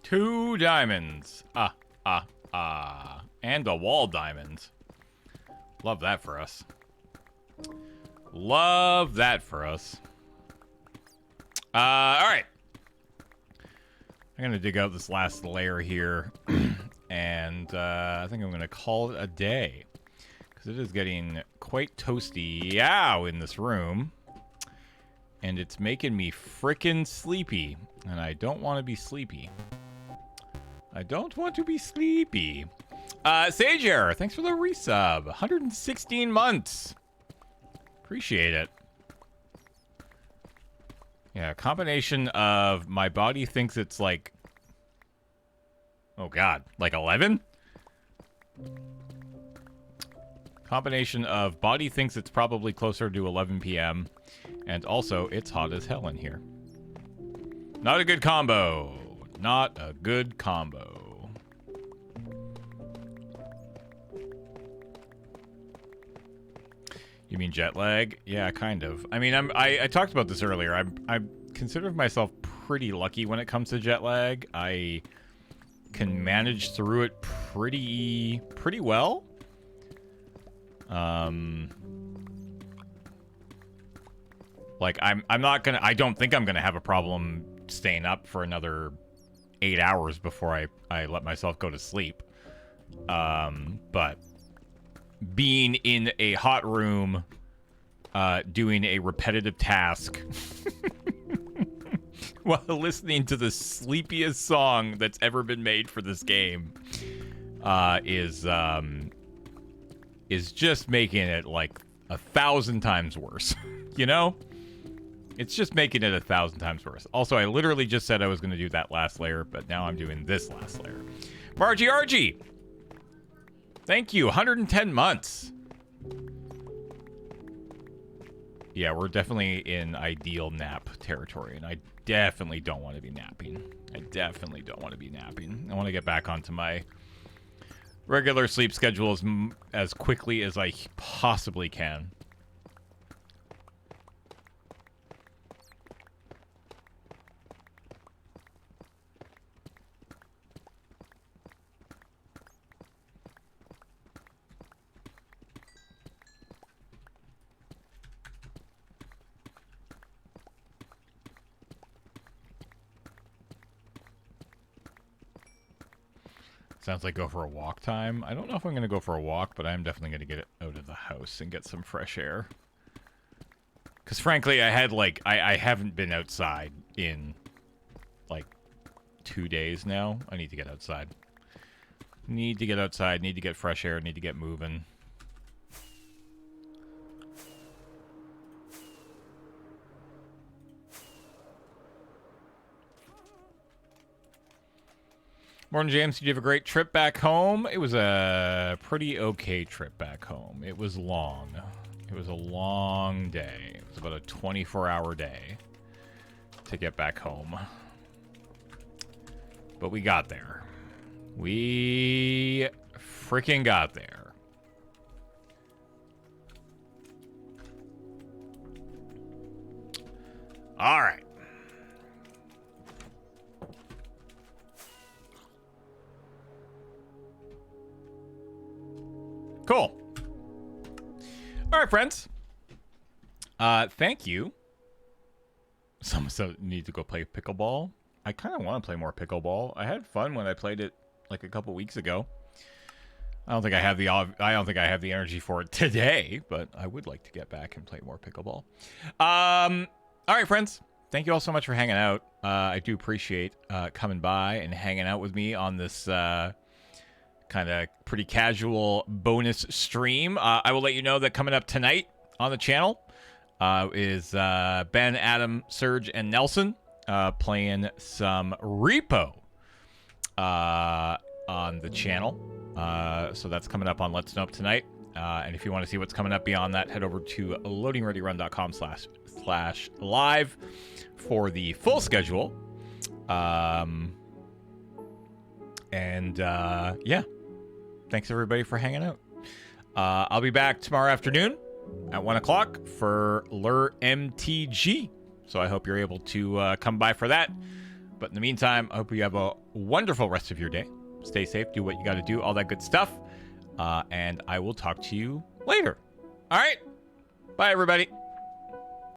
Two diamonds. And a wall diamond. Love that for us. Love that for us. Alright. I'm going to dig out this last layer here. And I think I'm going to call it a day. Because it is getting quite toasty in this room. And it's making me frickin' sleepy. And I don't want to be sleepy. I don't want to be sleepy. Sager, thanks for the resub. 116 months. Appreciate it. Yeah, a combination of my body thinks it's like... Oh, God. Like 11? Combination of body thinks it's probably closer to 11 p.m. And also, it's hot as hell in here. Not a good combo. Not a good combo. You mean jet lag? Yeah, kind of. I mean, I talked about this earlier. I consider myself pretty lucky when it comes to jet lag. I can manage through it pretty well. Like I'm not gonna. I don't think I'm gonna have a problem staying up for another 8 hours before I let myself go to sleep. But being in a hot room, doing a repetitive task while listening to the sleepiest song that's ever been made for this game, is just making it like 1,000 times worse. You know? It's just making it 1,000 times worse. Also, I literally just said I was going to do that last layer, but now I'm doing this last layer. Margie Argie! Thank you. 110 months. Yeah, we're definitely in ideal nap territory, and I definitely don't want to be napping. I definitely don't want to be napping. I want to get back onto my regular sleep schedule as quickly as I possibly can. Sounds like go for a walk time. I don't know if I'm going to go for a walk, but I'm definitely going to get out of the house and get some fresh air. Because frankly, I haven't been outside in like 2 days now. I need to get outside. Need to get outside, need to get fresh air, need to get moving. Morning, James. Did you have a great trip back home? It was a pretty okay trip back home. It was long. It was a long day. It was about a 24-hour day to get back home. But we got there. We freaking got there. All right. Cool. All right, friends. Thank you. Some need to go play pickleball. I kind of want to play more pickleball. I had fun when I played it like a couple weeks ago. I don't think I have the energy for it today, but I would like to get back and play more pickleball. All right, friends. Thank you all so much for hanging out. I do appreciate coming by and hanging out with me on this kind of pretty casual bonus stream. I will let you know that coming up tonight on the channel is Ben, Adam, Serge, and Nelson playing some Repo on the channel. So that's coming up on Let's Nope tonight. And if you want to see what's coming up beyond that, head over to loadingreadyrun.com/live for the full schedule. Yeah. Thanks everybody for hanging out. I'll be back tomorrow afternoon at 1 o'clock for Lure MTG. So I hope you're able to come by for that. But in the meantime, I hope you have a wonderful rest of your day. Stay safe, do what you got to do, all that good stuff. And I will talk to you later. All right. Bye, everybody.